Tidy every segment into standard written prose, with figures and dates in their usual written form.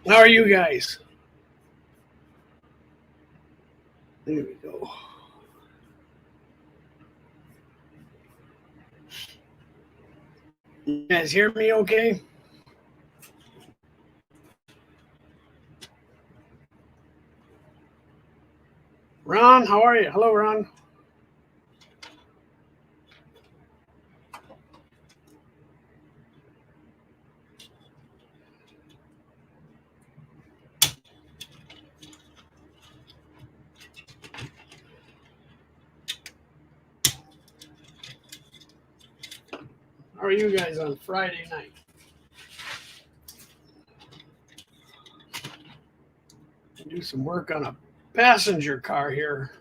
How are you guys? There we go. You guys hear me okay? Ron, how are you? Hello, Ron. How are you guys on Friday night? Do some work on a passenger car here.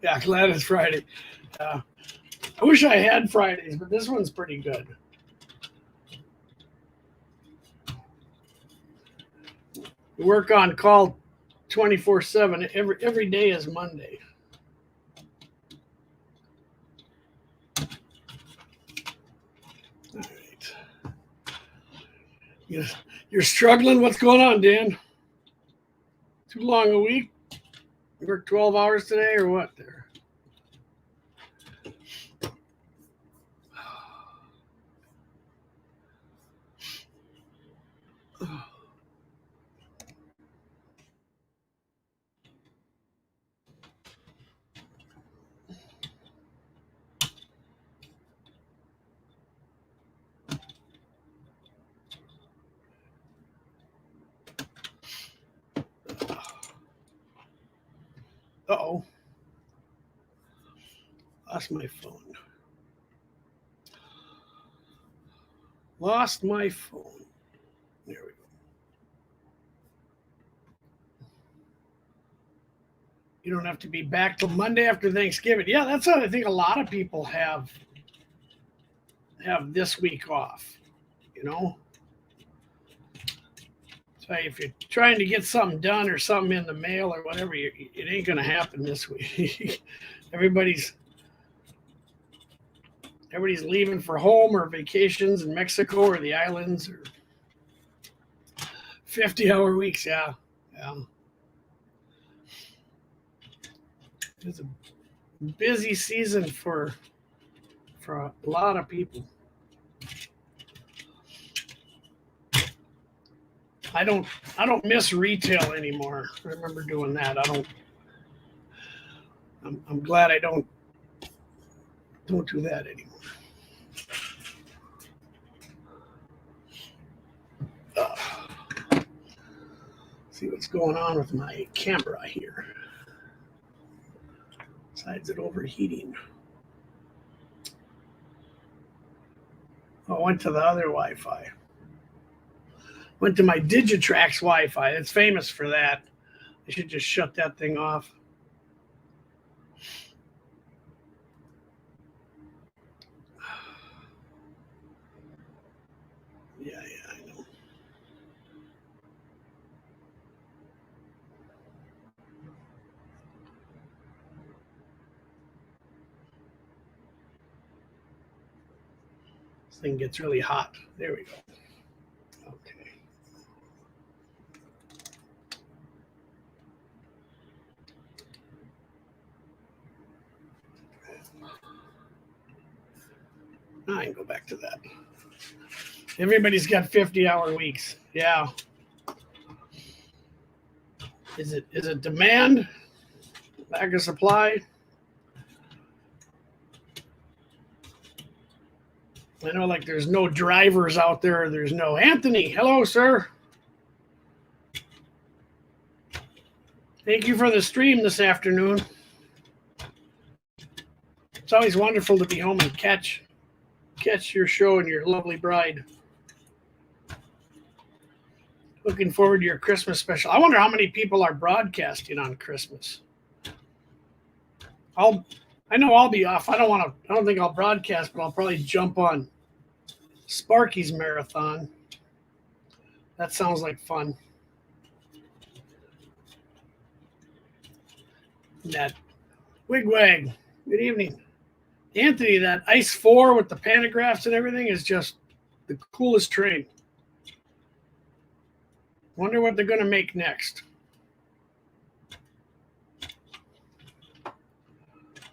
Yeah, glad it's Friday. I wish I had Fridays, but this one's pretty good. We work on call 24/7. Every day is Monday. All right. You're struggling? What's going on, Dan? Too long a week? You work 12 hours today or what there? Uh-oh. Lost my phone. Lost my phone. There we go. You don't have to be back till Monday after Thanksgiving. Yeah, that's what I think a lot of people have this week off, you know? So if you're trying to get something done or something in the mail or whatever, it ain't going to happen this week. Everybody's leaving for home or vacations in Mexico or the islands or 50-hour weeks. Yeah. It's a busy season for a lot of people. I don't miss retail anymore. I remember doing that. I'm glad I don't do that anymore. See what's going on with my camera here. Besides it overheating. I went to the other Wi-Fi. Went to my Digitrax Wi-Fi. It's famous for that. I should just shut that thing off. Yeah, I know. This thing gets really hot. There we go. Okay. I can go back to that. Everybody's got 50-hour weeks. Yeah. Is it demand? Lack of supply? I know, like, there's no drivers out there. There's no Anthony. Hello, sir. Thank you for the stream this afternoon. It's always wonderful to be home and catch your show and your lovely bride. Looking forward to your Christmas special. I wonder how many people are broadcasting on Christmas. I know I'll be off. I don't think I'll broadcast, but I'll probably jump on Sparky's marathon. That sounds like fun. That wigwag. Good evening. Anthony, that Ice 4 with the pantographs and everything is just the coolest train. Wonder what they're going to make next.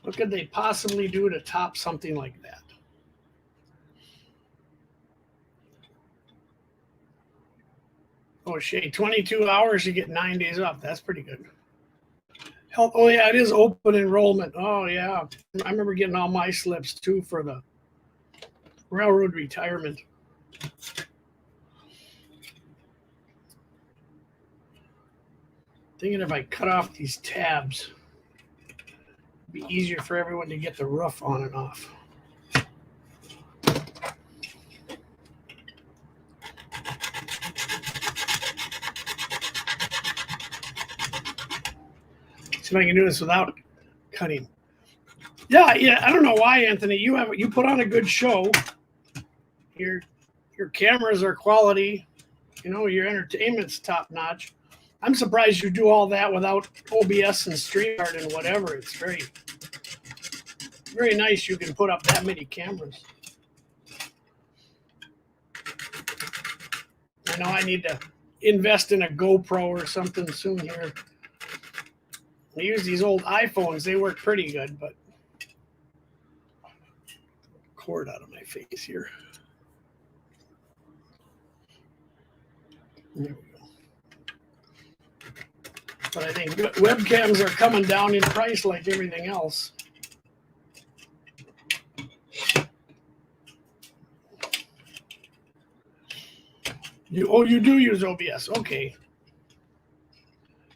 What could they possibly do to top something like that? Oh, Shay, 22 hours, you get 9 days off. That's pretty good. Health, oh, yeah, it is open enrollment. Oh, yeah. I remember getting all my slips, too, for the railroad retirement. Thinking if I cut off these tabs, it'd be easier for everyone to get the roof on and off. See if I can do this without cutting. Yeah. I don't know why, Anthony. You put on a good show. Your cameras are quality. You know, your entertainment's top notch. I'm surprised you do all that without OBS and StreamYard and whatever. It's very, very nice you can put up that many cameras. I know I need to invest in a GoPro or something soon here. I use these old iPhones. They work pretty good, but cord out of my face here. There we go. But I think webcams are coming down in price like everything else. You do use OBS, okay.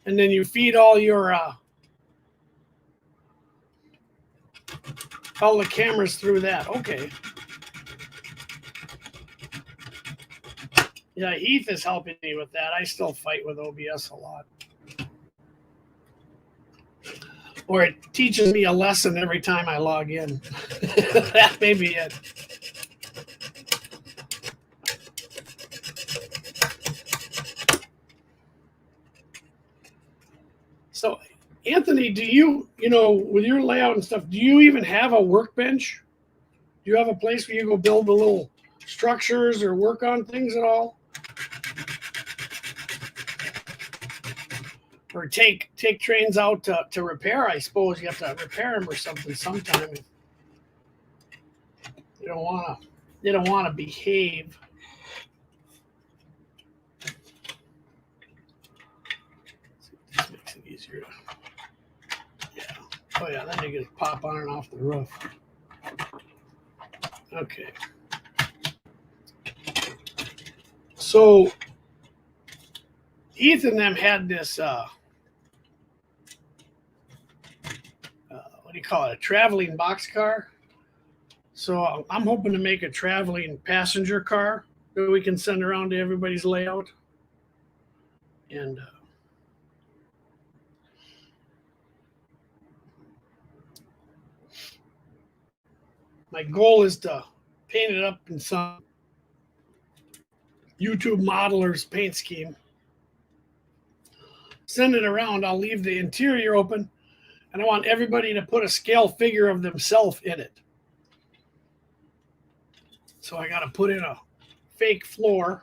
And then you feed all your all the cameras through that. Okay. Yeah, Heath is helping me with that. I still fight with OBS a lot. Or it teaches me a lesson every time I log in. That may be it. So, Anthony, do you with your layout and stuff, do you even have a workbench? Do you have a place where you go build the little structures or work on things at all? or take trains out to repair. I suppose you have to repair them or something sometime. They don't want to behave. This makes it easier. Yeah. Oh yeah. Then you can pop on and off the roof. Okay. So Heath and them had this. What do you call it? A traveling boxcar. So I'm hoping to make a traveling passenger car that we can send around to everybody's layout. And my goal is to paint it up in some YouTube modeler's paint scheme. Send it around. I'll leave the interior open, and I want everybody to put a scale figure of themselves in it. So I got to put in a fake floor.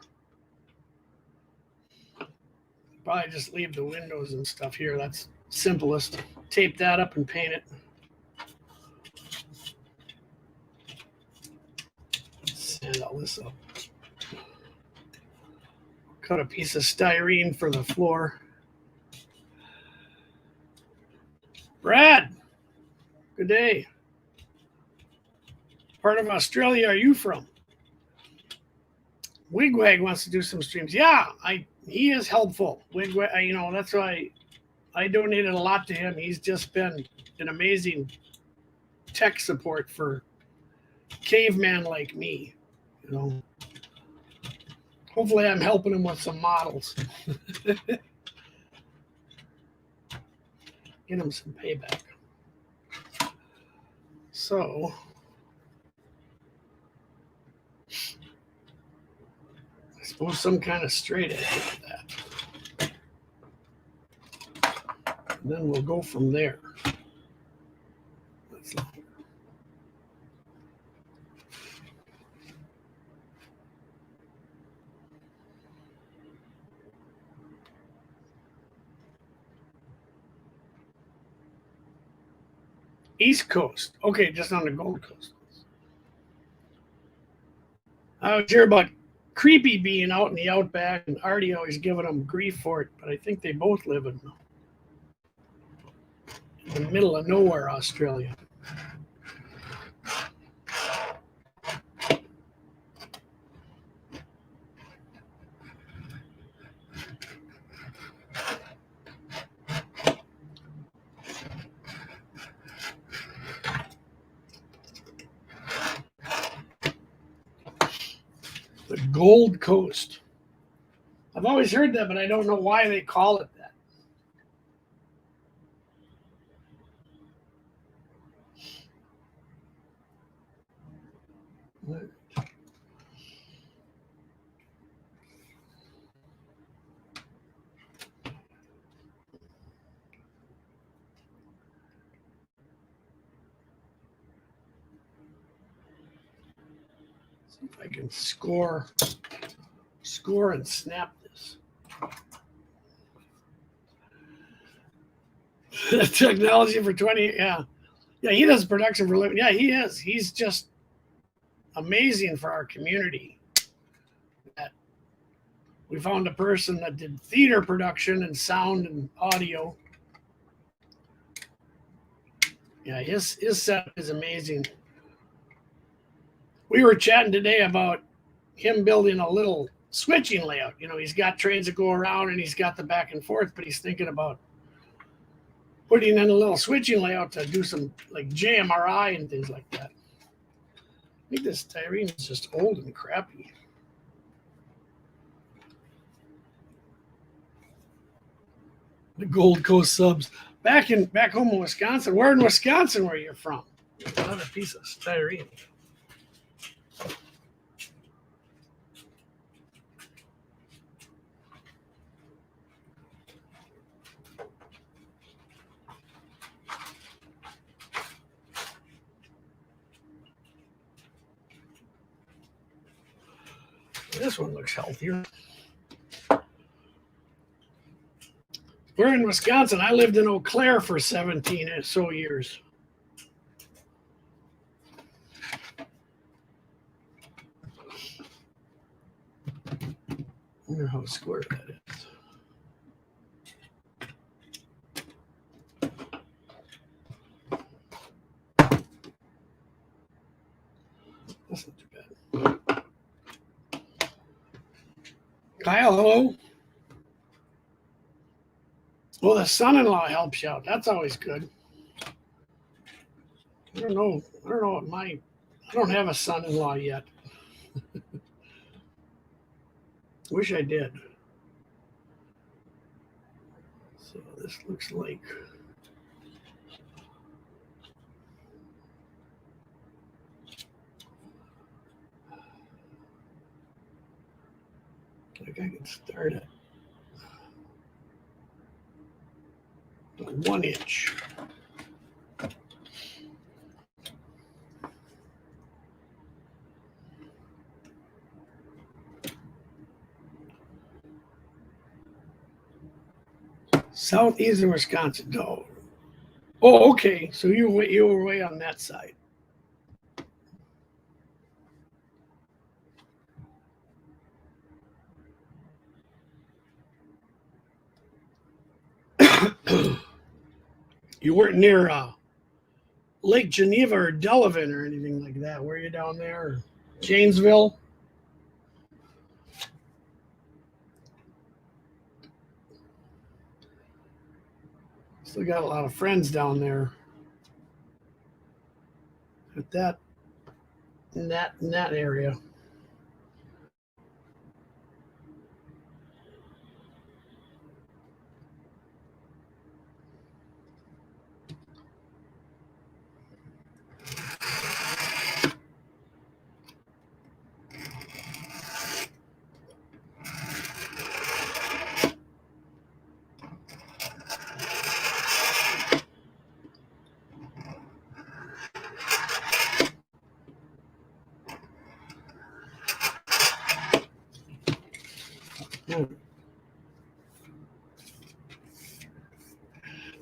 Probably just leave the windows and stuff here. That's simplest. Tape that up and paint it. Sand all this up. Cut a piece of styrene for the floor. Brad, good day. Part of Australia are you from? Wigwag wants to do some streams. Yeah, he is helpful. Wigwag, that's why I donated a lot to him. He's just been an amazing tech support for caveman like me. Hopefully I'm helping him with some models. Get him some payback. So I suppose some kind of straight edge with that. And then we'll go from there. That's longer. East Coast. Okay, just on the Gold Coast. I was hear about Creepy being out in the outback, and Artie always giving them grief for it, but I think they both live in the middle of nowhere, Australia. The Gold Coast. I've always heard that, but I don't know why they call it that. See if I can score and snap this. Technology for 20, yeah. Yeah, he does production for a living. Yeah, he is. He's just amazing for our community. We found a person that did theater production and sound and audio. Yeah, his setup is amazing. We were chatting today about him building a little switching layout. He's got trains that go around and he's got the back and forth, but he's thinking about putting in a little switching layout to do some like JMRI and things like that. I think this styrene is just old and crappy. The Gold Coast subs. Back home in Wisconsin. Where in Wisconsin were you from? Another piece of styrene. This one looks healthier. We're in Wisconsin. I lived in Eau Claire for 17 or so years. I wonder how square that is. That's not too bad. Kyle, hello. Well, the son-in-law helps you out. That's always good. I don't know what I don't have a son-in-law yet. Wish I did. So this looks like I can start at 1 inch. Southeastern Wisconsin. No. Oh, okay. So you were way on that side. You weren't near Lake Geneva or Delavan or anything like that. Were you down there? Or Janesville? Still got a lot of friends down there. At that in that area.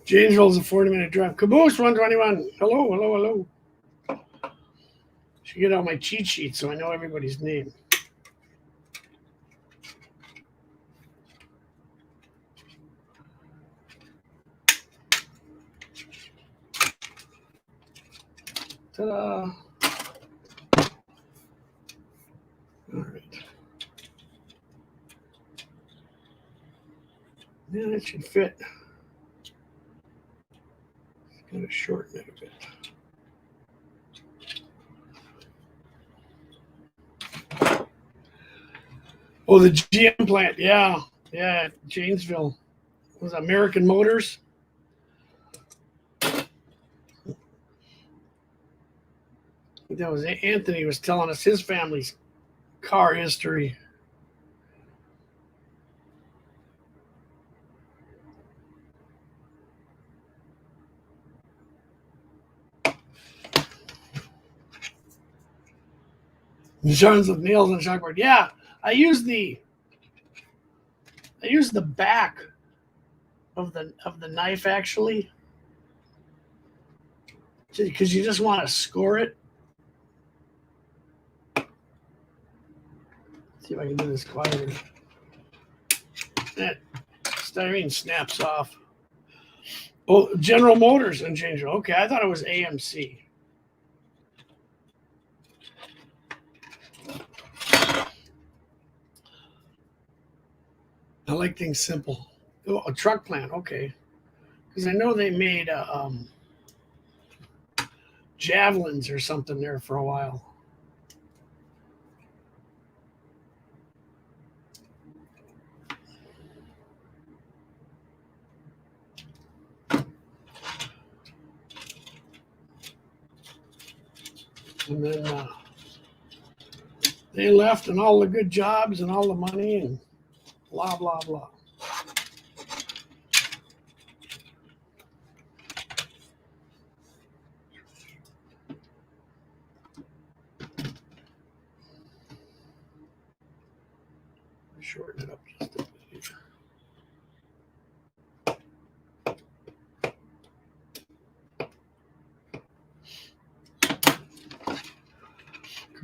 Janesville's a 40-minute drive. Caboose 121. Hello. Should get out my cheat sheet so I know everybody's name. Ta-da. All right. Yeah, that should fit. Gotta shorten it a bit. Oh, the GM plant. Yeah, Janesville. It was American Motors. That was Anthony was telling us his family's car history. Tons of nails on chalkboard. Yeah, I use the back of the knife actually, because you just want to score it. Let's see if I can do this quieter. That styrene snaps off. Oh, General Motors and Janesville. Okay, I thought it was AMC. I like things simple. Oh, a truck plant, okay. Because I know they made javelins or something there for a while. And then they left, and all the good jobs and all the money and blah, blah, blah. Shorten it up just a bit here.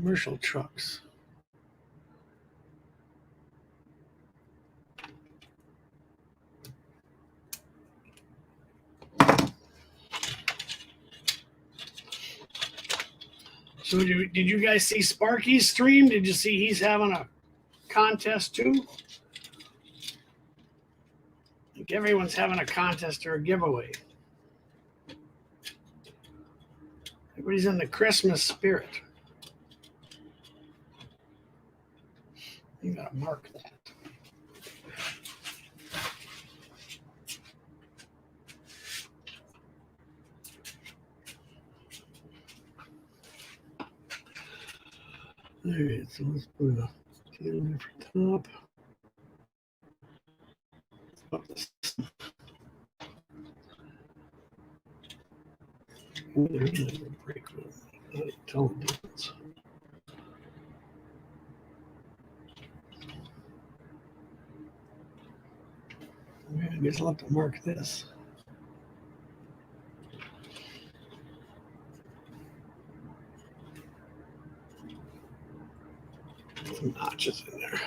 commercial trucks. So did you guys see Sparky's stream? Did you see he's having a contest too? I think everyone's having a contest or a giveaway. Everybody's in the Christmas spirit. You gotta mark that. All right, so let's put a candle for top. Break. Tell the difference. I guess I'll have to mark this. Some notches in there.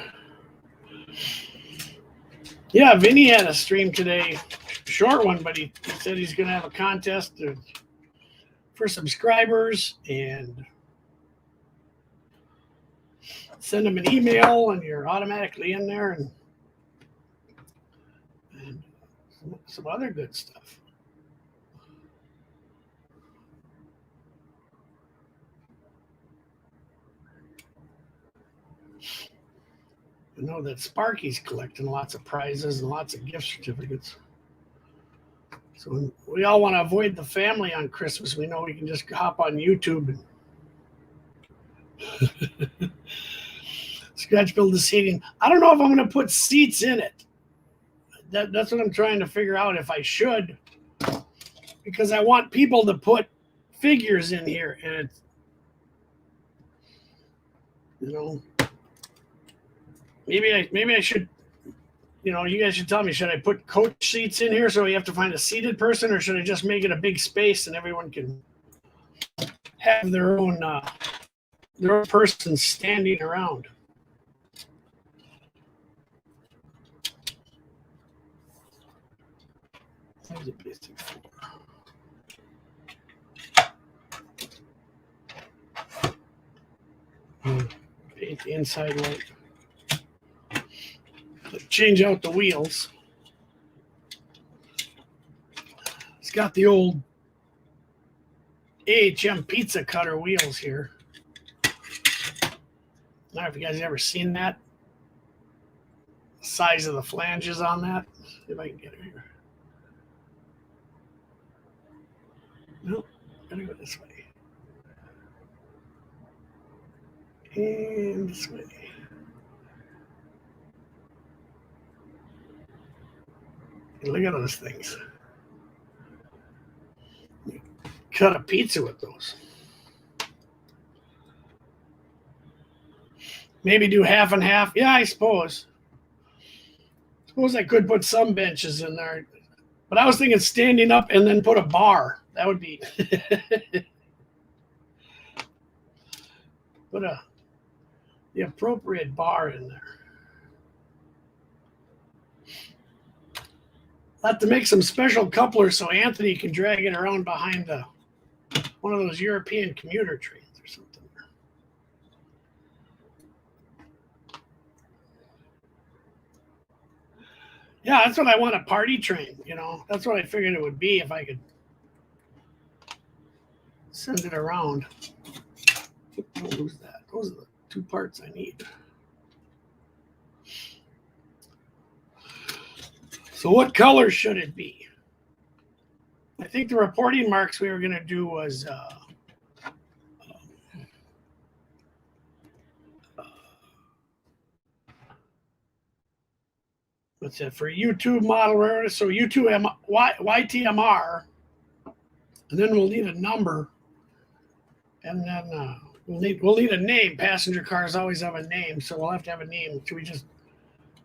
Yeah, Vinny had a stream today, short one, but he said he's going to have a contest for subscribers and send them an email, and you're automatically in there, and some other good stuff. I know that Sparky's collecting lots of prizes and lots of gift certificates. So we all want to avoid the family on Christmas. We know we can just hop on YouTube and scratch build the seating. I don't know if I'm going to put seats in it. That's what I'm trying to figure out if I should, because I want people to put figures in here, and it's, you know, maybe I should, you know, you guys should tell me, should I put coach seats in here so you have to find a seated person, or should I just make it a big space and everyone can have their own person standing around? There's a basic floor. Paint the inside white. Change out the wheels. It's got the old AHM pizza cutter wheels here. I don't know if you guys ever seen that. The size of the flanges on that. See if I can get it here. Nope, gotta go this way. And this way. And look at those things. Cut a pizza with those. Maybe do half and half. Yeah, I suppose. Suppose I could put some benches in there. But I was thinking standing up and then put a bar. That would be put the appropriate bar in there. I'll have to make some special couplers so Anthony can drag it around behind one of those European commuter trains or something. Yeah, that's what I want, a party train, you know. That's what I figured it would be if I could send it around. Don't lose that. Those are the two parts I need. So what color should it be? I think the reporting marks we were going to do was what's that for YouTube model? So YouTube YTMR, and then we'll need a number, and then we'll need a name. Passenger cars always have a name, so we'll have to have a name. Should we just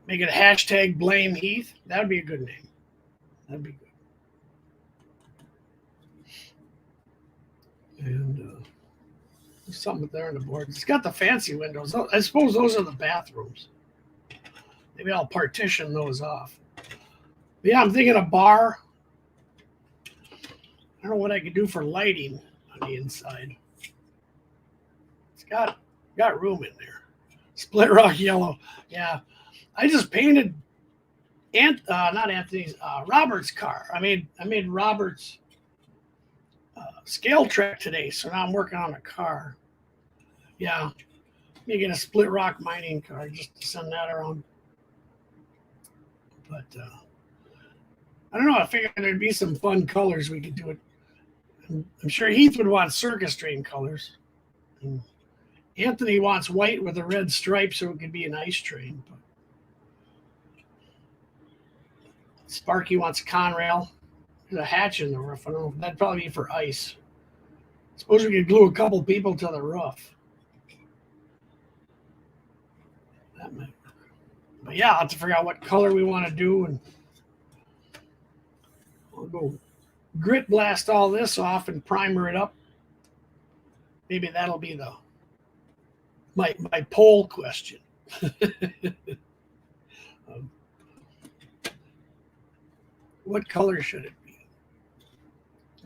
make it hashtag blame Heath? That would be a good name. That'd be good. And There's something there on the board. It's got the fancy windows. I suppose those are the bathrooms. Maybe I'll partition those off. But yeah, I'm thinking a bar. I don't know what I could do for lighting on the inside. It's got room in there. Splitrock yellow. Yeah. I just painted not Anthony's, Robert's car. I made Robert's scale track today, so now I'm working on a car. Yeah. Making a Splitrock mining car just to send that around. But I don't know. I figured there'd be some fun colors we could do it. I'm sure Heath would want circus train colors. And Anthony wants white with a red stripe so it could be an ice train. But Sparky wants a Conrail. There's a hatch in the roof. I don't know. That'd probably be for ice. Suppose we could glue a couple people to the roof. That might work. But yeah, I'll have to figure out what color we want to do, and I'll go grit blast all this off and primer it up. Maybe that'll be my poll question. What color should it be?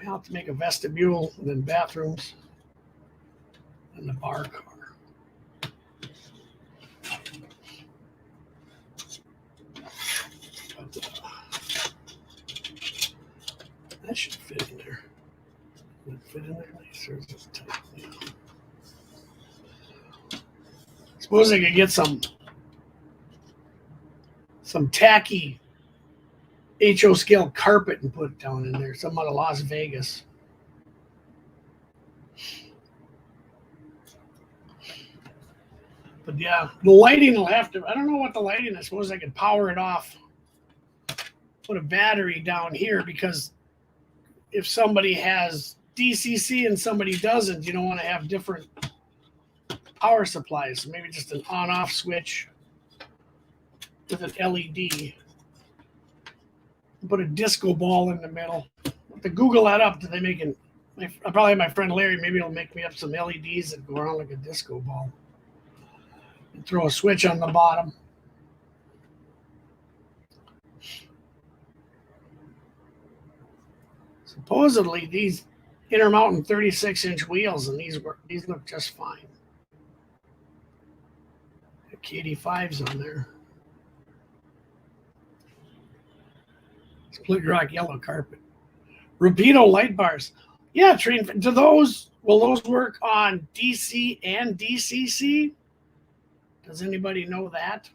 I'll have to make a vestibule and then bathrooms and the bar car. That should fit in there. Would it fit in there nice, or is it tight? Yeah. Suppose I could get some tacky HO scale carpet and put it down in there. Some out of Las Vegas. But yeah, the lighting will have to, I don't know what the lighting is. I suppose I could power it off. Put a battery down here, because if somebody has DCC and somebody doesn't, you don't want to have different power supplies. So maybe just an on-off switch with an LED. Put a disco ball in the middle. To Google that up, they making? I'll probably have my friend Larry. Maybe he'll make me up some LEDs that go around like a disco ball. And throw a switch on the bottom. Supposedly these Intermountain 36-inch wheels, and these look just fine. The K85's on there. Splitrock yellow carpet. Rapido light bars. Yeah, train. Will those work on DC and DCC? Does anybody know that?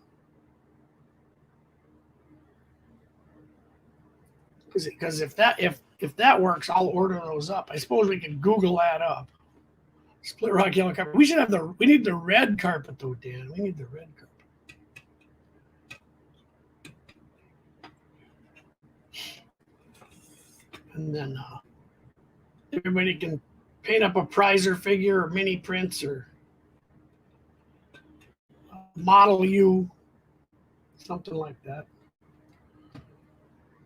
Because if that works, I'll order those up. I suppose we can Google that up. Splitrock yellow carpet. We need the red carpet though, Dan. We need the red carpet. And then everybody can paint up a prizer figure or mini prints or Model U, something like that.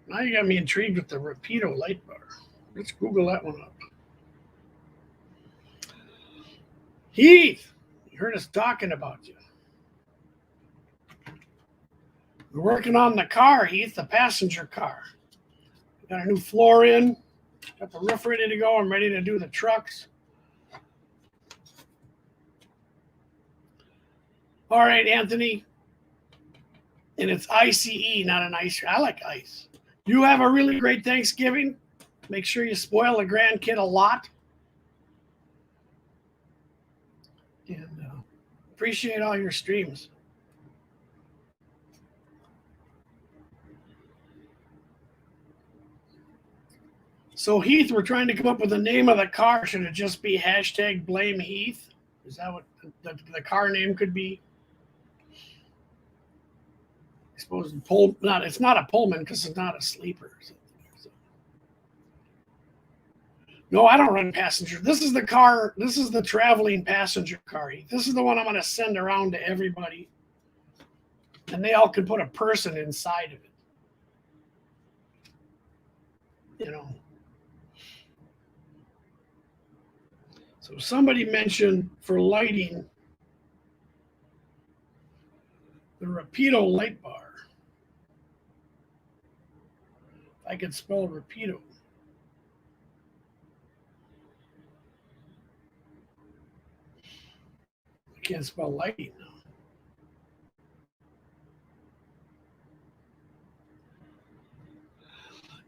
Now you got me intrigued with the Rapido light bar. Let's Google that one up. Heath, you heard us talking about you. We're working on the car, Heath, the passenger car. Got a new floor in. Got the roof ready to go. I'm ready to do the trucks. All right, Anthony. And it's ICE, not an ice. I like ice. You have a really great Thanksgiving. Make sure you spoil the grandkid a lot. And appreciate all your streams. So Heath, we're trying to come up with the name of the car. Should it just be #BlameHeath? Is that what the car name could be? I suppose it's not a Pullman because it's not a sleeper. No, I don't run passenger. This is the car. This is the traveling passenger car. This is the one I'm going to send around to everybody. And they all can put a person inside of it. You know. So somebody mentioned for lighting the Rapido light bar. I could spell Rapido. I can't spell lighting now.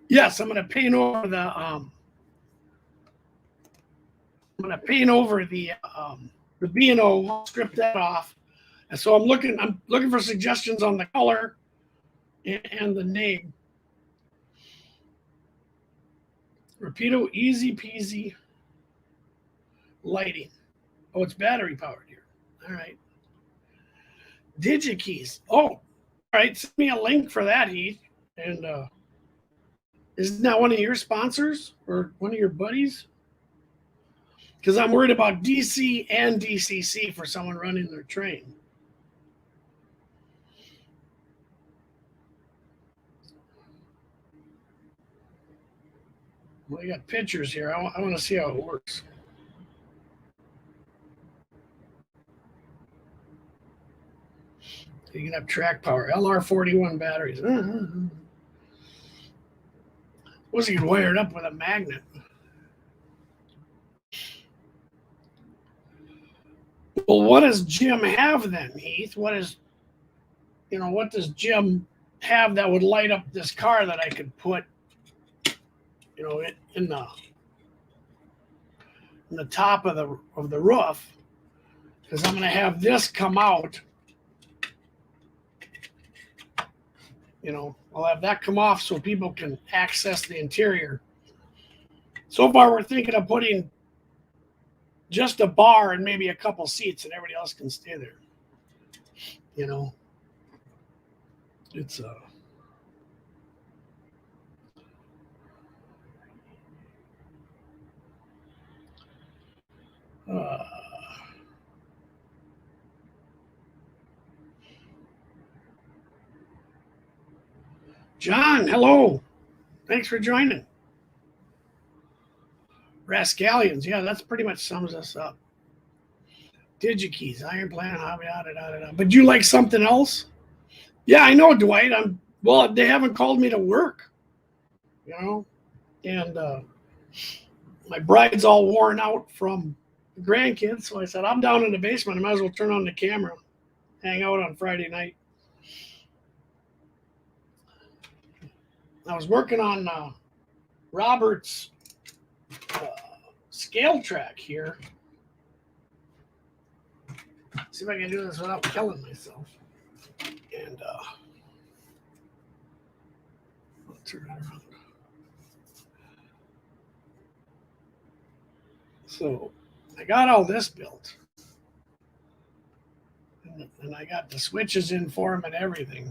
Yes, I'm going to paint over the B&O. I'll strip that off. And so I'm looking for suggestions on the color and the name. Rapido Easy Peasy Lighting. Oh, it's battery powered here. All right. DigiKeys. Oh, all right. Send me a link for that, Heath. And isn't that one of your sponsors or one of your buddies? Because I'm worried about DC and DCC for someone running their train. Well, you got pictures here. I want to see how it works. You can have track power, LR41 batteries. Was he wired up with a magnet? Well, what does Jim have then, Heath? What does Jim have that would light up this car that I could put, in the top of the roof? Because I'm going to have this come out. I'll have that come off so people can access the interior. So far, we're thinking of putting just a bar and maybe a couple seats, and everybody else can stay there. It's John, hello. Thanks for joining. Rascallions, yeah, that's pretty much sums us up. DigiKeys, Iron Planet, hobby, But you like something else? Yeah, I know, Dwight. Well, they haven't called me to work, and my bride's all worn out from the grandkids. So I said, I'm down in the basement. I might as well turn on the camera, hang out on Friday night. I was working on Robert's scale track here. See if I can do this without killing myself. And I'll turn it around. So I got all this built. And I got the switches in for him and everything.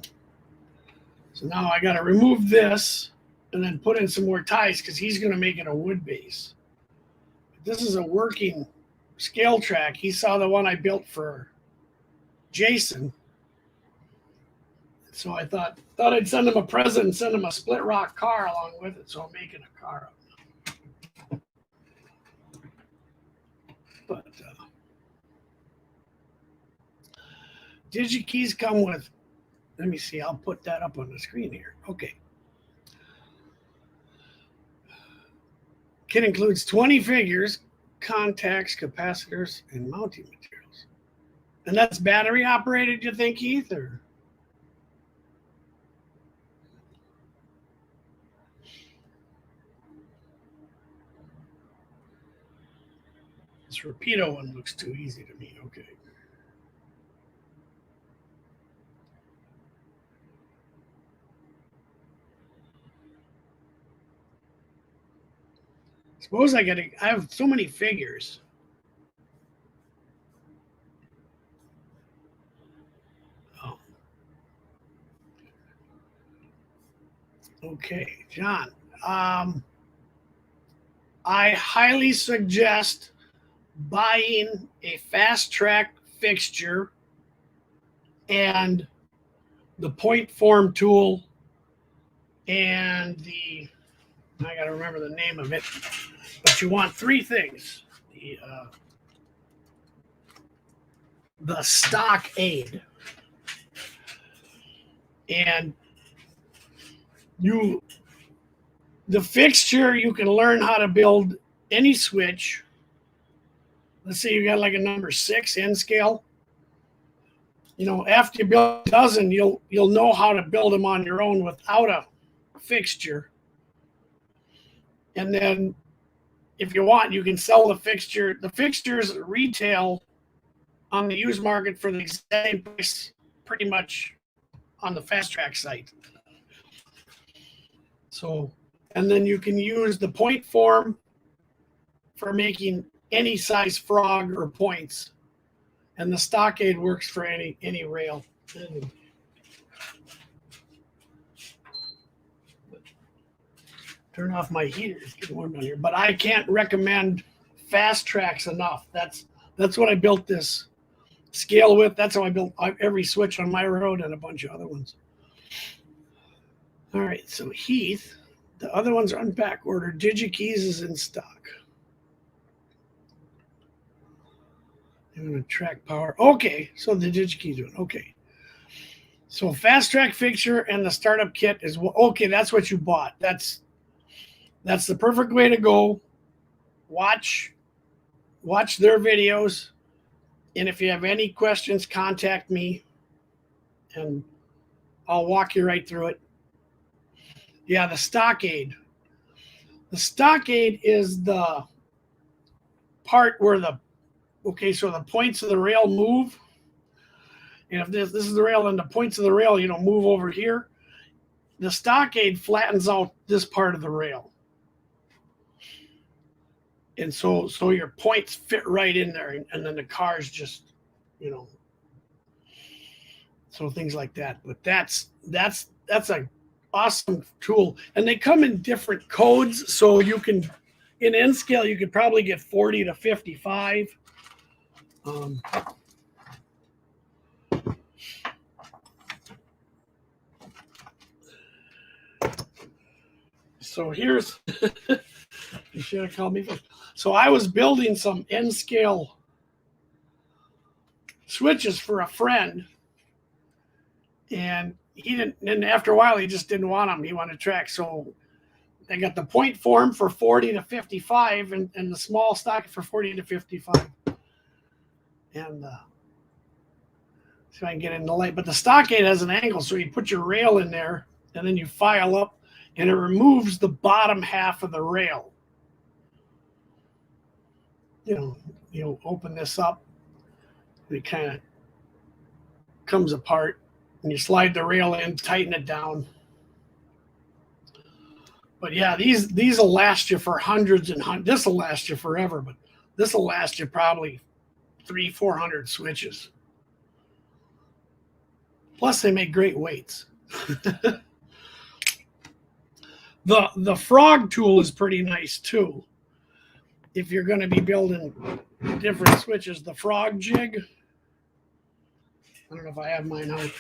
So now I got to remove this and then put in some more ties because he's going to make it a wood base. This is a working scale track. He saw the one I built for Jason. So I thought I'd send him a present and send him a Splitrock car along with it. So I'm making a car up now. But DigiKeys come with, let me see, I'll put that up on the screen here. Okay. Kit includes 20 figures, contacts, capacitors, and mounting materials. And that's battery operated, you think, Heath? Or? This Rapido one looks too easy to me. Okay. Suppose I have so many figures. Oh. Okay, John. I highly suggest buying a fast track fixture and the point form tool and I got to remember the name of it, but you want three things: the stock aid. And the fixture, you can learn how to build any switch. Let's say you got like a number 6 N scale. After you build a dozen, you'll know how to build them on your own without a fixture. And then if you want, you can sell the fixture. The fixtures retail on the used market for the same price pretty much on the Fast Track site. So, and then you can use the point form for making any size frog or points. And the stockade works for any rail. Turn off my heater. It's getting warm down here. But I can't recommend Fast Tracks enough. That's what I built this scale with. That's how I built every switch on my road and a bunch of other ones. All right, so Heath, the other ones are on back order. DigiKeys is in stock. I'm going to track power. Okay, so the DigiKeys doing okay. So Fast Track fixture and the startup kit is okay. That's what you bought. That's the perfect way to go. Watch their videos, and if you have any questions, contact me, and I'll walk you right through it. Yeah, the stockade. The stockade is the part where so the points of the rail move. And if this is the rail, then the points of the rail, move over here. The stockade flattens out this part of the rail. And so your points fit right in there, and then the cars just, so things like that. But that's a awesome tool. And they come in different codes, so you can, in N scale, you could probably get 40 to 55. So here's, you should have called me first. So I was building some N scale switches for a friend, and he didn't. And after a while, he just didn't want them. He wanted track. So they got the point form for 40 to 55, and the small stock for 40 to 55. And so I can get in the light. But the stockade has an angle, so you put your rail in there, and then you file up, and it removes the bottom half of the rail. You open this up, and it kind of comes apart, and you slide the rail in, tighten it down. But yeah, these will last you for hundreds and hundreds. This will last you forever, but this will last you probably 300-400 switches. Plus, they make great weights. The frog tool is pretty nice too. If you're going to be building different switches, the frog jig. I don't know if I have mine out.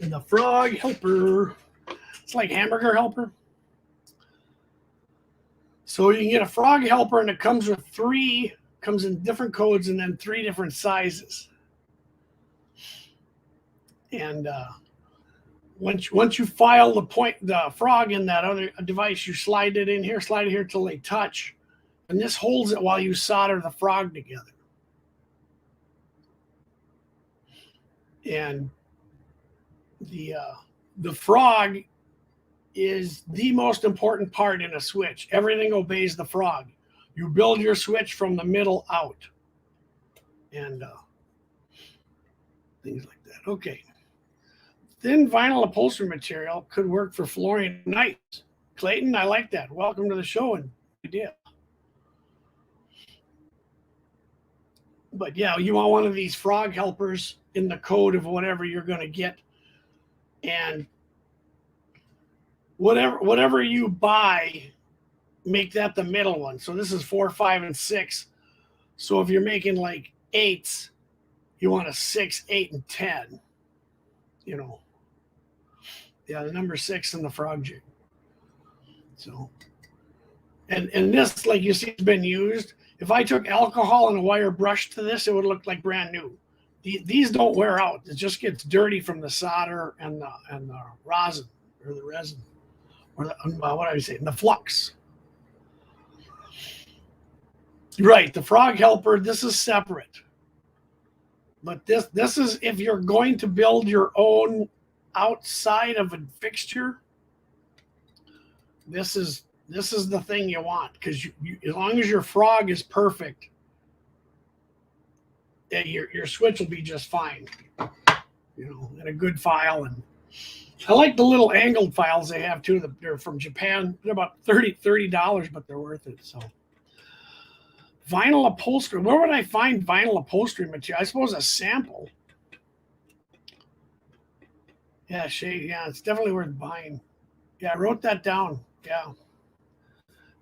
And the frog helper. It's like hamburger helper. So you can get a frog helper, and it comes with comes in different codes and then 3 different sizes. And once you file the frog in that other device, you slide it here till they touch, and this holds it while you solder the frog together. And the frog is the most important part in a switch. Everything obeys the frog. You build your switch from the middle out, and things like that. Okay. Thin vinyl upholstery material could work for flooring nights. Clayton, I like that. Welcome to the show, and idea. But yeah, you want one of these frog helpers in the code of whatever you're going to get, and whatever you buy, make that the middle one. So this is 4, 5, and 6. So if you're making like 8s, you want a 6, 8, and 10. Yeah, the number 6 in the frog jig. So, and this, like you see, has been used. If I took alcohol and a wire brush to this, it would look like brand new. These don't wear out. It just gets dirty from the solder and the rosin or the resin or the, what do I say? The flux. Right, the frog helper. This is separate. But this is if you're going to build your own outside of a fixture. This is the thing you want, because as long as your frog is perfect, your switch will be just fine. And a good file. And I like the little angled files they have too. They're from Japan. They're about $30, but they're worth it. So. Vinyl upholstery. Where would I find vinyl upholstery material? I suppose a sample. Yeah, shade. Yeah, it's definitely worth buying. Yeah, I wrote that down. Yeah.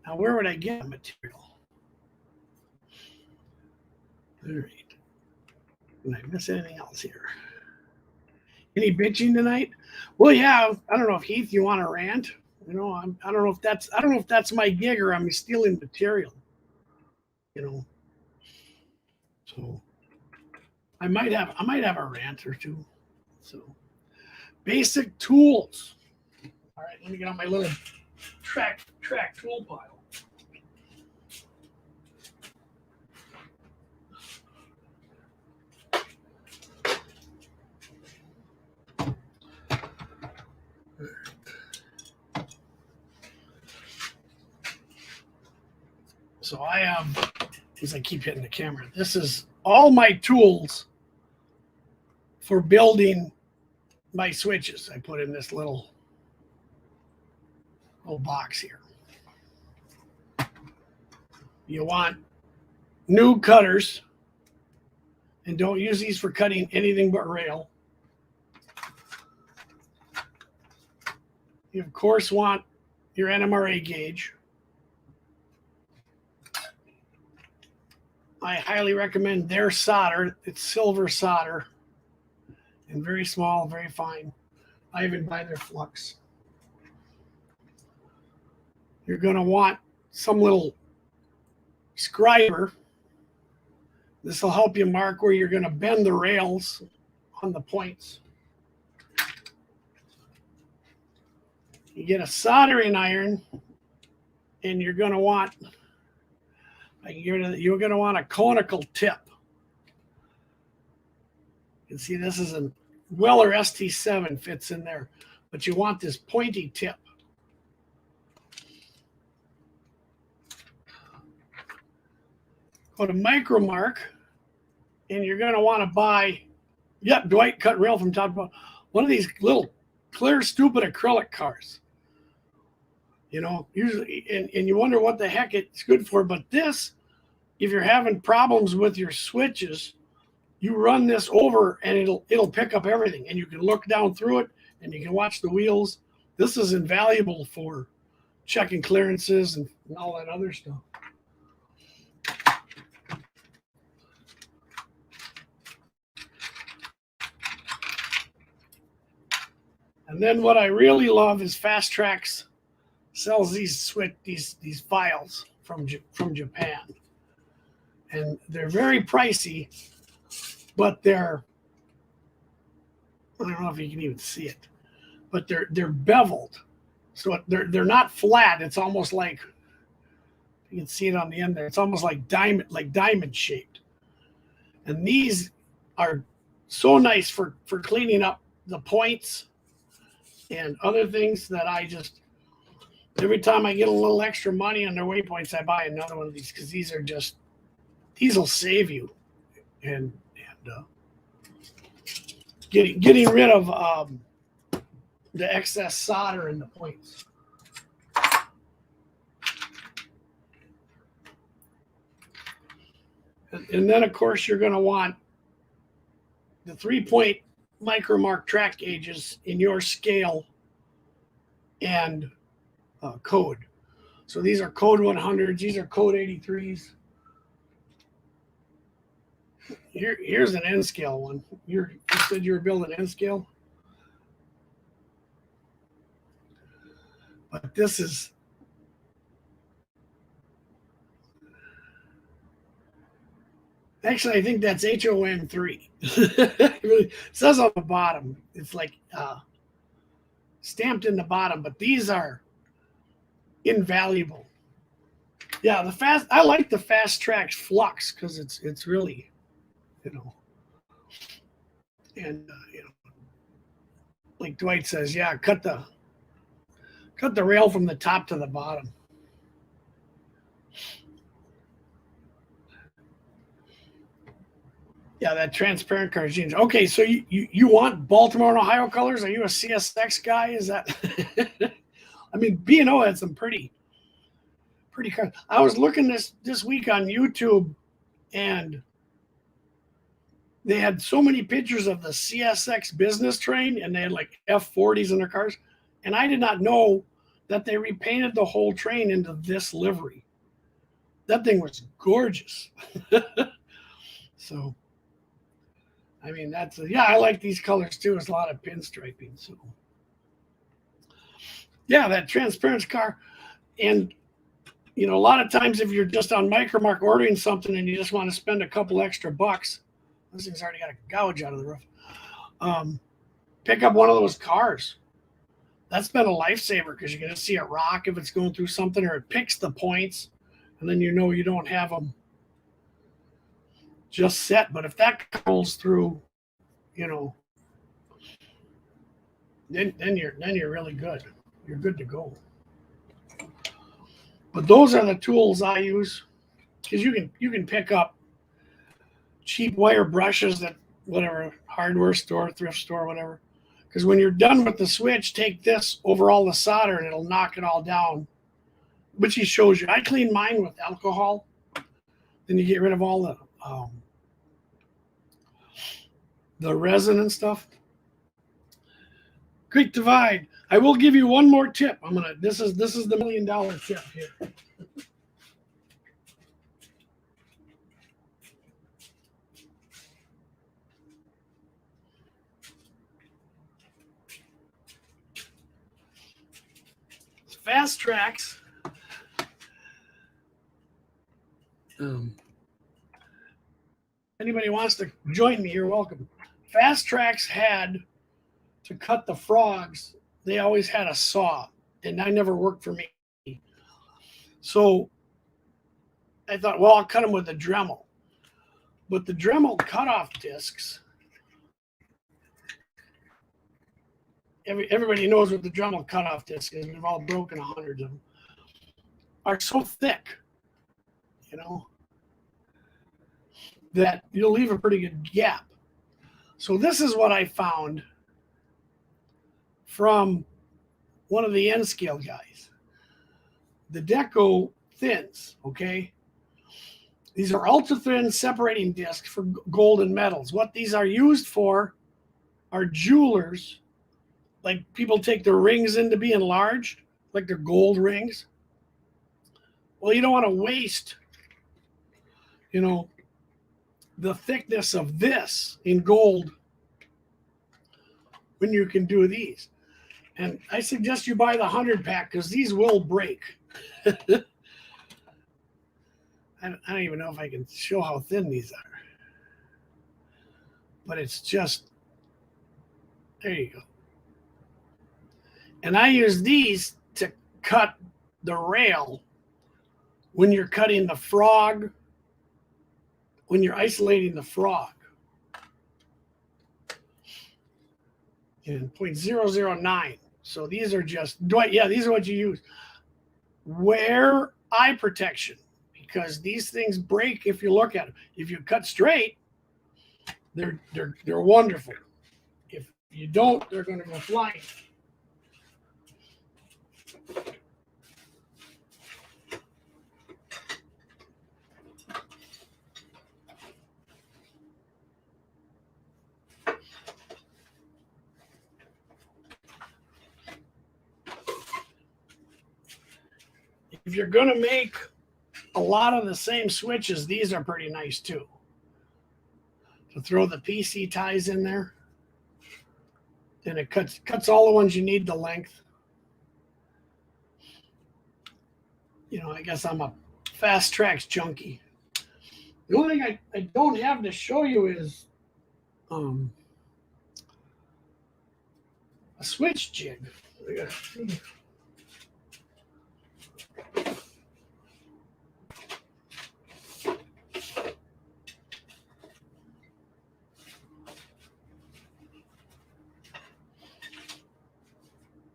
Now, where would I get material? All right. Did I miss anything else here? Any bitching tonight? Well, yeah. I don't know if Heath, you want to rant? I don't know if that's my gig or I'm stealing material. So I might have a rant or two. So basic tools. All right, let me get on my little track tool pile. So I have, as I keep hitting the camera, this is all my tools for building my switches. I put in this little box here. You want new cutters, and don't use these for cutting anything but rail. You of course want your NMRA gauge. I highly recommend their solder. It's silver solder and very small, very fine. I even buy their flux. You're going to want some little scriber. This will help you mark where you're going to bend the rails on the points. You get a soldering iron, and you're going to want a conical tip. You can see this is a Weller ST7 fits in there, but you want this pointy tip. Go to Micromark, and you're going to want to buy, Dwight cut rail from top to bottom. One of these little clear, stupid acrylic cars. Usually, and you wonder what the heck it's good for. But this, if you're having problems with your switches, you run this over, and it'll pick up everything, and you can look down through it, and you can watch the wheels. This is invaluable for checking clearances and all that other stuff. And then what I really love is Fast Tracks sells these files from Japan, and they're very pricey, but I don't know if you can even see it, but they're beveled, so they're not flat. It's almost like, you can see it on the end there. It's almost like diamond shaped, and these are so nice for cleaning up the points and other things that every time I get a little extra money on their waypoints, I buy another one of these, because these will save you, and getting rid of the excess solder in the points. And then of course you're going to want the 3-point Micromark track gauges in your scale and code. So these are code 100s. These are code 83s. Here's an N scale one. You said you were building N scale. But this is, actually, I think that's HON3. It really says on the bottom. It's like stamped in the bottom, but these are invaluable. Yeah, I like the Fast Track Flux because it's really, you know, and you know, like Dwight says, yeah, cut the rail from the top to the bottom. Yeah, that transparent cartoon. Okay, so you want Baltimore and Ohio colors? Are you a CSX guy? Is that? I mean, B&O had some pretty colors. I was looking this week on YouTube, and they had so many pictures of the CSX business train, and they had like F40s in their cars, and I did not know that they repainted the whole train into this livery. That thing was gorgeous. So. I mean, yeah, I like these colors too. It's a lot of pinstriping. So, yeah, that transparent car. And, you know, a lot of times if you're just on Micromark ordering something and you just want to spend a couple extra bucks, this thing's already got a gouge out of the roof. Pick up one of those cars. That's been a lifesaver because you're going to see it rock if it's going through something, or it picks the points, and then you know you don't have them just set. But if that rolls through, you know, then you're really good. You're good to go. But those are the tools I use, because you can pick up cheap wire brushes at whatever hardware store, thrift store, whatever. Because when you're done with the switch, take this over all the solder and it'll knock it all down. Which he shows you. I clean mine with alcohol. Then you get rid of all the resin and stuff. Creek Divide. I will give you one more tip. This is the $1 million tip here. Fast Tracks. Anybody wants to join me, you're welcome. Fast Tracks had to cut the frogs. They always had a saw, and that never worked for me. So I thought, well, I'll cut them with a Dremel. But the Dremel cutoff discs, everybody knows what the Dremel cutoff disc is. We've all broken 100 of them. Are so thick, you know, that you'll leave a pretty good gap. So this is what I found from one of the N scale guys. The Deco thins, okay? These are ultra thin separating discs for gold and metals. What these are used for are jewelers. Like people take their rings in to be enlarged, like their gold rings. Well, you don't want to waste, you know, the thickness of this in gold when you can do these. And I suggest you buy the 100 pack because these will break. I don't even know if I can show how thin these are. But it's just, there you go. And I use these to cut the rail when you're cutting the frog, when you're isolating the frog. In 0.009. So these are just, yeah, these are what you use. Wear eye protection because these things break if you look at them. If you cut straight, they're wonderful. If you don't, they're going to go flying. If you're going to make a lot of the same switches, these are pretty nice too. To throw the PC ties in there, and it cuts all the ones you need the length. I guess I'm a fast tracks junkie. The only thing I don't have to show you is um, a switch jig.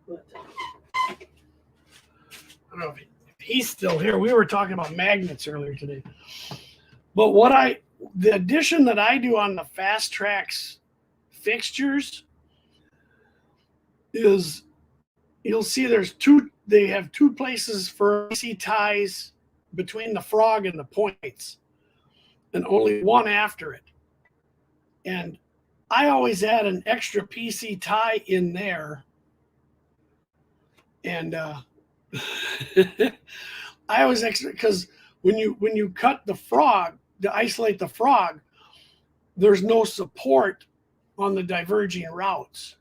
But I don't know if he's still here. We were talking about magnets earlier today. But the addition that I do on the fast tracks fixtures is, you'll see they have two places for PC ties between the frog and the points, and only one after it. And I always add an extra PC tie in there. And I always extra, because when you cut the frog to isolate the frog, there's no support on the diverging routes.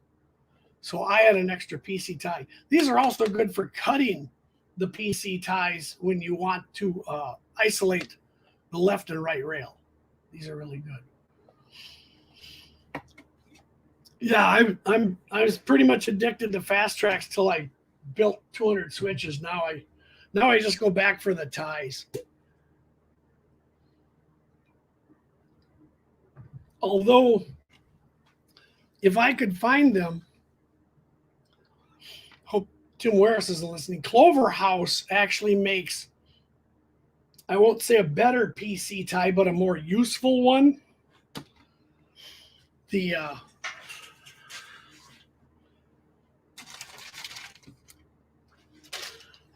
So I add an extra PC tie. These are also good for cutting the PC ties when you want to isolate the left and right rail. These are really good. Yeah, I was pretty much addicted to fast tracks till I built 200 switches. Now I just go back for the ties. Although, if I could find them, hope Tim Waris isn't listening. Clover House actually makes, I won't say a better PC tie, but a more useful one.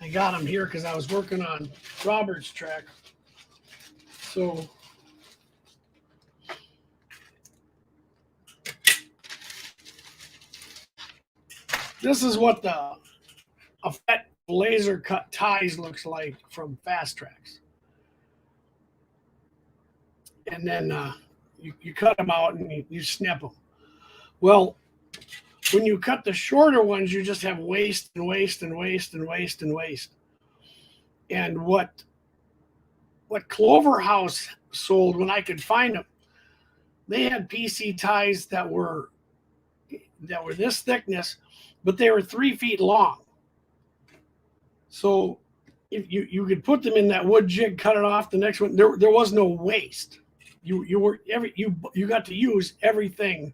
I got them here because I was working on Robert's track. So this is what a fat laser cut ties looks like from fast tracks. And then you cut them out and you snip them. Well, when you cut the shorter ones, you just have waste and waste and waste and waste and waste. And what Clover House sold when I could find them, they had PC ties that were this thickness, but they were 3 feet long. So if you could put them in that wood jig, cut it off, the next one, there was no waste. You got to use everything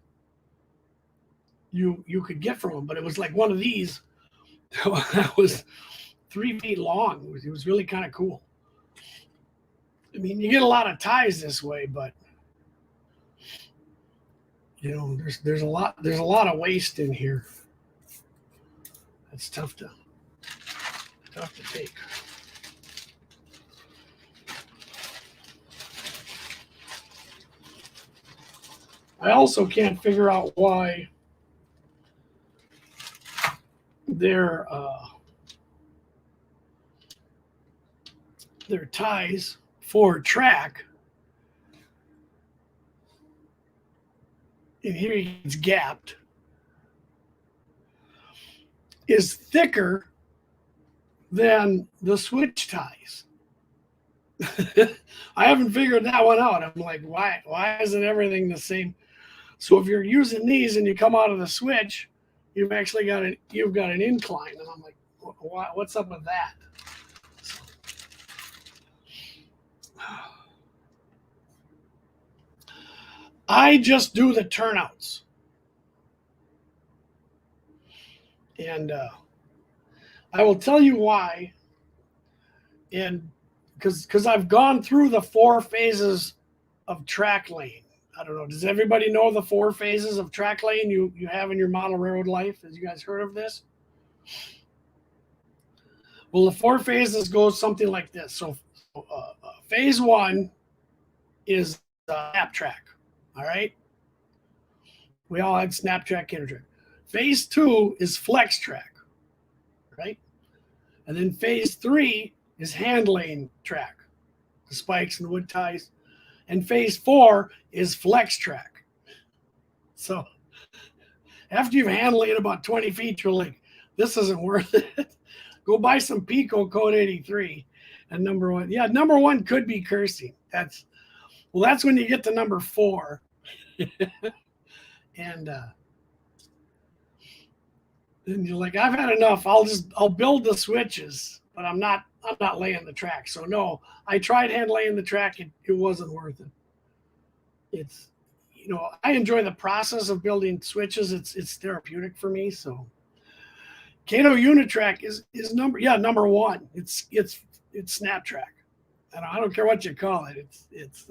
you could get from them, but it was like one of these that was 3 feet long. It was really kind of cool. I mean, you get a lot of ties this way, but there's a lot of waste in here. That's tough to take. I also can't figure out why their ties for track, and here it's gapped, is thicker than the switch ties. I haven't figured that one out. I'm like, why isn't everything the same? So if you're using these and you come out of the switch, you've actually got an incline, and I'm like, what's up with that? I just do the turnouts, and I will tell you why. And because I've gone through the 4 phases of track lane. I don't know. Does everybody know the 4 phases of track lane you have in your model railroad life? Have you guys heard of this? Well, the 4 phases go something like this. So phase 1 is snap track. All right. We all had snap track, counter track. Phase 2 is flex track. Right. And then phase 3 is hand lane track, the spikes and the wood ties. And phase 4 is flex track. So after you've hand laid about 20 feet, you're like, this isn't worth it. Go buy some Pico Code 83 And number one, yeah, number one could be cursing. That's when you get to number 4. and then you're like, I've had enough. I'll build the switches, but I'm not laying the track. So no, I tried hand laying the track. It wasn't worth it. It's, I enjoy the process of building switches. It's therapeutic for me. So Kato Unitrack is number 1. It's Snaptrack. I don't care what you call it. It's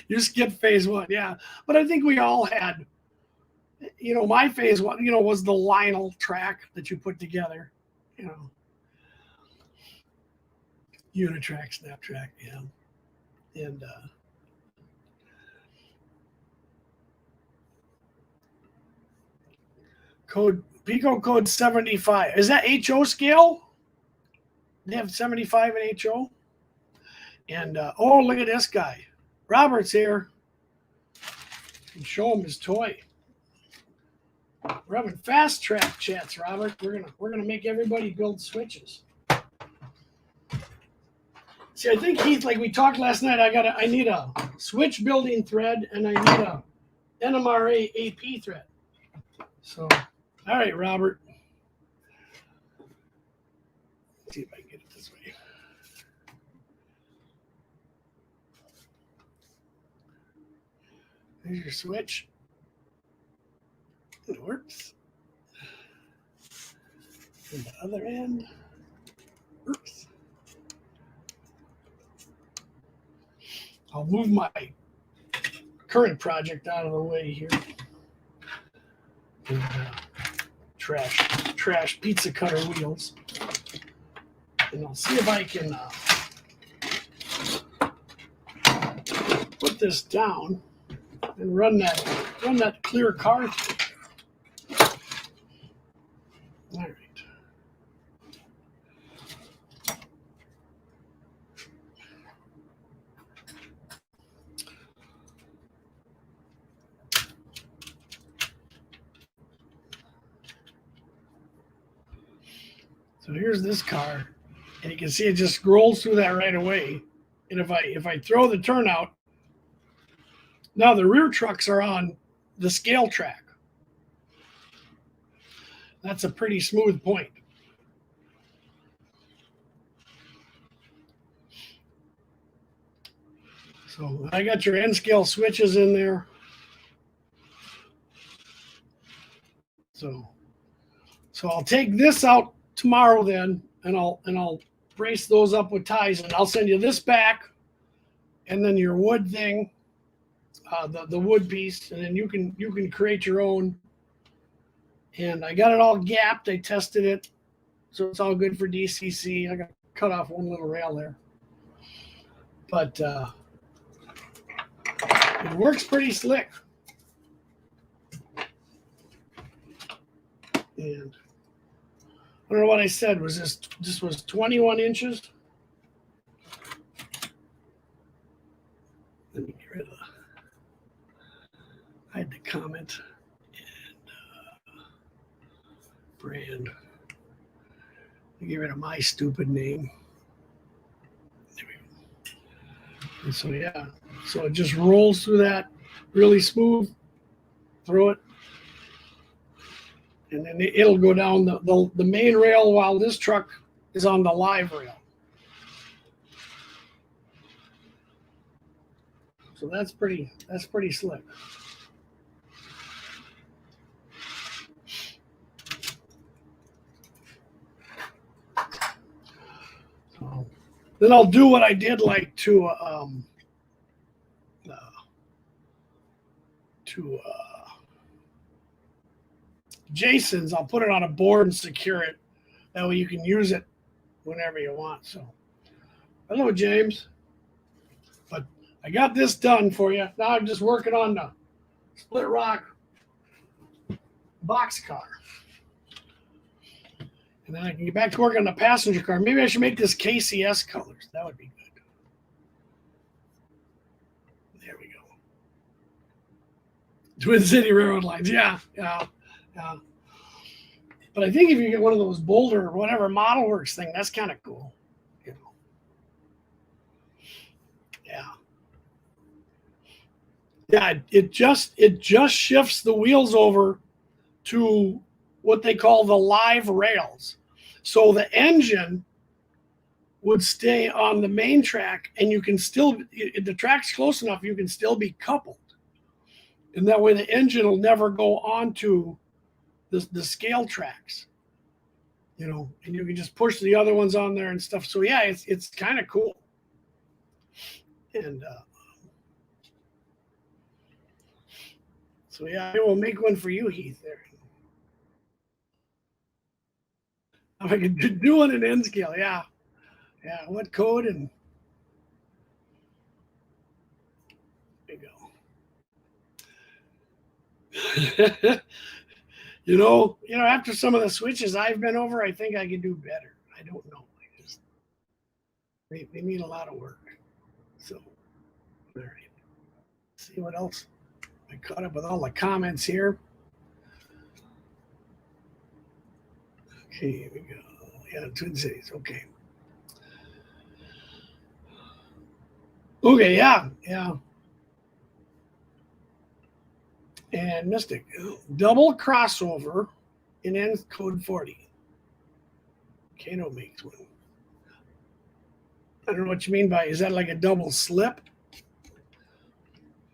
you skip phase 1, yeah. But I think we all had, my phase 1, was the Lionel track that you put together, Unitrack, Snaptrack, yeah. And Pico code 75. Is that HO scale? They have 75 in HO. And look at this guy. Robert's here. And show him his toy. We're having fast track chats, Robert. We're gonna make everybody build switches. See, I think Heath, like we talked last night, I need a switch building thread and I need a NMRA AP thread. So, all right, Robert. Let's see if I can get it this way. There's your switch. It works. And the other end works. I'll move my current project out of the way here. And, trash pizza cutter wheels. And I'll see if I can put this down and run that clear car through. All right. So here's this car, and you can see it just rolls through that right away. And if I throw the turnout, now the rear trucks are on the scale track. That's a pretty smooth point. So I got your N scale switches in there. So I'll take this out tomorrow then, and I'll brace those up with ties, and I'll send you this back, and then your wood thing, the wood piece, and then you can create your own. And I got it all gapped. I tested it, so it's all good for DCC. I got to cut off one little rail there, but it works pretty slick. And I don't know what I said. Was this was 21 inches? Let me get rid of I had the comment and brand. Let me get rid of my stupid name. There we go. And so yeah, so it just rolls through that really smooth. Throw it. And then it'll go down the main rail while this truck is on the live rail. So that's pretty slick. So then I'll do what I did like to Jason's. I'll put it on a board and secure it. That way you can use it whenever you want. So, hello, James. But I got this done for you. Now I'm just working on the Splitrock box car. And then I can get back to work on the passenger car. Maybe I should make this KCS colors. That would be good. There we go. Twin City Railroad lines. Yeah. But I think if you get one of those Boulder or whatever Model Works thing, that's kind of cool. You know. Yeah. Yeah, it just shifts the wheels over to what they call the live rails. So the engine would stay on the main track, and you can still, if the track's close enough, you can still be coupled. And that way the engine will never go onto the scale tracks, you know, and you can just push the other ones on there and stuff. So yeah, it's kind of cool. And so yeah, I will make one for you, Heath. There, if I could do one in N scale, yeah, yeah. What code? And there you go. After some of the switches I've been over, I think I could do better. I don't know. They need a lot of work. So, all right. Let's see what else. I caught up with all the comments here. Okay, here we go. Yeah, Twin Cities. Okay. Okay, yeah. And Mystic. Double crossover in N code 40. Kano makes one. I don't know what you mean by, is that like a double slip?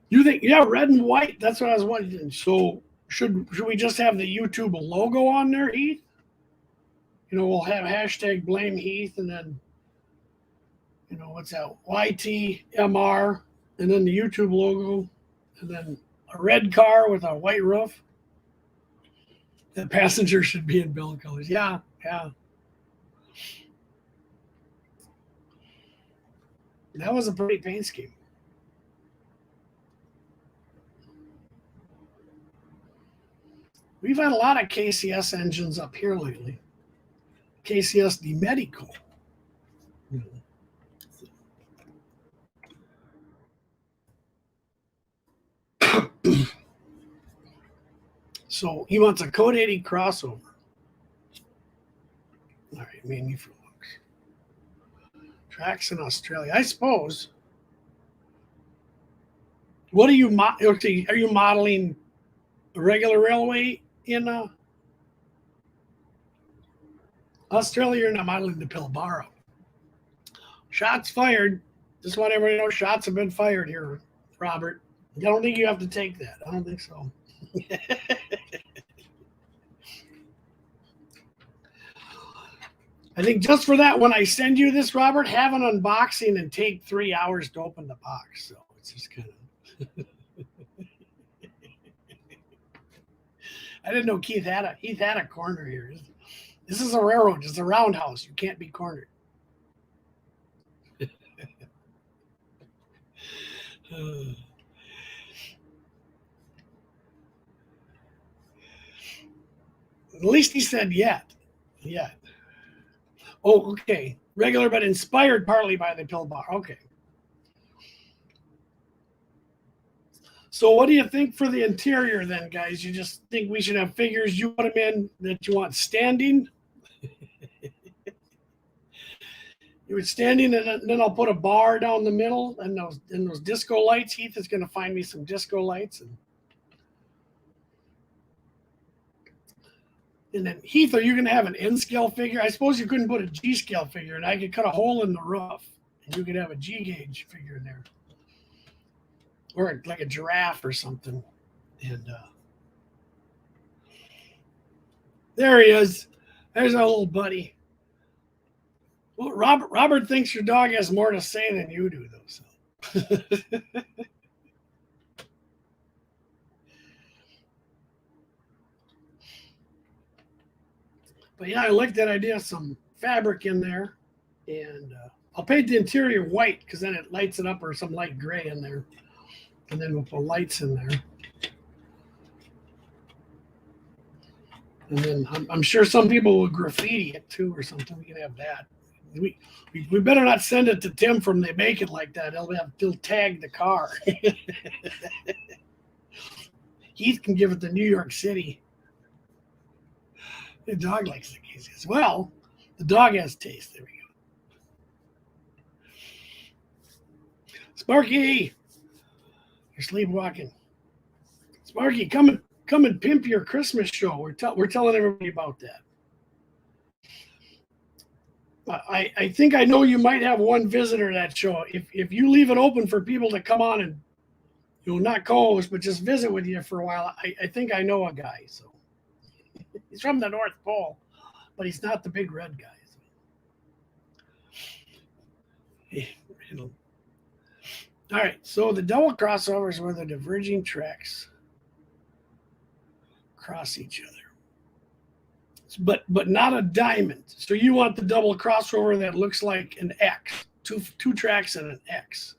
You think, yeah, red and white. That's what I was wondering. So should we just have the YouTube logo on there, Heath? We'll have hashtag blame Heath, and then, what's that? YTMR, and then the YouTube logo, and then a red car with a white roof. The passenger should be in bill colors. Yeah. That was a pretty paint scheme. We've had a lot of KCS engines up here lately. KCS de Medico. So he wants a Code 80 crossover. All right, mainly for looks. Tracks in Australia, I suppose. What are you are you modeling a regular railway in Australia? You're not modeling the Pilbara. Shots fired. Just want everybody to know shots have been fired here, Robert. I don't think you have to take that. I don't think so. I think just for that, when I send you this, Robert, have an unboxing and take 3 hours to open the box. So it's just kind of. I didn't know Keith had a corner here. This is a railroad. It's a roundhouse. You can't be cornered. At least he said yet. Oh, okay. Regular, but inspired partly by the Pilbar. Okay. So what do you think for the interior then, guys? You just think we should have figures you want them in that you want standing? You would standing, and then I'll put a bar down the middle and those disco lights. Heath is going to find me some disco lights. And then, Heath, are you going to have an N-scale figure? I suppose you couldn't put a G-scale figure, and I could cut a hole in the roof, and you could have a G-gauge figure in there. Or like a giraffe or something. And there he is. There's our little buddy. Well, Robert thinks your dog has more to say than you do, though. So. But yeah, I like that idea. Some fabric in there, and I'll paint the interior white because then it lights it up, or some light gray in there, and then we'll put lights in there. And then I'm sure some people will graffiti it too, or something. We can have that. We better not send it to Tim from They Make It like that. He'll tag the car. Heath can give it to New York City. The dog likes the quesadillas. Well, the dog has taste. There we go. Sparky, you're sleepwalking. Sparky, come and pimp your Christmas show. We're telling everybody about that. I think I know you might have one visitor to that show. If you leave it open for people to come on and not co-host, but just visit with you for a while, I think I know a guy. So he's from the North Pole, but he's not the big red guy. So. All right, so the double crossovers where the diverging tracks cross each other. But not a diamond. So you want the double crossover that looks like an X, two tracks and an X.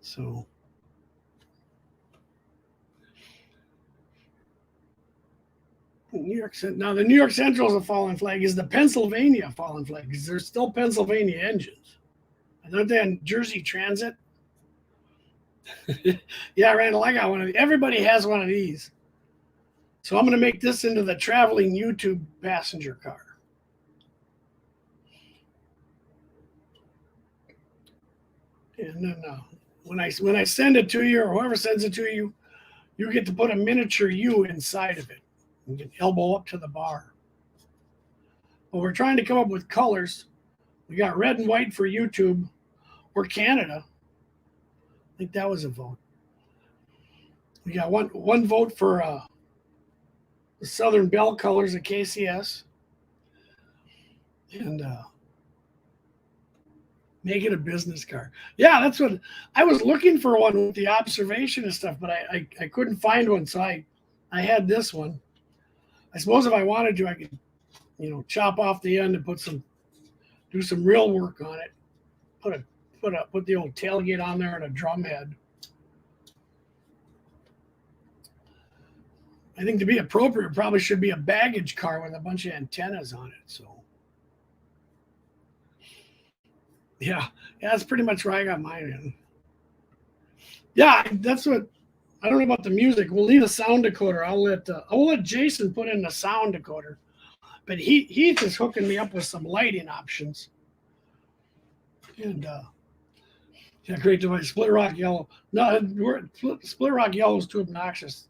So New York. Now the New York Central is a fallen flag. Is the Pennsylvania fallen flag? Because there's still Pennsylvania engines. Aren't they on Jersey Transit? Yeah, Randall, I got one of these. Everybody has one of these. So I'm going to make this into the traveling YouTube passenger car. And then when I send it to you, or whoever sends it to you, you get to put a miniature U inside of it. You can elbow up to the bar. Well, we're trying to come up with colors. We got red and white for YouTube or Canada. I think that was a vote. We got one vote for the Southern Bell colors of KCS. And make it a business car. Yeah, that's what I was looking for, one with the observation and stuff, but I couldn't find one. So I had this one. I suppose if I wanted to, I could, chop off the end and do some real work on it. Put the old tailgate on there and a drum head. I think to be appropriate, probably should be a baggage car with a bunch of antennas on it. So yeah, that's pretty much where I got mine in. Yeah, that's what. I don't know about the music. We'll need a sound decoder. I'll let Jason put in the sound decoder, but Heath is hooking me up with some lighting options. And yeah, great device. Split rock yellow. No, split rock yellow is too obnoxious.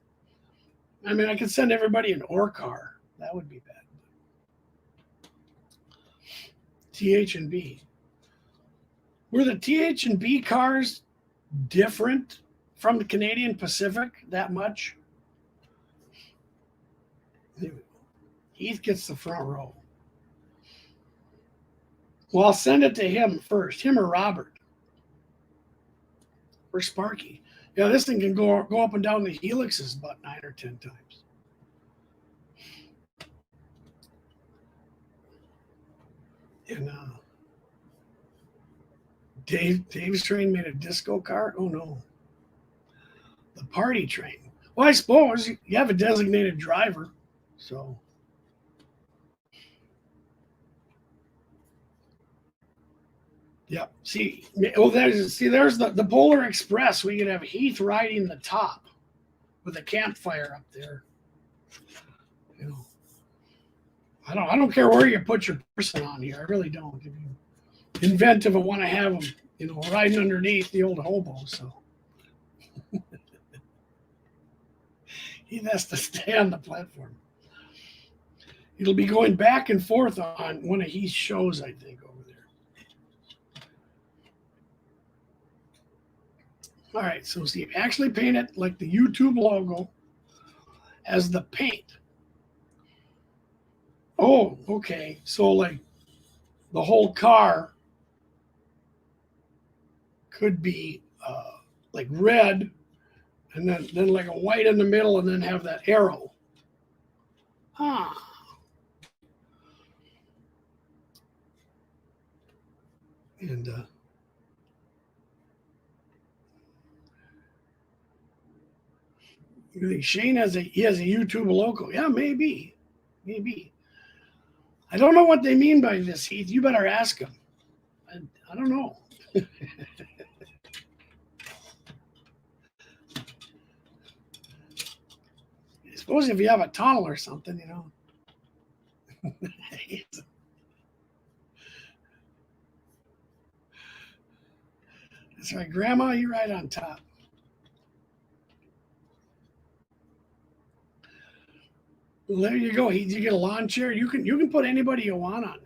I mean, I could send everybody an ore car. That would be bad. TH and B. Were the TH and B cars different from the Canadian Pacific that much? Heath gets the front row. Well, I'll send it to him first, him or Robert. Or Sparky. Yeah, this thing can go up and down the helixes about 9 or 10 times. And Dave's train made a disco car? Oh, no. The party train. Well, I suppose you have a designated driver, so. Yep. See, there's the Polar Express. We could have Heath riding the top with a campfire up there. I don't care where you put your person on here. I really don't. If you inventive and want to have them, riding underneath the old hobo. So he has to stay on the platform. It'll be going back and forth on one of Heath's shows, I think, over there. All right, so see, actually paint it like the YouTube logo as the paint. Oh, okay. So like the whole car could be like red, and then like a white in the middle, and then have that arrow. And you think Shane has a YouTube logo? Yeah, maybe. I don't know what they mean by this, Heath. You better ask him. I don't know. Suppose if you have a tunnel or something, you know. That's right, Grandma, you're right on top. Well, there you go. You get a lawn chair. You can put anybody you want on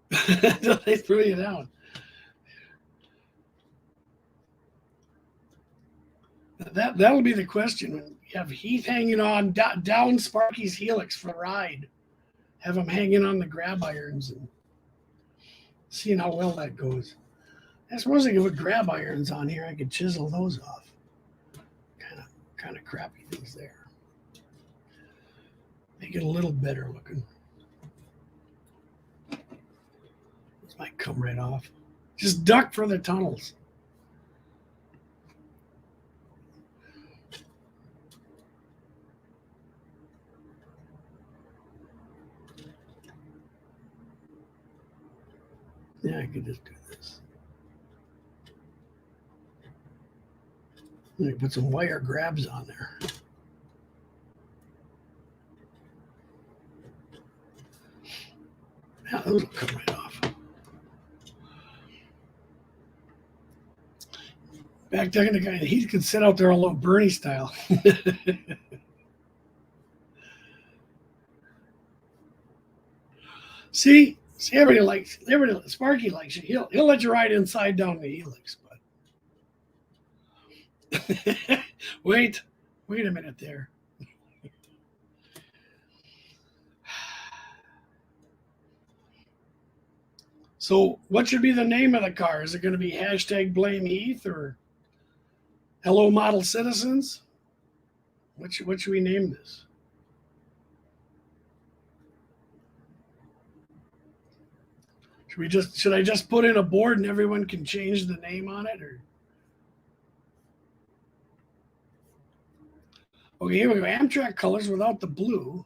this. They threw you down. That'll be the question. When you have Heath hanging on down Sparky's helix for the ride, have him hanging on the grab irons and seeing how well that goes. I suppose I could put grab irons on here. I could chisel those off. Kind of crappy things there. Make it a little better looking. This might come right off. Just duck for the tunnels. Yeah, I could just do this. Let me put some wire grabs on there. Yeah, those will come right off. Back to the guy, he could sit out there a little Bernie style. See, everybody Sparky likes you. He'll let you ride inside down the helix, but wait a minute there. So what should be the name of the car? Is it going to be #blame Heath or Hello Model Citizens? What should we name this? Should I just put in a board and everyone can change the name on it? Or okay, here we go. Amtrak colors without the blue.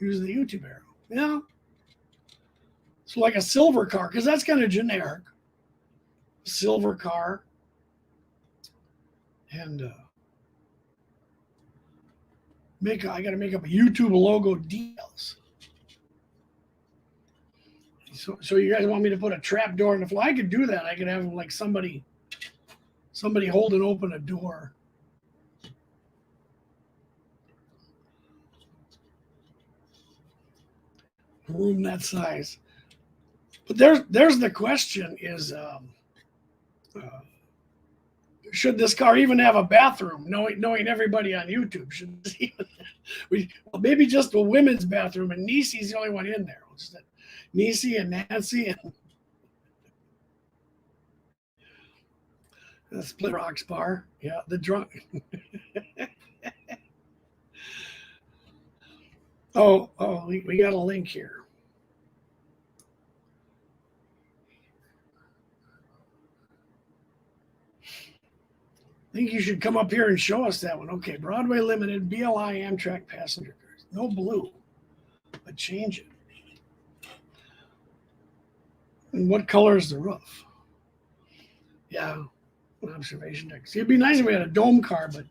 Use the YouTube arrow. Yeah. So like a silver car, because that's kind of generic. Silver car. And I got to make up a YouTube logo details. So you guys want me to put a trap door in the floor? I could do that. I could have like somebody holding open a door. Room that size. But there's the question is, should this car even have a bathroom? Knowing everybody on YouTube, should maybe just a women's bathroom, and Niecy's the only one in there. Niecy and Nancy and the Splitrock bar. Yeah, the drunk. We got a link here. I think you should come up here and show us that one. Okay, Broadway Limited, BLI Amtrak passenger cars. No blue, but change it. And what color is the roof? Yeah, an observation deck. See, it'd be nice if we had a dome car, but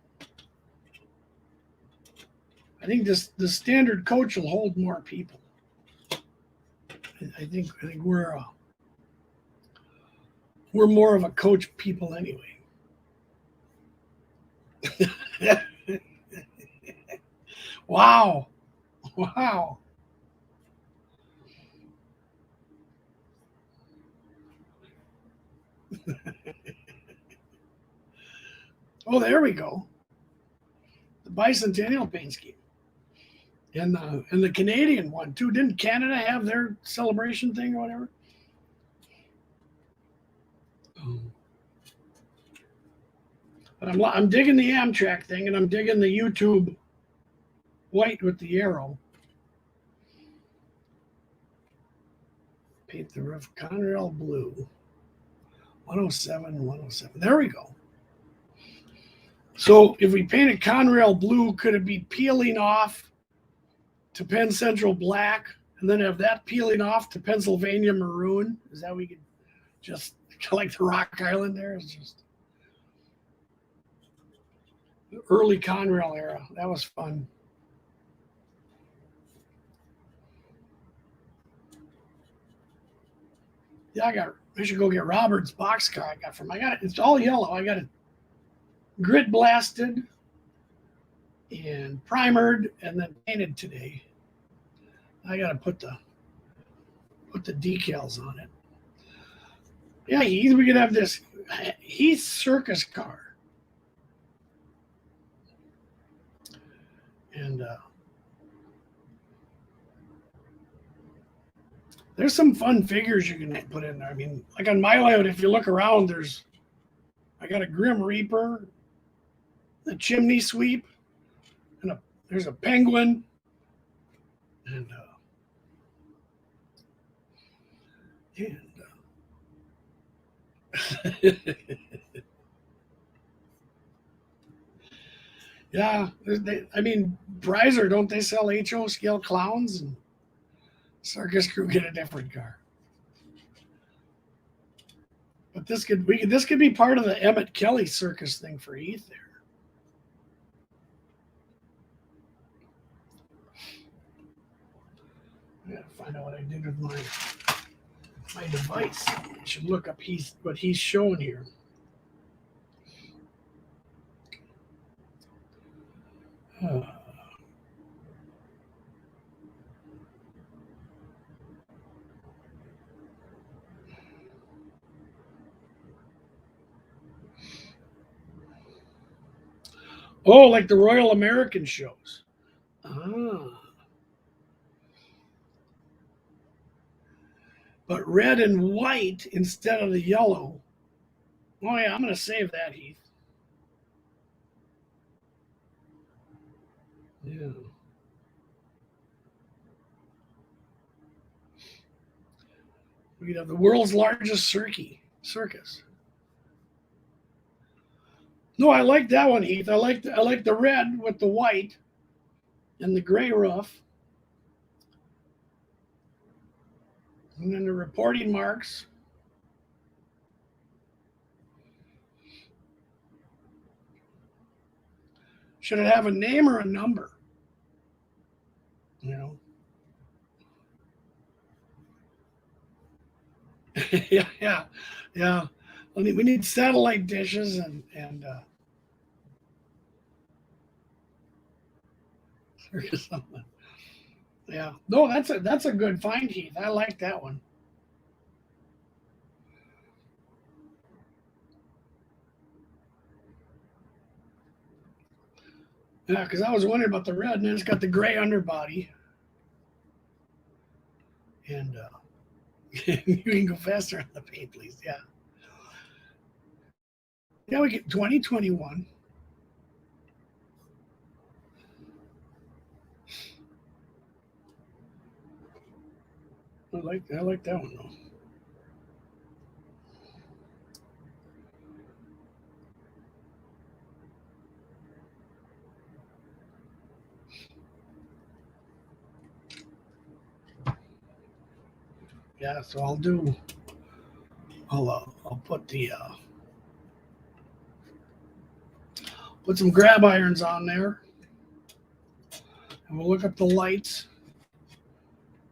I think the standard coach will hold more people. I think we're more of a coach people anyway. Wow. Oh, there we go. The bicentennial paint scheme. And the Canadian one too. Didn't Canada have their celebration thing or whatever? But I'm digging the Amtrak thing, and I'm digging the YouTube white with the arrow. Paint the roof Conrail blue. 107, 107. There we go. So if we paint it Conrail blue, could it be peeling off to Penn Central black, and then have that peeling off to Pennsylvania maroon? Is that we could just like the Rock Island there? It's just The early Conrail era. That was fun. Yeah, I should go get Robert's boxcar I got from. It's all yellow. I got it grit blasted and primered and then painted today. I got to put the decals on it. Yeah, we could have this Heath circus car. And there's some fun figures you can put in there. I mean, like on my layout, if you look around, I got a Grim Reaper, a chimney sweep, and there's a penguin, and yeah, I mean, Prizer, don't they sell HO scale clowns? And Circus Crew get a different car. But this could be part of the Emmett Kelly circus thing for Heath there. I gotta find out what I did with my device. I should look up what he's showing here. Oh, like the Royal American shows. Ah. But red and white instead of the yellow. Oh yeah, I'm going to save that, Heath. Yeah. We could have the world's largest circus. No, I like that one, Heath. I like the red with the white and the gray roof. And then the reporting marks. Should it have a name or a number? You know? yeah. We need satellite dishes and something. Yeah. No, that's a good find, Heath. I like that one. Yeah, because I was wondering about the red, and then it's got the gray underbody. And you can go faster on the paint, please. Yeah. Yeah, we get 2021. I like that one though. Yeah, so I'll put put some grab irons on there, and we'll look up the lights,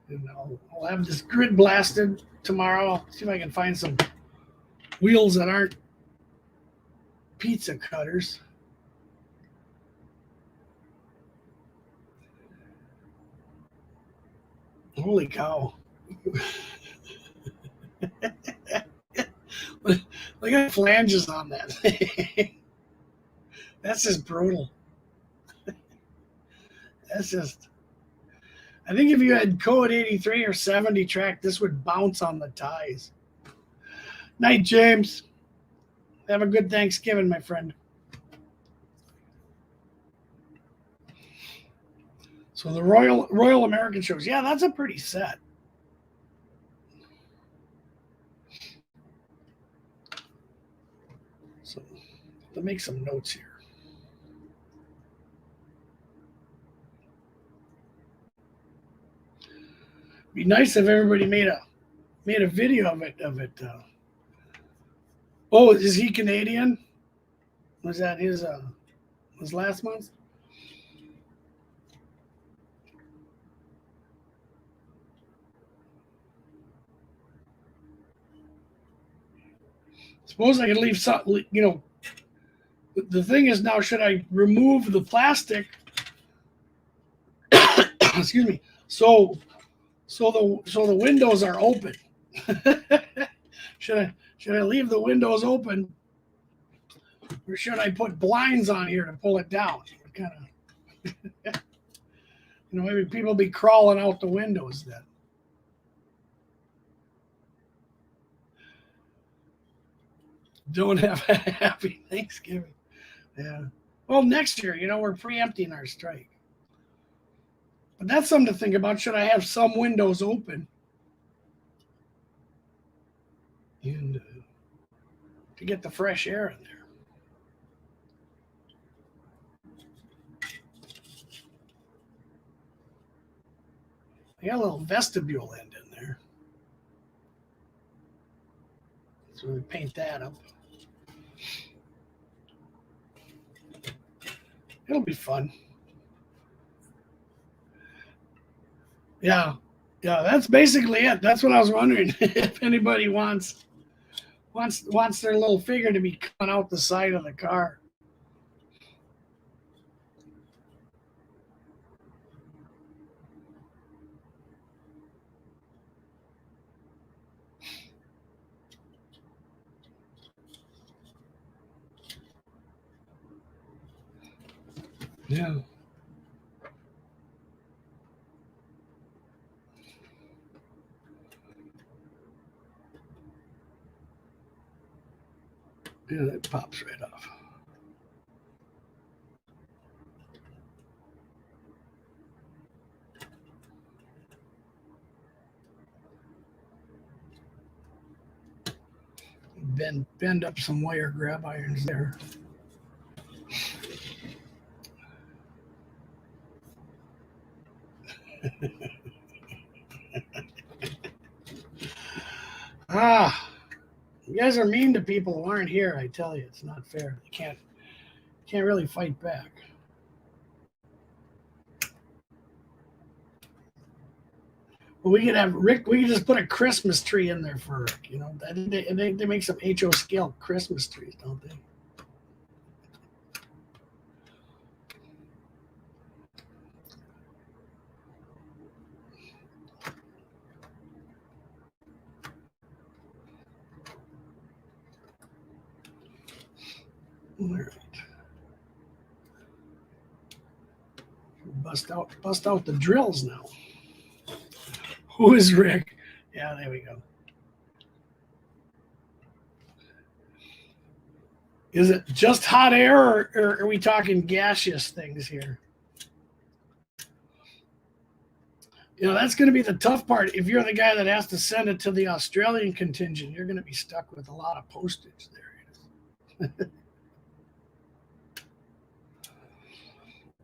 and I'll have this grid blasted tomorrow. I'll see if I can find some wheels that aren't pizza cutters. Holy cow. Look at flanges on that thing. That's just brutal. That's just. I think if you had Code 83 or 70 track, this would bounce on the ties. Night, James. Have a good Thanksgiving, my friend. So the Royal American shows. Yeah, that's a pretty set. So to make some notes here. Be nice if everybody made a video of it. Oh, is he Canadian? Was that his Was last month? Suppose I could leave some, you know, the thing is now, should I remove the plastic? Excuse me. So the windows are open. should I leave the windows open, or should I put blinds on here to pull it down? Kind of, you know, maybe people be crawling out the windows then. Don't have a happy Thanksgiving. Yeah. Well, next year, you know, we're preempting our strike. But that's something to think about. Should I have some windows open? And to get the fresh air in there. I got a little vestibule end in there. So we paint that up. It'll be fun. Yeah. Yeah, that's basically it. That's what I was wondering. If anybody wants their little figure to be coming out the side of the car. Yeah. Yeah, it pops right off. Bend up some wire grab irons there. You guys are mean to people who aren't here. I tell you, it's not fair. They can't really fight back. Well, we could have Rick. We could just put a Christmas tree in there for Rick. You know, they make some HO scale Christmas trees, don't they? All right. Bust out the drills now. Who is Rick? Yeah, there we go. Is it just hot air, or are we talking gaseous things here? You know, that's going to be the tough part. If you're the guy that has to send it to the Australian contingent, you're going to be stuck with a lot of postage there.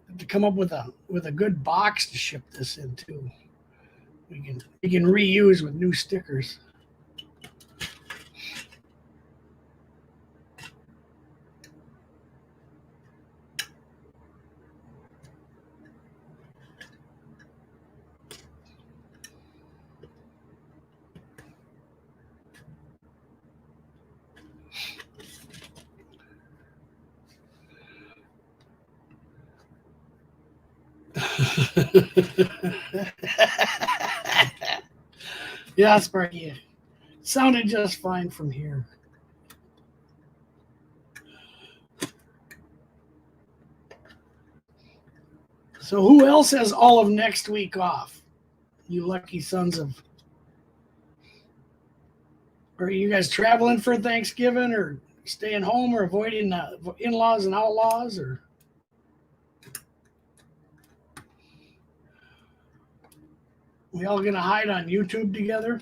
Have to come up with a good box to ship this into. We can reuse with new stickers. Yeah, Sparky. It sounded just fine from here. So who else has all of next week off? You lucky sons of. Are you guys traveling for Thanksgiving, or staying home, or avoiding in-laws and outlaws, or? We all gonna hide on YouTube together?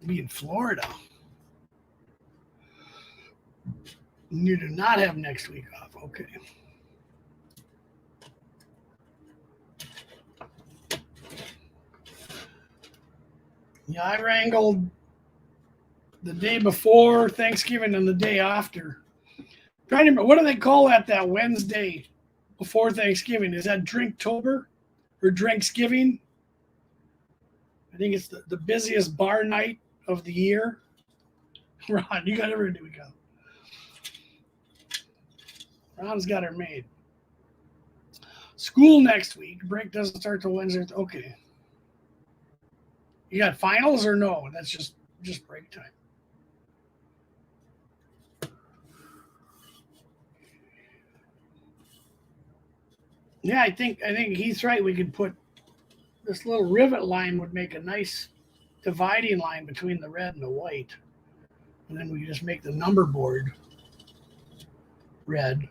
Be in Florida. You do not have next week off. Okay. Yeah, I wrangled the day before Thanksgiving and the day after. Trying to remember, what do they call that Wednesday before Thanksgiving? Is that Drinktober or Drinksgiving? I think it's the busiest bar night of the year. Ron, you got everything we got. Ron's got her made. School next week. Break doesn't start till Wednesday. Okay. You got finals or no? That's just break time. Yeah, I think he's right. We could put this little rivet line would make a nice dividing line between the red and the white. And then we just make the number board red.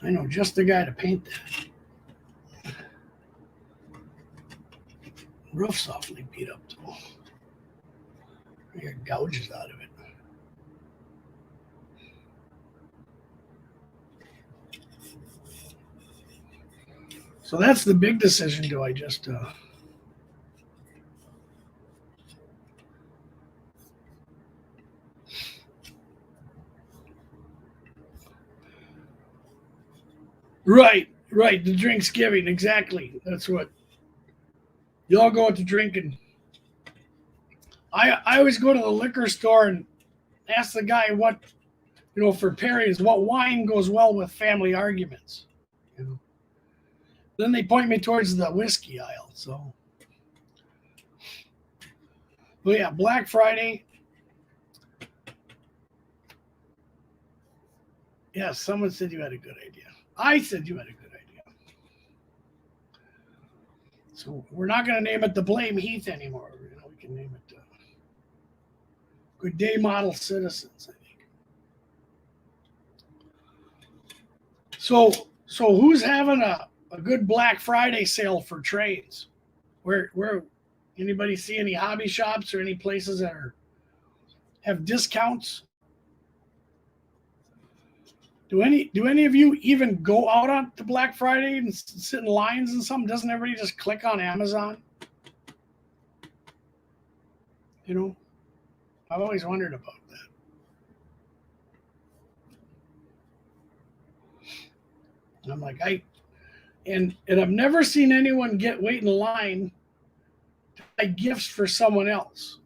I know just the guy to paint that. Roof's awfully beat up though. I got gouges out of it. So that's the big decision. Do I just Right, the Drinksgiving, exactly. That's what you all go out to drinking. I always go to the liquor store and ask the guy what, for pairings, what wine goes well with family arguments. Then they point me towards the whiskey aisle. So, well, yeah, Black Friday. Yeah, someone said you had a good idea. I said you had a good idea. So we're not going to name it the Blame Heath anymore. We can name it Good Day Model Citizens, I think. So who's having a good Black Friday sale for trades? Where anybody see any hobby shops or any places that have discounts? Do any of you even go out on to Black Friday and sit in lines and something? Doesn't everybody just click on Amazon? I've always wondered about that. And I'm like, and I've never seen anyone wait in line to buy gifts for someone else.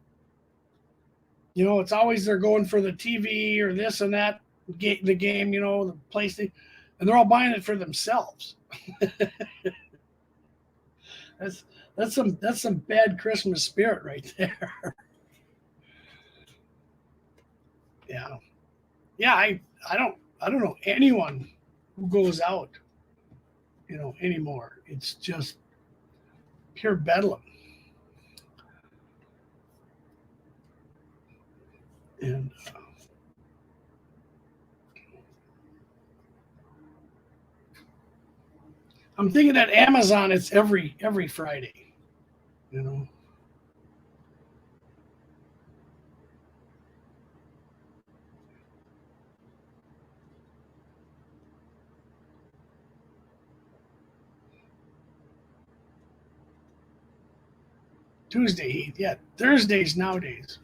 It's always they're going for the TV or this and that, the game, the PlayStation, and they're all buying it for themselves. that's some bad Christmas spirit right there. Yeah. I don't know anyone who goes out, anymore. It's just pure bedlam. And I'm thinking at Amazon, it's every Friday, Tuesday Heath, yeah, Thursdays nowadays.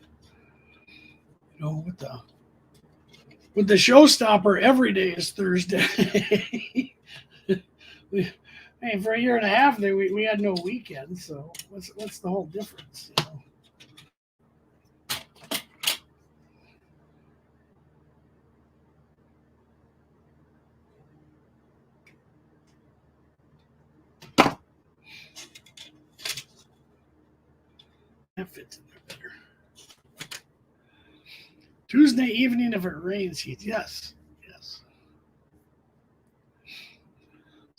With the showstopper, every day is Thursday. For a year and a half there, we had no weekends. So what's the whole difference? That fits in there better. Tuesday evening if it rains, Heath. Yes.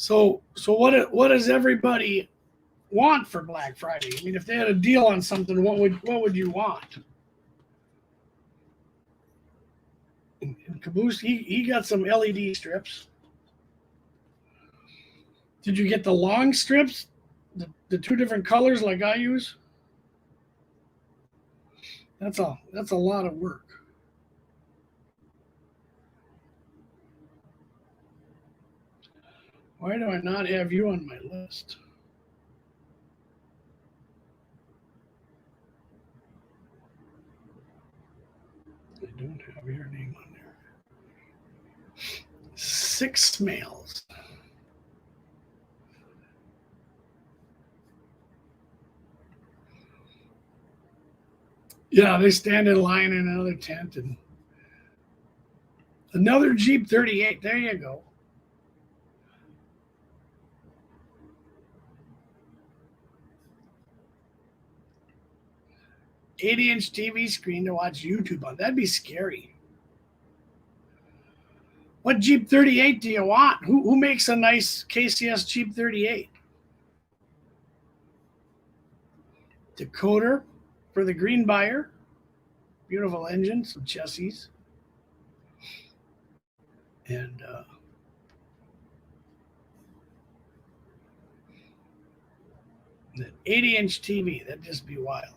So what does everybody want for Black Friday? I mean, if they had a deal on something, what would you want? And Caboose, he got some LED strips. Did you get the long strips, the two different colors like I use? That's a lot of work. Why do I not have you on my list? I don't have your name on there. 6 males. Yeah, they stand in line in another tent and another Jeep 38. There you go. $80-inch TV screen to watch YouTube on. That'd be scary. What Jeep 38 do you want? Who makes a nice KCS Jeep 38? Decoder for the green buyer. Beautiful engine, some chassis. And the 80-inch TV, that'd just be wild.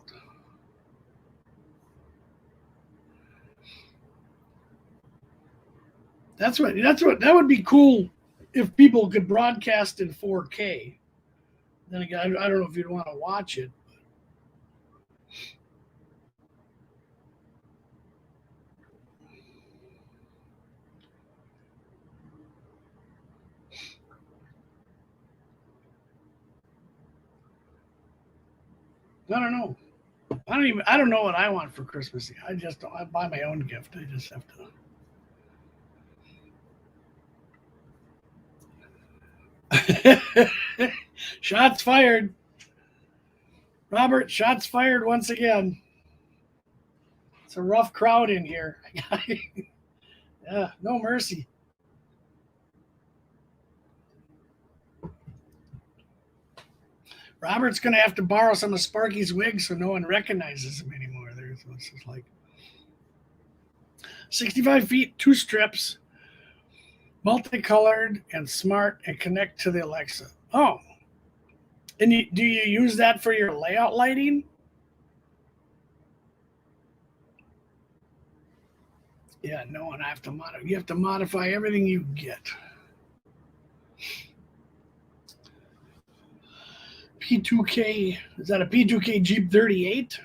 That would be cool if people could broadcast in 4K. Then again, I don't know if you'd want to watch it. I don't know. I don't know what I want for Christmas. I buy my own gift. I just have to. Shots fired. Robert, shots fired once again. It's a rough crowd in here. Yeah, no mercy. Robert's going to have to borrow some of Sparky's wigs so no one recognizes him anymore. There's what's just like 65 feet, 2 strips, multicolored and smart, and connect to the Alexa. Oh, and do you use that for your layout lighting? Yeah, no, and I have to modify. You have to modify everything you get. P2K, is that a P2K Jeep 38?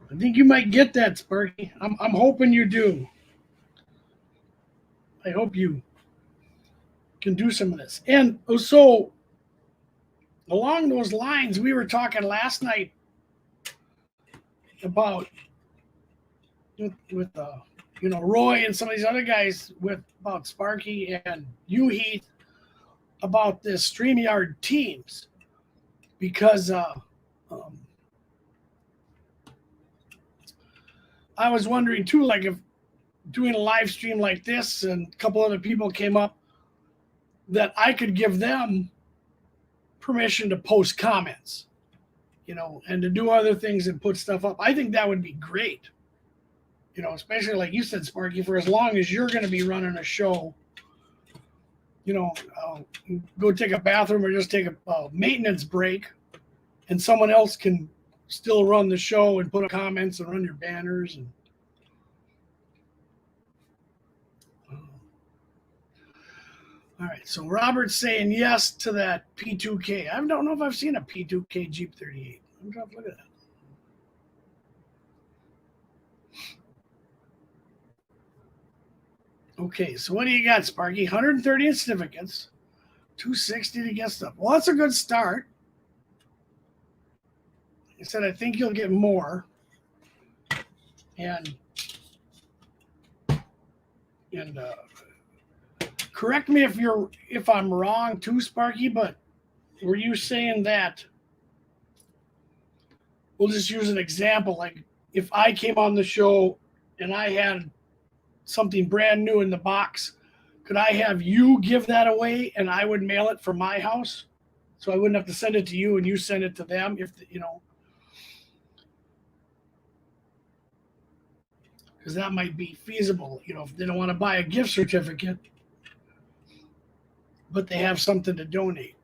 I think you might get that, Sparky. I'm hoping you do. I hope you can do some of this. And so, along those lines, we were talking last night about with Roy and some of these other guys about Sparky and you, Heath, about this StreamYard Teams because I was wondering too, like if doing a live stream like this and a couple other people came up, that I could give them permission to post comments, and to do other things and put stuff up. I think that would be great. Especially like you said, Sparky, for as long as you're going to be running a show, go take a bathroom or just take a maintenance break, and someone else can still run the show and put up comments and run your banners. And all right, so Robert's saying yes to that P2K. I don't know if I've seen a P2K Jeep 38. I'm trying to look at that. Okay, so what do you got, Sparky? 130 certificates, 260 to get stuff. Well, that's a good start. Like I said, I think you'll get more. And correct me if I'm wrong too, Sparky, but were you saying that? We'll just use an example. Like if I came on the show and I had something brand new in the box, could I have you give that away and I would mail it from my house? So I wouldn't have to send it to you and you send it to them because that might be feasible, if they don't want to buy a gift certificate, but they have something to donate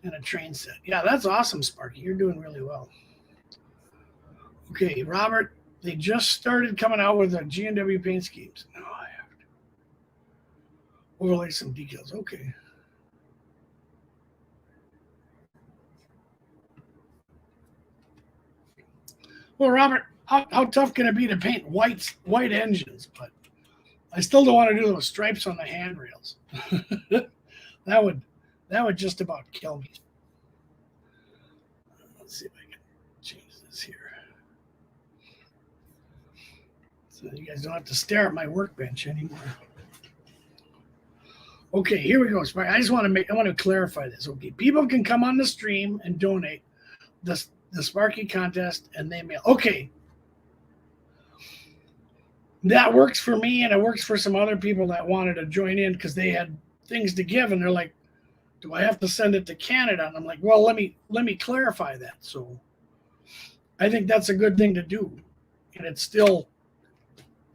and a train set. Yeah, that's awesome, Sparky. You're doing really well. Okay, Robert, they just started coming out with the G&W paint schemes. No, I have to overlay some decals. Okay. Well, Robert, how tough can it be to paint white engines? But I still don't want to do those stripes on the handrails. that would just about kill me. Let's see if I can change this here. So you guys don't have to stare at my workbench anymore. Okay, here we go. I just want to clarify this. Okay, people can come on the stream and donate the Sparky contest, and they mail. Okay, that works for me, and it works for some other people that wanted to join in because they had things to give, and they're like, "Do I have to send it to Canada?" And I'm like, "Well, let me clarify that." So I think that's a good thing to do, and it's still,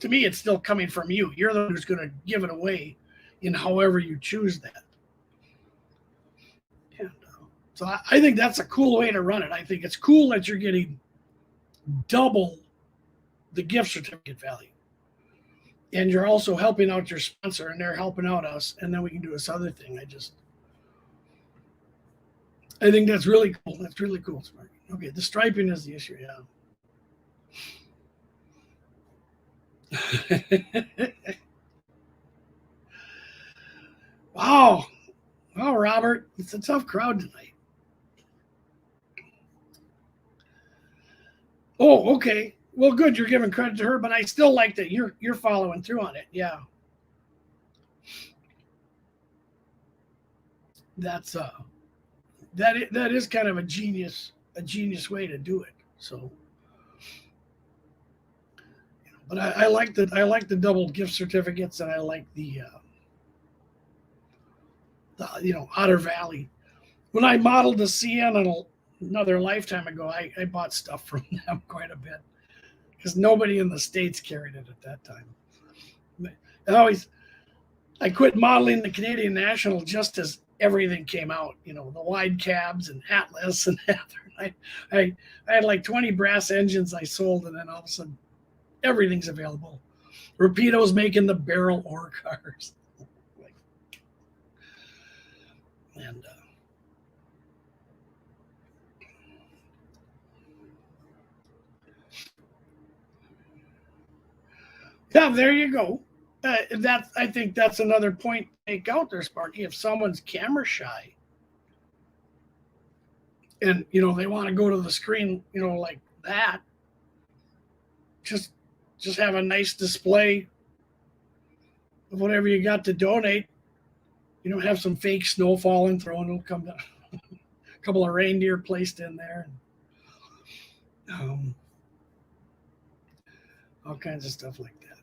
to me, it's still coming from you. You're the one who's going to give it away in however you choose that. And so I think that's a cool way to run it. I think it's cool that you're getting double the gift certificate value. And you're also helping out your sponsor, and they're helping out us, and then we can do this other thing. I think that's really cool. That's really cool, Sparky. Okay, the striping is the issue, yeah. Wow, Robert, it's a tough crowd tonight. Oh, okay. Well, good. You're giving credit to her, but I still like that you're following through on it. Yeah, that's that is kind of a genius way to do it. So, but I like the double gift certificates, and I like the Otter Valley. When I modeled the CN another lifetime ago, I bought stuff from them quite a bit because nobody in the States carried it at that time. I quit modeling the Canadian National just as everything came out, the wide cabs and Atlas and I had like 20 brass engines I sold, and then all of a sudden everything's available. Rapido's making the barrel ore cars. And yeah, there you go. I think that's another point to make out there, Sparky. If someone's camera shy, and they want to go to the screen, like that, just have a nice display of whatever you got to donate. Have some fake snow falling, it'll come down. A couple of reindeer placed in there. All kinds of stuff like that.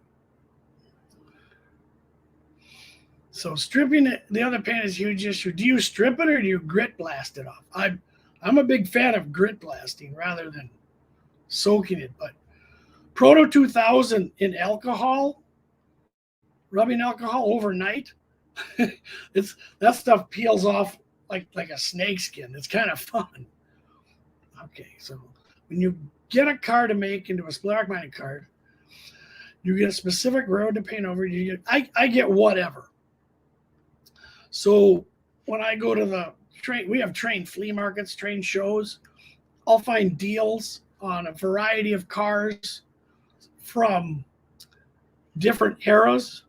So stripping the other paint is a huge issue. Do you strip it or do you grit blast it off? I'm a big fan of grit blasting rather than soaking it. But Proto 2000 in alcohol, rubbing alcohol overnight, that stuff peels off like a snake skin. It's kind of fun. Okay, so when you get a car to make into a Splitrock Mining card, you get a specific road to paint over. I get whatever. So when I go to the train, we have train flea markets, train shows. I'll find deals on a variety of cars from different eras.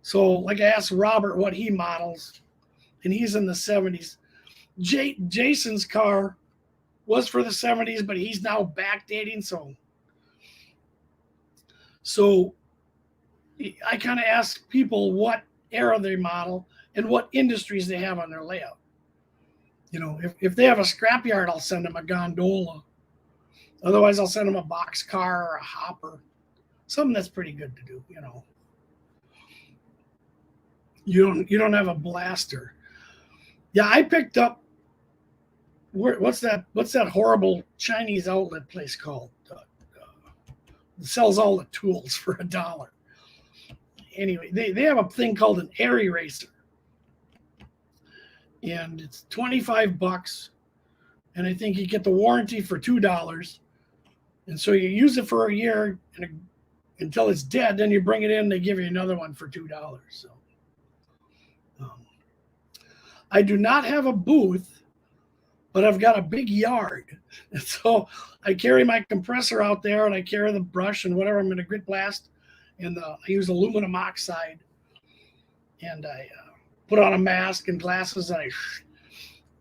So like I asked Robert what he models, and he's in the 70s. Jason's car was for the 70s, but he's now backdating. So I kind of ask people what era they model and what industries they have on their layout. If they have a scrapyard, I'll send them a gondola. Otherwise, I'll send them a box car or a hopper, something that's pretty good to do. You don't have a blaster. Yeah, I picked up. What's that horrible Chinese outlet place called? It sells all the tools for $1. Anyway, they have a thing called an air eraser, and it's $25, and I think you get the warranty for $2. And so you use it for a year until it's dead. Then you bring it in, they give you another one for $2. So I do not have a booth, but I've got a big yard. And so I carry my compressor out there, and I carry the brush and whatever I'm going to grit blast. And I use aluminum oxide. And I put on a mask and glasses, and I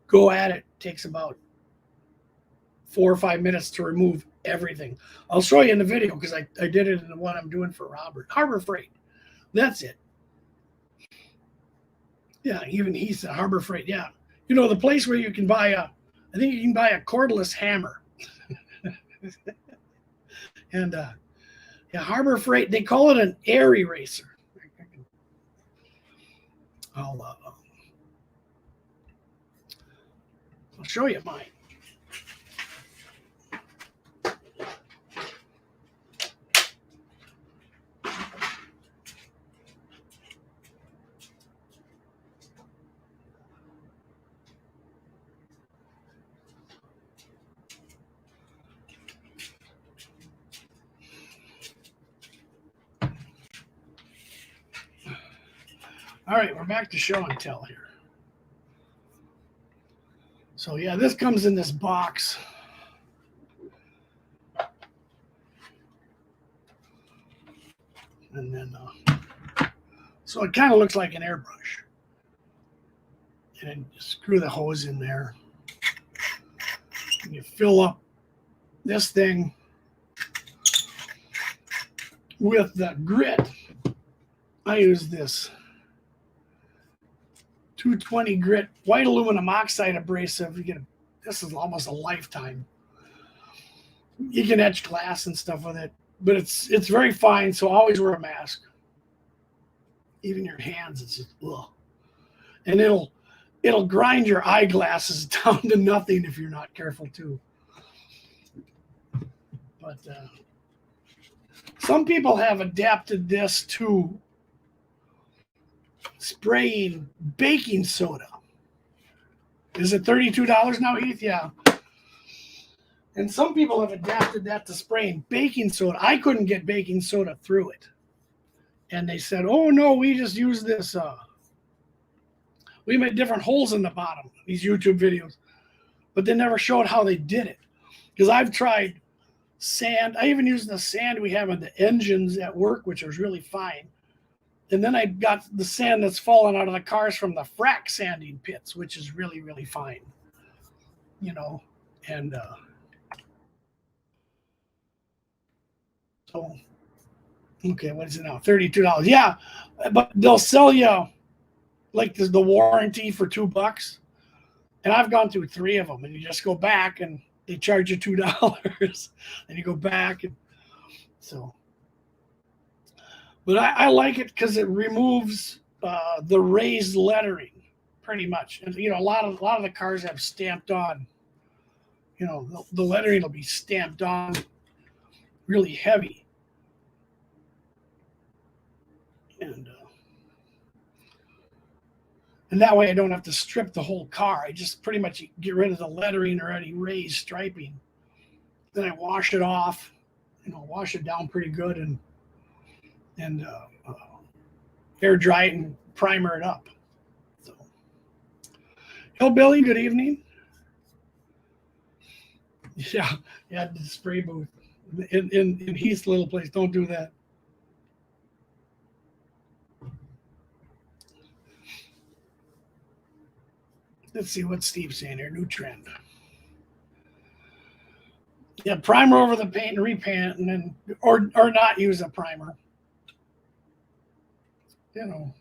go at it. It takes about 4 or 5 minutes to remove everything. I'll show you in the video because I did it in the one I'm doing for Robert. Harbor Freight. That's it. Yeah, even he said Harbor Freight. Yeah. You know, the place where you can buy I think you can buy a cordless hammer. And yeah, Harbor Freight, they call it an air eraser. I'll show you mine. All right, we're back to show and tell here. So yeah, this comes in this box. And then, so it kind of looks like an airbrush. And you screw the hose in there. And you fill up this thing with the grit. I use this 220 grit white aluminum oxide abrasive. This is almost a lifetime. You can etch glass and stuff with it, but it's very fine. So always wear a mask. Even your hands, it's just ugh. And it'll grind your eyeglasses down to nothing if you're not careful too. But some people have adapted this to spraying baking soda. Is it $32 now, Heath? Yeah. And some people have adapted that to spraying baking soda. I couldn't get baking soda through it. And they said, oh, no, we just use this. We made different holes in the bottom, these YouTube videos. But they never showed how they did it. Because I've tried sand. I even used the sand we have in the engines at work, which was really fine. And then I got the sand that's fallen out of the cars from the frack sanding pits, which is really, really fine. You know, and so, okay, what is it now? $32. Yeah, but they'll sell you like the warranty for $2. And I've gone through 3 of them, and you just go back and they charge you $2. And you go back, and so. But I like it because it removes the raised lettering, pretty much. And you know, a lot of the cars have stamped on. You know, the lettering will be stamped on, really heavy, and that way I don't have to strip the whole car. I just pretty much get rid of the lettering or any raised striping. Then I wash it off. You know, wash it down pretty good and air dry it and primer it up. So, Hillbilly, good evening. Yeah, the spray booth in Heath's little place. Don't do that. Let's see what Steve's saying here. New trend. Yeah, primer over the paint and repaint, and then or not use a primer. You know,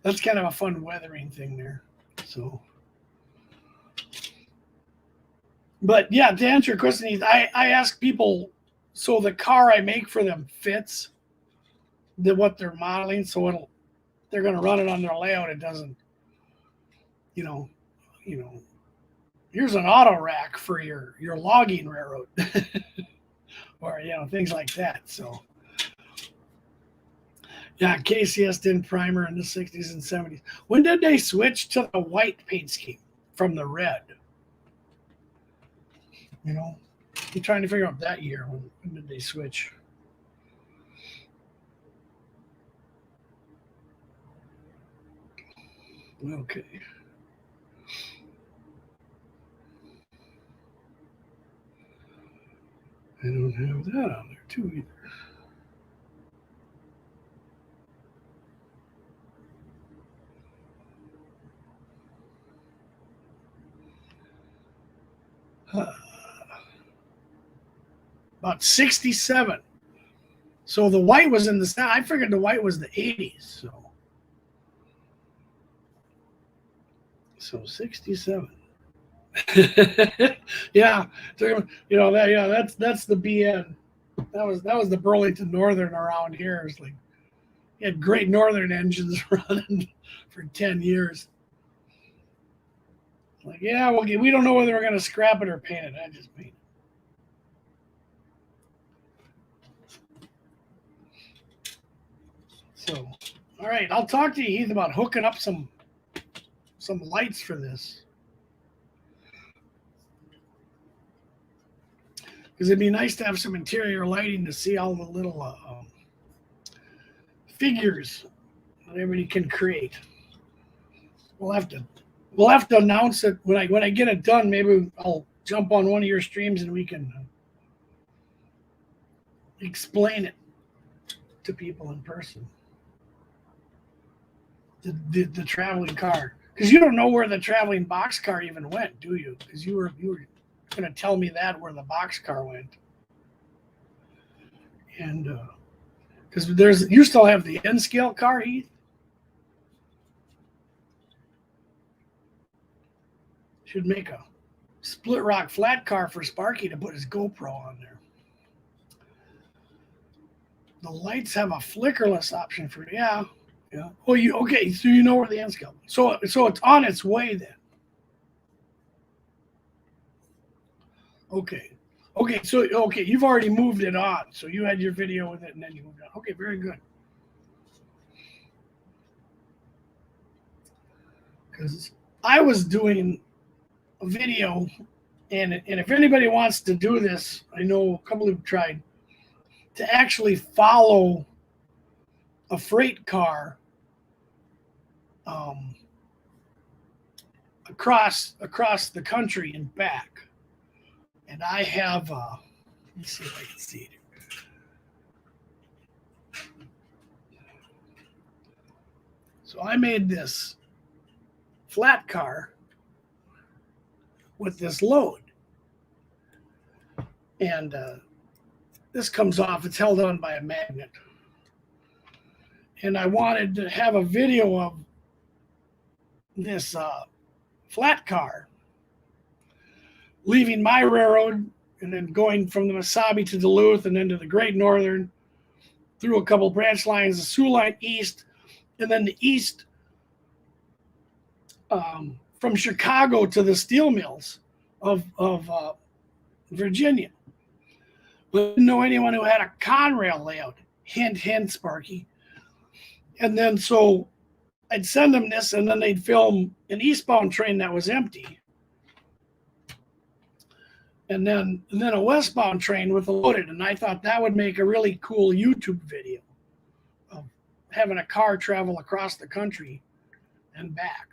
that's kind of a fun weathering thing there. So, but yeah, to answer your question, I ask people, so the car I make for them fits what they're modeling, so they're going to run it on their layout. It doesn't, you know, here's an auto rack for your logging railroad, or things like that. So. Yeah, KCS did primer in the 60s and 70s. When did they switch to the white paint scheme from the red? You know, I'm trying to figure out that year. When did they switch? Okay. I don't have that on there too either. About 67. So the white was in the I figured the white was the 80s. So 67. Yeah, that's the BN. That was the Burlington Northern around here. It's like you had Great Northern engines running for 10 years. Like, yeah, we don't know whether we're going to scrap it or paint it. I just paint it. So, all right, I'll talk to you, Heath, about hooking up some lights for this. Because it'd be nice to have some interior lighting to see all the little figures that everybody can create. We'll have to announce it when I get it done. Maybe I'll jump on one of your streams and we can explain it to people in person. The traveling car, because you don't know where the traveling box car even went, do you? Because you were going to tell me that where the box car went, and because you still have the N scale car, Heath. Should make a Splitrock flat car for Sparky to put his GoPro on there. The lights have a flickerless option for yeah. Oh, okay? So you know where the N scale. So it's on its way then. Okay. So you've already moved it on. So you had your video with it, and then you moved on. Okay, very good. Because I was doing a video, and if anybody wants to do this, I know a couple have tried to actually follow a freight car across the country and back. And I have, let me see if I can see it. So I made this flat car with this load. And this comes off, it's held on by a magnet. And I wanted to have a video of this flat car leaving my railroad and then going from the Mesabi to Duluth and then to the Great Northern through a couple branch lines, the Sioux Line east, and then the east from Chicago to the steel mills of Virginia. But I didn't know anyone who had a Conrail layout. Hint, Sparky. And then so I'd send them this, and then they'd film an eastbound train that was empty. And then a westbound train with a loaded. And I thought that would make a really cool YouTube video of having a car travel across the country and back.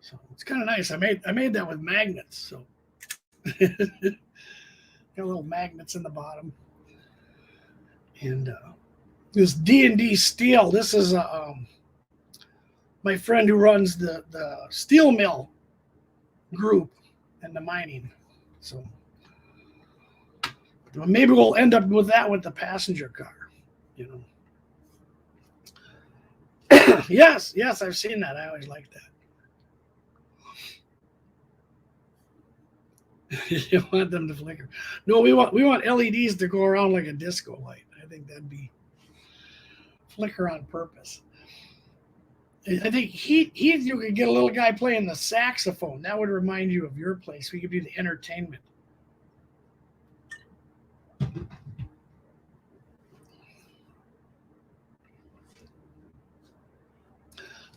So it's kind of nice. I made that with magnets. So got little magnets in the bottom. And this D&D Steel. This is my friend who runs the steel mill group and the mining. So maybe we'll end up with that with the passenger car. Yes, I've seen that. I always like that. You want them to flicker? No, we want LEDs to go around like a disco light. I think that'd be flicker on purpose. I think you could get a little guy playing the saxophone. That would remind you of your place. We could do the entertainment.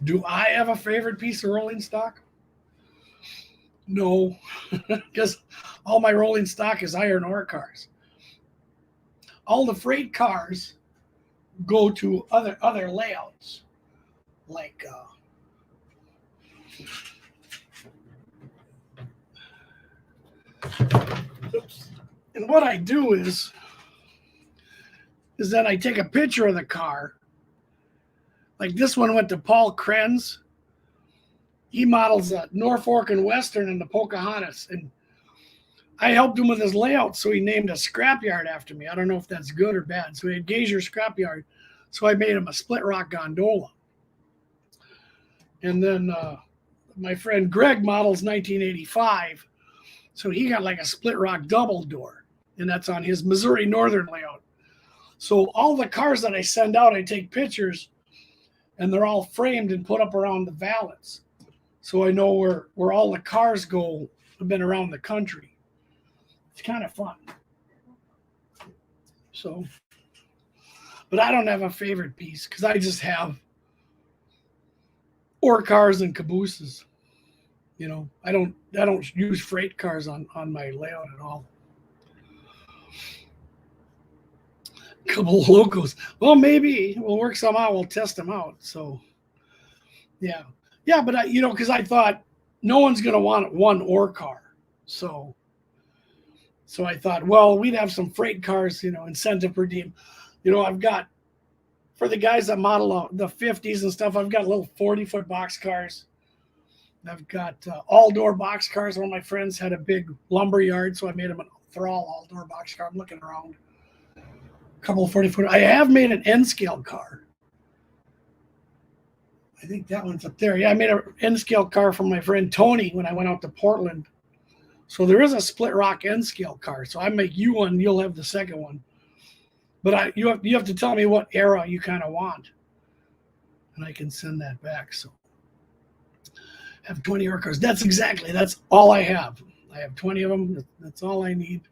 Do I have a favorite piece of rolling stock? No, because all my rolling stock is iron ore cars. All the freight cars go to other layouts, like oops. And what I do is that I take a picture of the car. Like this one went to Paul Krenz. He models the Norfolk and Western and the Pocahontas, and I helped him with his layout, so he named a scrapyard after me. I don't know if that's good or bad. So he had Gazier Scrapyard, so I made him a Splitrock gondola. And then my friend Greg models 1985, so he got like a Splitrock double door, and that's on his Missouri Northern layout. So all the cars that I send out, I take pictures, and they're all framed and put up around the valets. So I know where all the cars go have been around the country. It's kind of fun. So, but I don't have a favorite piece because I just have ore cars and cabooses. You know, I don't use freight cars on my layout at all. A couple of locos. Well, maybe we'll work some out. We'll test them out. So, yeah, yeah. But because I thought no one's going to want one ore car, so I thought, well, we'd have some freight cars, incentive per diem. I've got for the guys that model the 50s and stuff. I've got little 40-foot box cars. I've got all-door box cars. One of my friends had a big lumber yard, so I made him an Thrall all-door box car. I'm looking around. A couple of 40-foot. I have made an N-scale car. I think that one's up there. Yeah, I made an N-scale car for my friend Tony when I went out to Portland. So there is a Splitrock N-scale car. So I make you one, you'll have the second one. But you have to tell me what era you kind of want, and I can send that back. So I have 20 ore cars. That's all I have. I have 20 of them. That's all I need.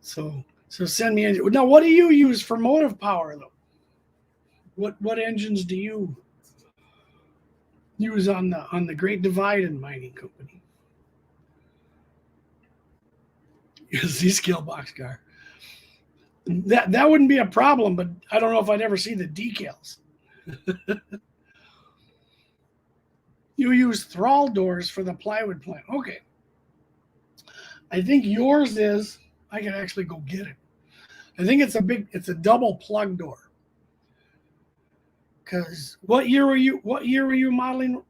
So send me. Now, what do you use for motive power though? What engines do you use on the Great Divide and Mining Company? Z-scale box car. That wouldn't be a problem, but I don't know if I'd ever see the decals. You use Thrall doors for the plywood plant. Okay. I think yours is, I can actually go get it. I think it's a double plug door. Because what year were you modeling,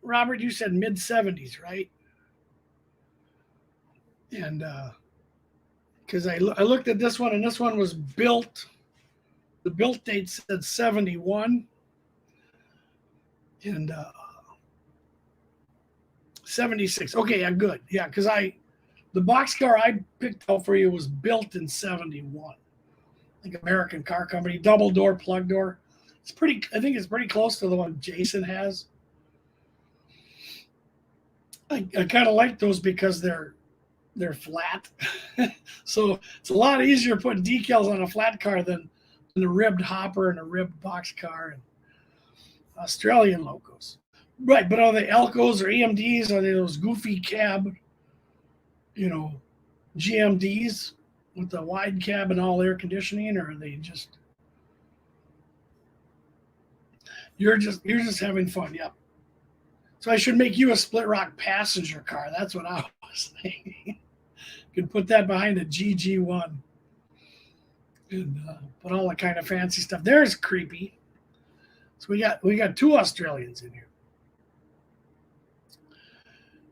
Robert? You said mid-70s, right? And because I looked at this one, and this one was built, the built date said 71. And 76. Okay, yeah, good. Yeah, because the boxcar I picked out for you was built in 71. Like American Car Company, double door, plug door. I think it's pretty close to the one Jason has. I kind of like those because they're flat. So it's a lot easier putting decals on a flat car than a ribbed hopper and a ribbed boxcar and Australian logos. Right, but are they Elcos or EMDs? Are they those goofy cab, GMDs with the wide cab and all air conditioning, or are they just you're just having fun? Yep. So I should make you a Splitrock passenger car. That's what I was thinking. You can put that behind a GG1 and put all the kind of fancy stuff. There's creepy. So we got two Australians in here.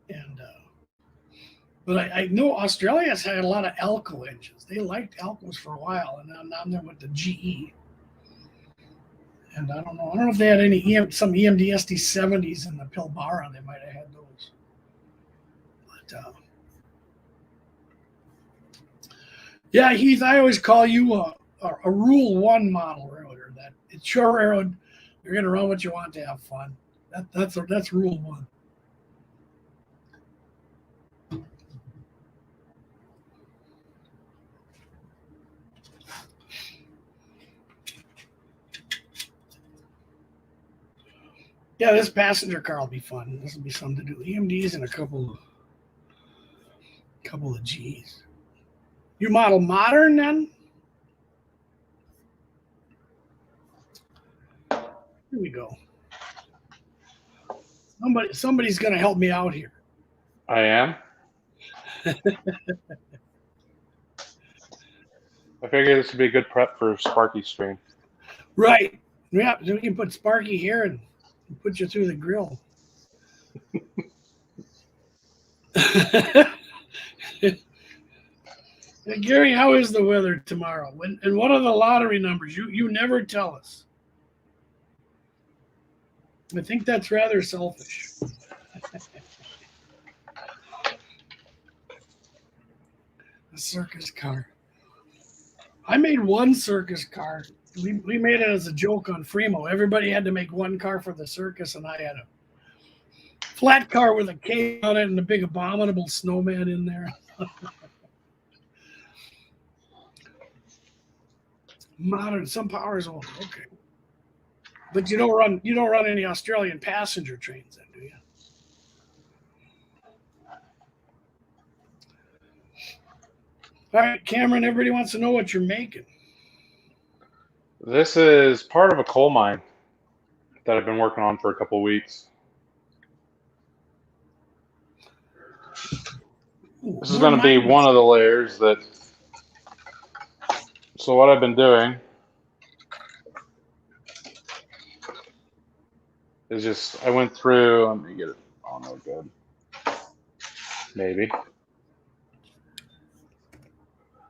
And but I know Australia's had a lot of Elco engines. They liked Elcos for a while, and now they're with the GE. And I don't know if they had some EMD SD70s in the Pilbara. They might have had those. But yeah, Heath, I always call you a Rule 1 model railroader. That it's your railroad. You're going to run what you want to have fun. That's Rule 1. Yeah, this passenger car will be fun. This will be something to do. EMDs and a couple of G's. You model modern then? Here we go. Somebody's gonna help me out here. I am. I figure this would be a good prep for Sparky stream. Right. Yeah, so we can put Sparky here and put you through the grill. Gary, how is the weather tomorrow? And what are the lottery numbers? You never tell us. I think that's rather selfish. A circus car. I made one circus car. We made it as a joke on Fremo. Everybody had to make one car for the circus, and I had a flat car with a K on it and a big abominable snowman in there. Modern, some powers old. Okay. But you don't run any Australian passenger trains then, do you? All right, Cameron, everybody wants to know what you're making. This is part of a coal mine that I've been working on for a couple of weeks. Ooh, this is going to be one of the layers that. So what I've been doing is just I went through. Let me get it on there good. Maybe.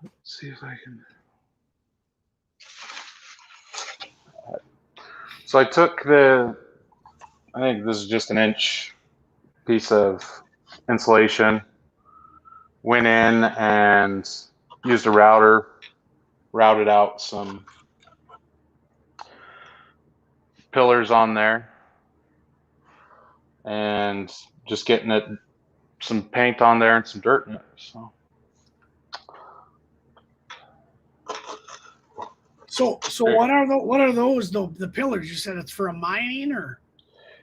Let's see if I can. So I took I think this is just an inch piece of insulation, went in and used a router, routed out some pillars on there, and just getting it some paint on there and some dirt in it. So what are those though? The pillars? You said it's for a mining or?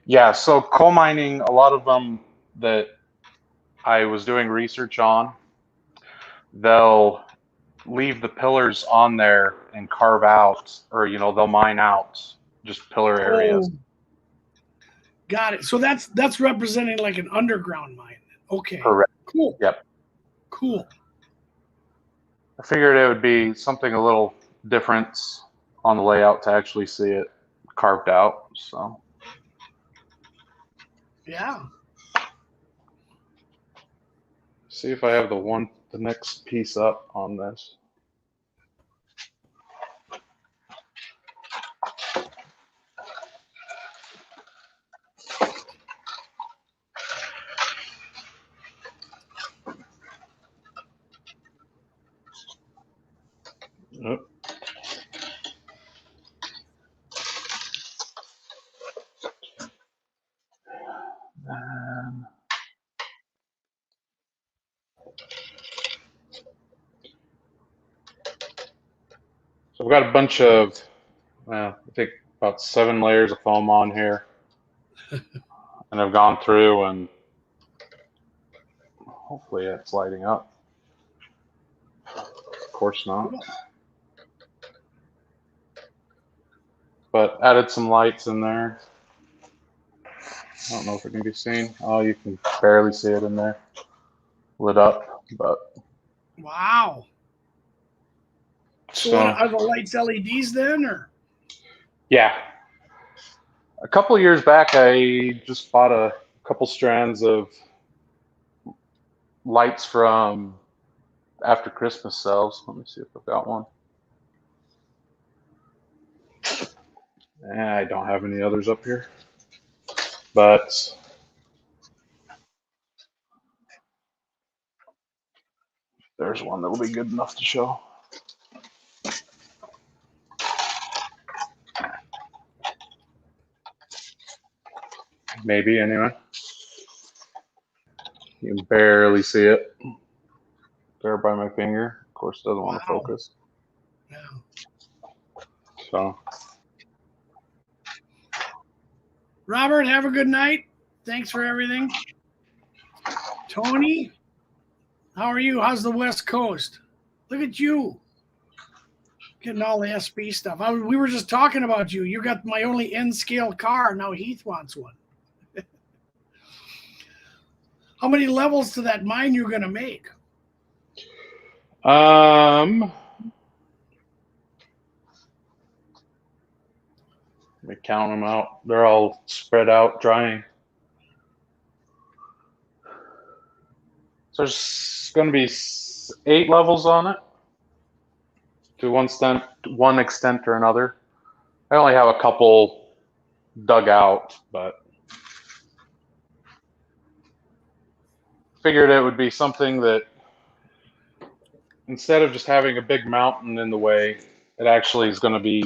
Yeah, so coal mining, a lot of them that I was doing research on, they'll leave the pillars on there and carve out, or they'll mine out just pillar areas. Oh, got it. So that's representing like an underground mine. Okay. Correct. Cool. Yep. Cool. I figured it would be something a little different on the layout to actually see it carved out. So. Yeah. See if I have the next piece up on this. Yep. So I've got a bunch of, I think about 7 layers of foam on here. And I've gone through and hopefully it's lighting up. Of course not. But added some lights in there. I don't know if it can be seen. Oh, you can barely see it in there. Lit up, but. Wow. So what, are the lights LEDs then, or? Yeah. A couple of years back, I just bought a couple strands of lights from after Christmas sales. Let me see if I've got one. I don't have any others up here, but there's one that will be good enough to show. Maybe, anyway. You can barely see it there by my finger. Of course, it doesn't want to focus. Yeah. So. Robert, have a good night. Thanks for everything. Tony, how are you? How's the West Coast? Look at you. Getting all the SB stuff. We were just talking about you. You got my only N-scale car. Now Heath wants one. How many levels to that mine you going to make? Let me count them out. They're all spread out, drying. So there's going to be 8 levels on it, to one extent or another. I only have a couple dug out, but figured it would be something that instead of just having a big mountain in the way, it actually is going to be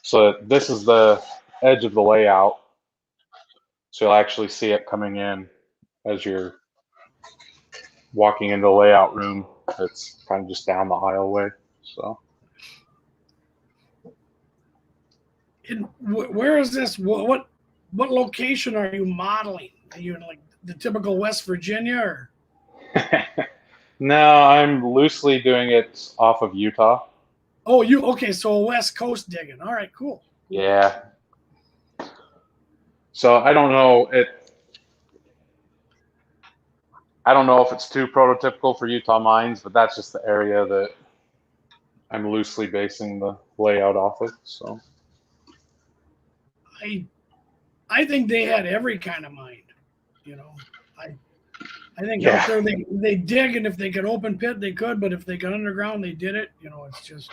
so that this is the edge of the layout. So you'll actually see it coming in as you're walking into the layout room. It's kind of just down the aisleway. So. And where is this? What location are you modeling? Are you in like the typical West Virginia or? No, I'm loosely doing it off of Utah. Oh, okay? So West Coast digging. All right, cool. Yeah. So I don't know I don't know if it's too prototypical for Utah mines, but that's just the area that I'm loosely basing the layout off of. So I think they had every kind of mine. You know, I think out there they dig, and if they could open pit, they could. But if they could underground, they did it. You know, it's just.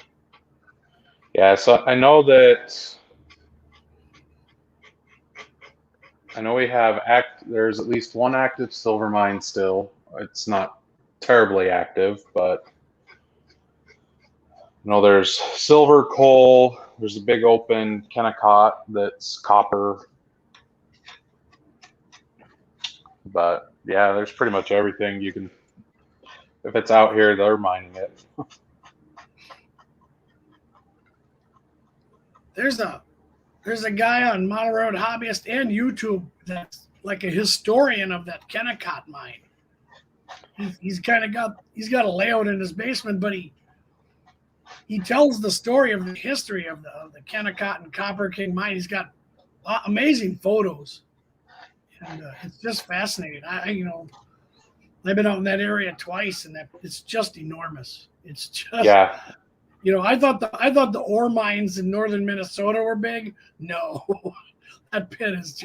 Yeah, so I know we have there's at least one active silver mine still. It's not terribly active, but there's silver, coal, there's a big open Kennecott that's copper. But yeah, there's pretty much everything you can, if it's out here, they're mining it. There's a guy on Model Road Hobbyist and YouTube that's like a historian of that Kennecott mine. He's got a layout in his basement, but he tells the story of the history of the Kennecott and Copper King mine. He's got amazing photos, and it's just fascinating. I've been out in that area twice, and it's just enormous. It's just I thought the ore mines in northern Minnesota were big. No, that pit is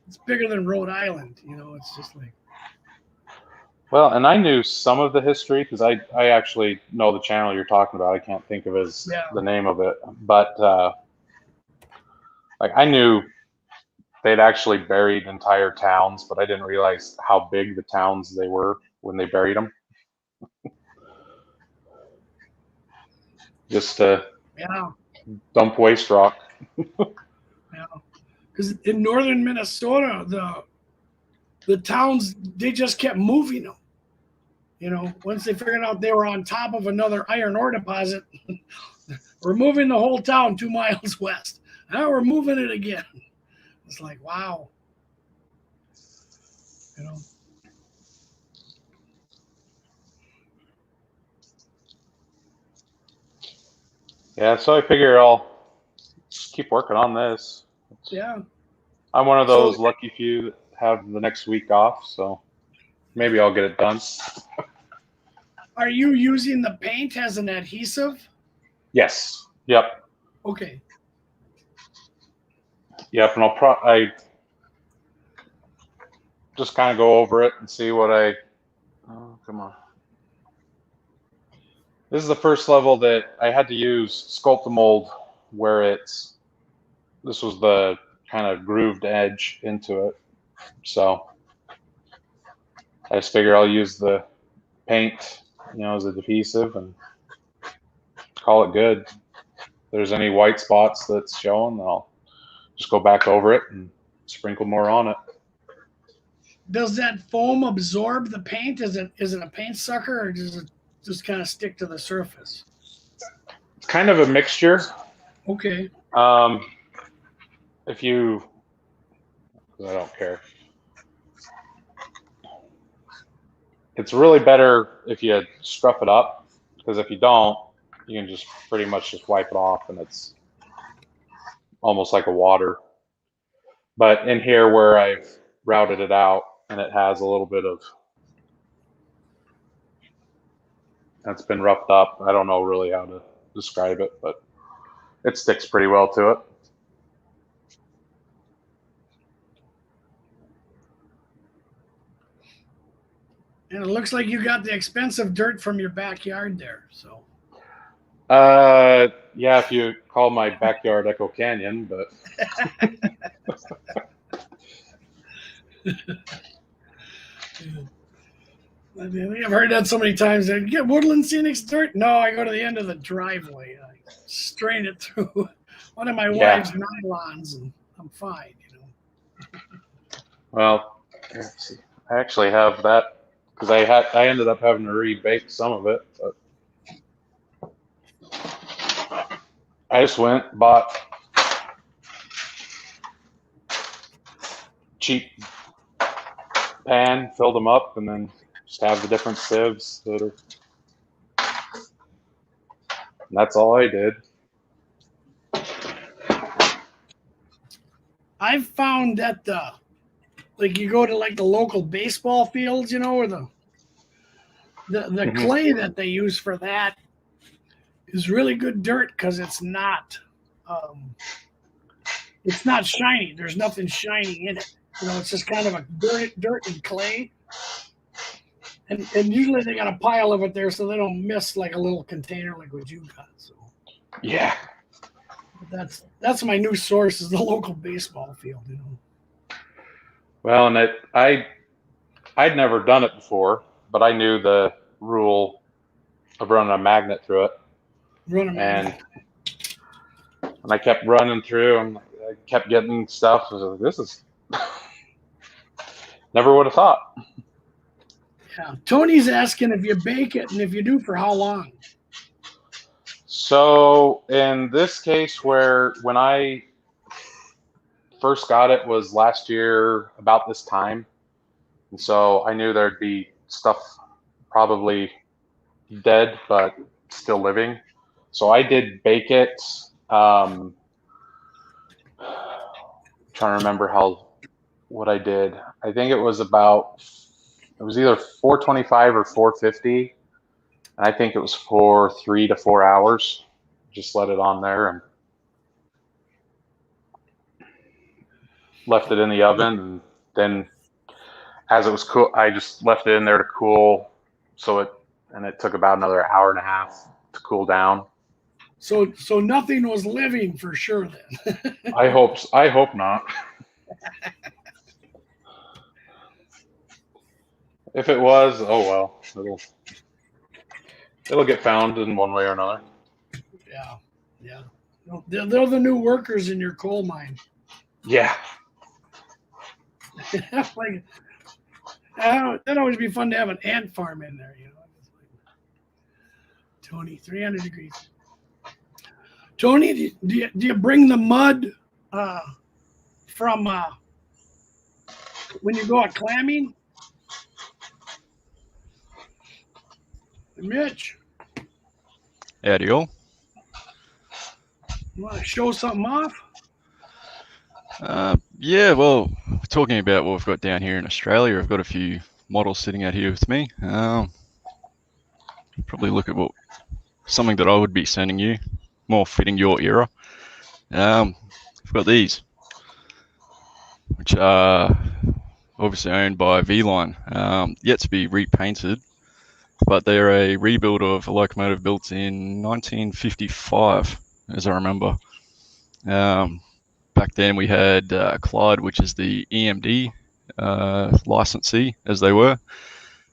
it's bigger than Rhode Island. It's just like. Well, and I knew some of the history because I actually know the channel you're talking about. I can't think of the name of it, but I knew they'd actually buried entire towns, but I didn't realize how big the towns they were when they buried them. Just to dump waste rock. Yeah, because in northern Minnesota, the towns, they just kept moving them. Once they figured out they were on top of another iron ore deposit, we're moving the whole town 2 miles west. Now we're moving it again. It's like, wow. Yeah, so I figure I'll keep working on this. I'm one of those lucky few that have the next week off, so maybe I'll get it done. Are you using the paint as an adhesive? Yes. Yep. Okay. Yep, and I just kind of go over it and see what oh, come on. This is the first level that I had to use Sculpt-A-Mold where this was the kind of grooved edge into it. So I just figure I'll use the paint, as a adhesive and call it good. If there's any white spots that's showing, I'll just go back over it and sprinkle more on it. Does that foam absorb the paint? Is it a paint sucker, or does it just kind of stick to the surface? It's kind of a mixture. Okay. if you, I don't care. It's really better if you scruff it up, because if you don't, you can just pretty much just wipe it off, and it's almost like a water. But in here where I've routed it out, and it has a little bit of, that's been roughed up. I don't know really how to describe it, but it sticks pretty well to it. And it looks like you got the expensive dirt from your backyard there. So. Yeah, if you call my backyard Echo Canyon, but. I've heard that so many times. Get Woodland Scenics dirt? No, I go to the end of the driveway. I strain it through one of my wife's nylons, and I'm fine. Well, let's see. I actually have that because I ended up having to rebake some of it, but I just bought cheap pan, filled them up, and then just have the different sieves that are. And that's all I did. I've found that like you go to like the local baseball fields, or the clay that they use for that is really good dirt because it's not shiny. There's nothing shiny in it. It's just kind of a dirt and clay. And usually they got a pile of it there so they don't miss like a little container like what you got. So yeah, that's my new source is the local baseball field. Well, and I'd never done it before, but I knew the rule of running a magnet through it. And I kept running through, and I kept getting stuff. I was like, this is never would have thought. Yeah, Tony's asking if you bake it, and if you do, for how long? So in this case, when I first got it was last year about this time, and so I knew there'd be stuff probably dead but still living. So I did bake it. Trying to remember what I did. I think it was either 425 or 450. And I think it was for 3 to 4 hours. Just let it on there and left it in the oven. And then as it was cool, I just left it in there to cool. And it took about another hour and a half to cool down. So nothing was living for sure then. I hope not. If it was, oh well, it'll get found in one way or another. Yeah. They're the new workers in your coal mine. Yeah. Like, that'd always be fun to have an ant farm in there, Tony, 300 degrees. Tony, do you bring the mud from when you go out clamming? Mitch. Howdy all. You want to show something off? Yeah, well, talking about what we've got down here in Australia, I've got a few models sitting out here with me. Probably look at something that I would be sending you, more fitting your era. I've got these, which are obviously owned by V-Line, yet to be repainted, but they're a rebuild of a locomotive built in 1955, as I remember. Back then we had Clyde, which is the EMD licensee, as they were,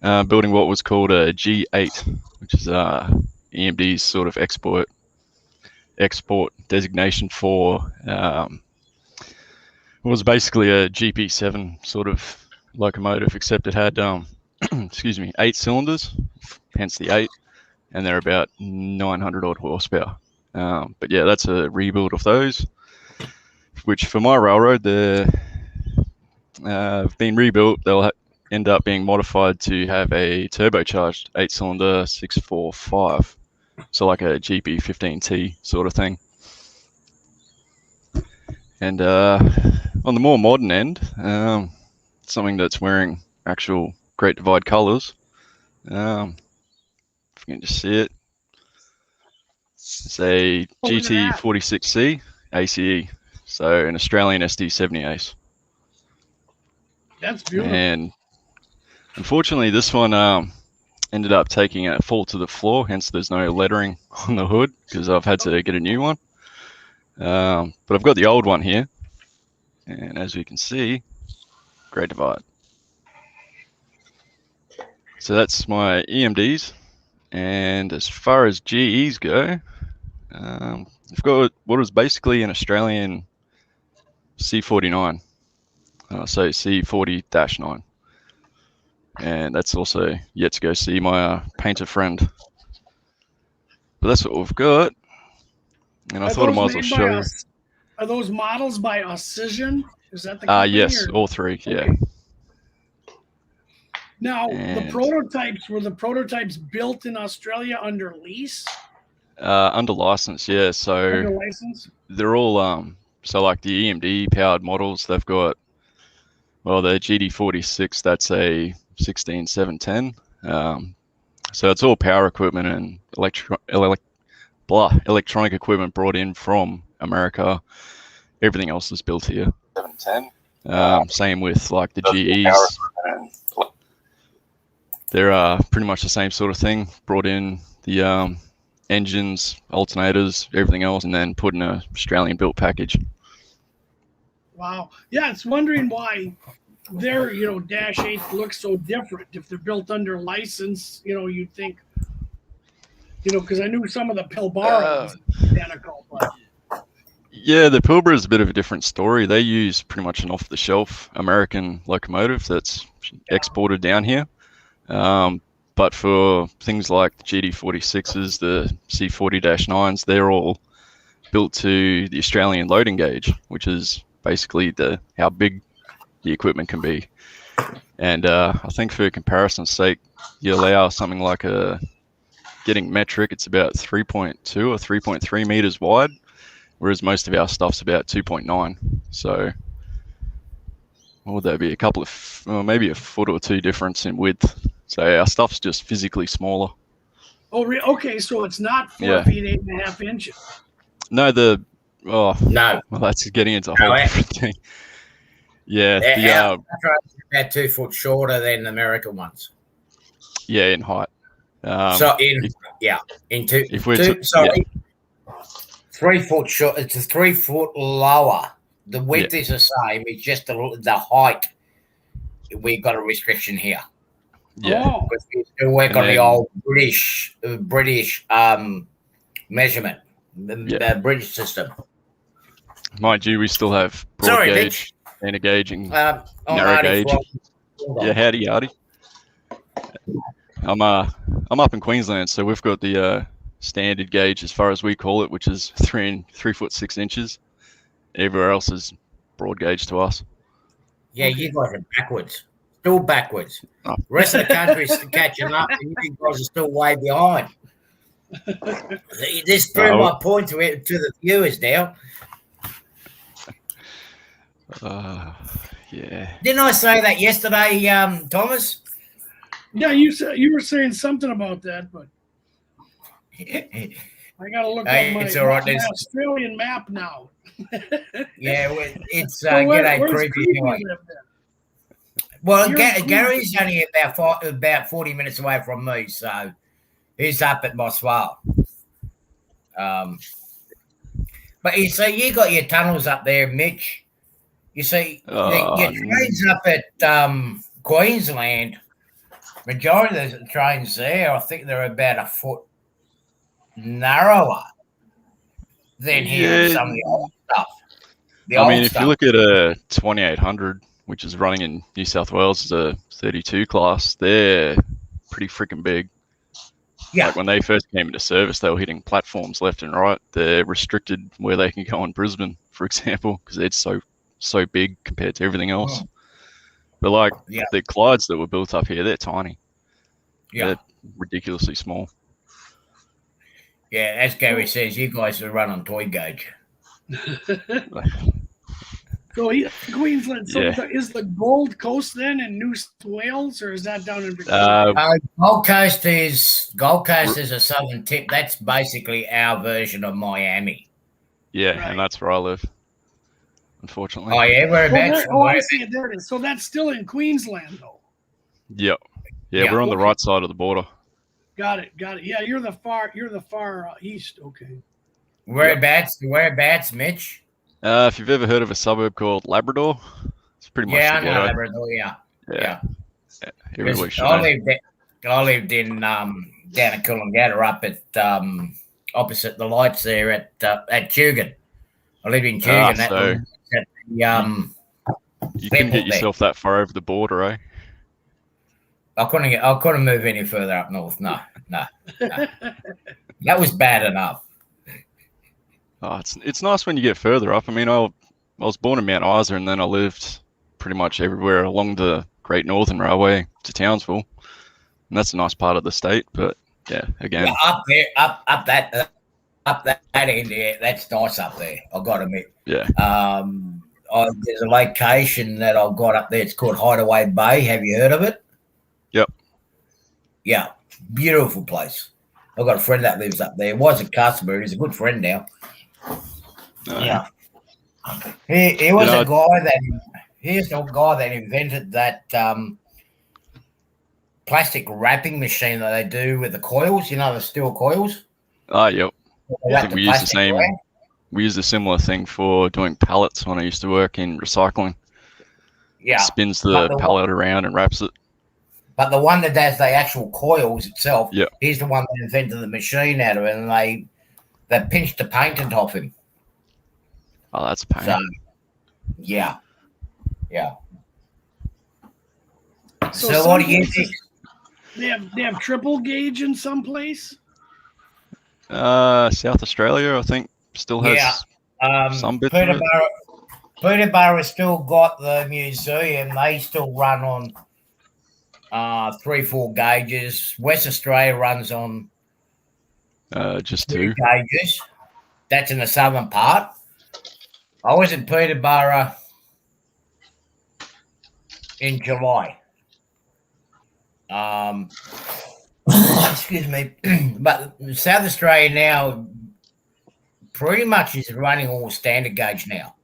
building what was called a G8, which is EMD's sort of export designation for it was basically a GP7 sort of locomotive, except it had 8 cylinders, hence the 8, and they're about 900 odd horsepower. But yeah, that's a rebuild of those. which for my railroad, they're been rebuilt. They'll end up being modified to have a turbocharged 8-cylinder 645, so like a GP15T sort of thing. And on the more modern end, something that's wearing actual Great Divide colours, if you can just see it, it's a GT46C ACE, so an Australian SD70 Ace. That's beautiful. And unfortunately, this one ended up taking a fall to the floor, hence there's no lettering on the hood because I've had to get a new one. But I've got the old one here, and as you can see, Great Divide. So that's my EMDs, and as far as GEs go, I've got what is basically an Australian C49, so C40-9. And that's also yet to go see my painter friend. But that's what we've got. And I thought I might as well show you. Are those models by Oscision? Is that the company? Yes, or? all three, yeah. Okay. Now, were the prototypes built in Australia under lease? Under license, yeah. So under license? They're all so like the EMD powered models, they've got, well, the GD46, that's a 16710. So it's all power equipment and electronic equipment brought in from America. Everything else is built here. 710. Same with like the GEs. They're pretty much the same sort of thing. Brought in the engines, alternators, everything else, and then put in a Australian built package. Wow. Yeah, it's wondering why their, Dash 8 looks so different. If they're built under license, you'd think, because I knew some of the Pilbara was identical. But... Yeah, the Pilbara is a bit of a different story. They use pretty much an off-the-shelf American locomotive that's exported down here. But for things like the GD46s, the C40-9s, they're all built to the Australian loading gauge, which is basically how big the equipment can be. And I think for comparison's sake, you allow something like getting metric, it's about 3.2 or 3.3 meters wide, whereas most of our stuff's about 2.9. So what would that be? Maybe a foot or two difference in width. So our stuff's just physically smaller. Oh, okay. So it's not 4 feet 8.5 inches. No, no. Well, that's getting into a whole different thing. Yeah, our about 2 foot shorter than the American ones. Yeah, in height. In 3 foot short. It's a 3 foot lower. The width is the same. It's just the height. We've got a restriction here. Yeah, because we still work on the old British measurement, the British system. Mind you, we still have broad gauge, standard gauge, and narrow gauge. Yeah, howdy. I'm up in Queensland, so we've got the standard gauge as far as we call it, which is 3 foot 6 inches. Everywhere else is broad gauge to us. Yeah, you guys are backwards. Still backwards. The rest of the country is catching up, and you guys are still way behind. This proved my point to the viewers now. Yeah. Didn't I say that yesterday, Thomas? Yeah, you were saying something about that, but I got to look at my Australian map now. Yeah, it's g'day creepy anyway. Well, Gary's only about 40 minutes away from me, so he's up at Boswell. But you see, you got your tunnels up there, Mitch. You see, your trains up at Queensland, majority of the trains there, I think they're about a foot narrower than here in some of the old stuff. If you look at a 2800, which is running in New South Wales as a 32 class, they're pretty freaking big. Yeah. Like when they first came into service, they were hitting platforms left and right. They're restricted where they can go in Brisbane for example, because it's so big compared to everything else. But like the Clydes that were built up here, they're tiny. Yeah. They're ridiculously small. Yeah, as Gary says, you guys are run on toy gauge. So Queensland. So Yeah. is the Gold Coast then in New South Wales, or is that down in Victoria? Gold Coast is a southern tip. That's basically our version of Miami. Yeah, Right. and that's where I live, unfortunately. Oh yeah, whereabouts? I see it. There it is. So that's still in Queensland, though. Yep. Yeah, we're on the right side of the border. Got it. Yeah, you're the far east. Okay. Whereabouts, Mitch? If you've ever heard of a suburb called Labrador, it's pretty much the I know ghetto. Labrador. Yeah. Everybody should I know. lived in down at Coolangatta up at opposite the lights there at Tugan. I live in Tugan. You couldn't get yourself that far over the border, eh? I couldn't move any further up north. No. That was bad enough. Oh, it's nice when you get further up. I mean, I was born in Mount Isa, and then I lived pretty much everywhere along the Great Northern Railway to Townsville, and that's a nice part of the state. But yeah, again, up there, up that end, yeah, that's nice up there. I've got to admit. Yeah. There's a location that I've got up there. It's called Hideaway Bay. Have you heard of it? Yep. Yeah, beautiful place. I've got a friend that lives up there. Was a customer. He's a good friend now. Yeah. He was a guy that. Here's the guy that invented that plastic wrapping machine that they do with the coils. You know, the steel coils. Oh, yep. I think we use the same. We used a similar thing for doing pallets when I used to work in recycling. Yeah. It spins the pallet around and wraps it. But the one that does the actual coils itself, yeah, he's the one that invented the machine out of it, and they pinched the patent off him. Oh, that's a pain. So, yeah. So what do you think? They have triple gauge in some place? South Australia, I think, still has some bits of it. Peterborough still got the museum. They still run on 3-4 gauges. West Australia runs on just 2 gauges. That's in the southern part. I was in Peterborough in July. Excuse me. But South Australia now pretty much is running all standard gauge now.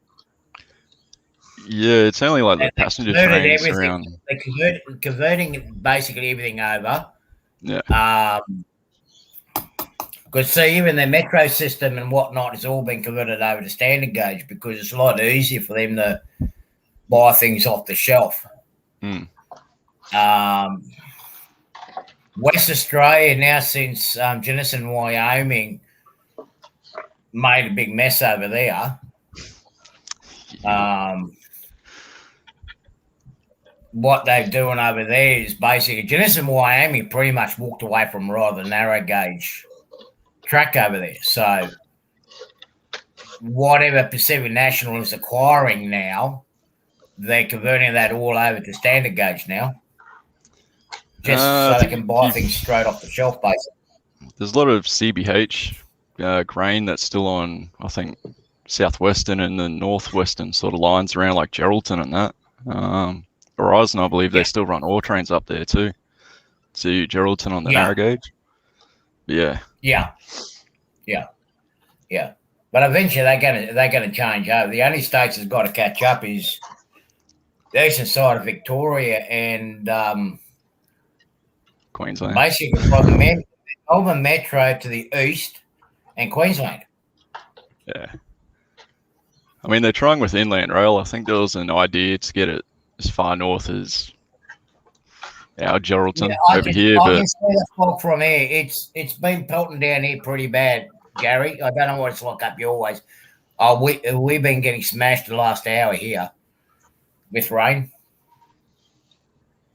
Yeah, it's only like the passenger trains around. They're converting basically everything over. Yeah. Because see, even the metro system and whatnot has all been converted over to standard gauge because it's a lot easier for them to buy things off the shelf. Mm. West Australia now, since Jenison, Wyoming, made a big mess over there. What they're doing over there is basically Jenison, Wyoming pretty much walked away from rather narrow gauge track over there. So whatever Pacific National is acquiring now, they're converting that all over to standard gauge now. Just so they can buy things straight off the shelf, basically. There's a lot of CBH grain that's still on, I think, southwestern and the northwestern sort of lines around like Geraldton and that. Horizon, I believe they still run ore trains up there too. To Geraldton on the narrow gauge. Yeah. But eventually they're gonna change over. The only states that's got to catch up is the eastern side of Victoria and Queensland. Basically from Melbourne Metro to the east and Queensland. Yeah. I mean, they're trying with inland rail. I think there was an idea to get it as far north as our Geraldton over here. I can see the fog from here. It's been pelting down here pretty bad, Gary. I don't know what it's like up your ways. We've been getting smashed the last hour here with rain.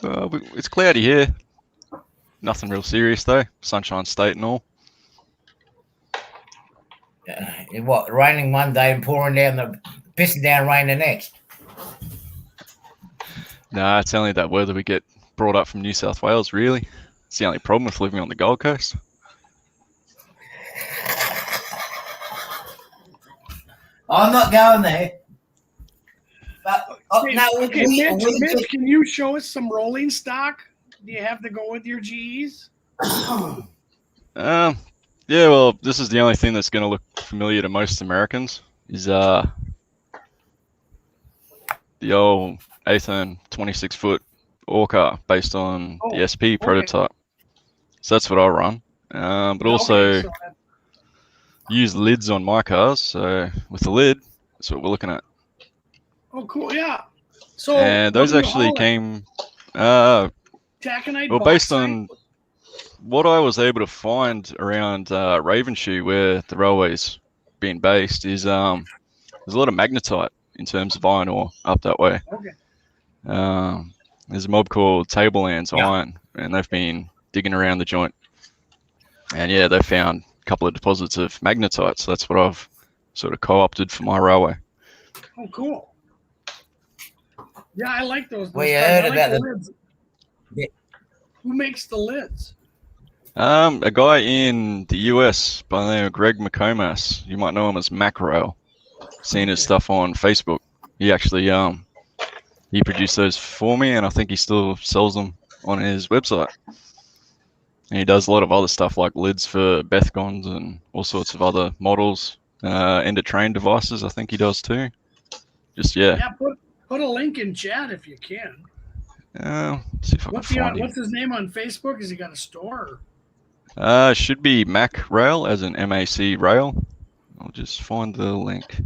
It's cloudy here. Nothing real serious though. Sunshine State and all. Raining one day and pouring down pissing down rain the next. Nah, it's only that weather we get brought up from New South Wales, really. It's the only problem with living on the Gold Coast. I'm not going there. But, Okay, Mitch, can you show us some rolling stock? Do you have to go with your GEs? Yeah, well, this is the only thing that's going to look familiar to most Americans is the old Athern 26-foot Orca based on the SP prototype. So that's what I run. But also use lids on my cars. So with the lid, that's what we're looking at. Oh, cool! Yeah. So and those actually came. Taconite. Well, based on what I was able to find around Ravenshoe, where the railway's being based, is there's a lot of magnetite in terms of iron ore up that way. Okay. There's a mob called Tablelands Iron, and they've been digging around the joint. And yeah, they found a couple of deposits of magnetite, so that's what I've sort of co-opted for my railway. Oh, cool. Yeah, I like those. We heard about the lids. Yeah. Who makes the lids? A guy in the US by the name of Greg McComas. You might know him as Macrail. Seen his stuff on Facebook. He actually he produced those for me, and I think he still sells them on his website. And he does a lot of other stuff like lids for Bethgons and all sorts of other models. End of train devices, I think he does too. Just Yeah, put a link in chat if you can. See if I can find him. What's his name on Facebook? Has he got a store? Should be Mac Rail, as in MAC Rail. I'll just find the link.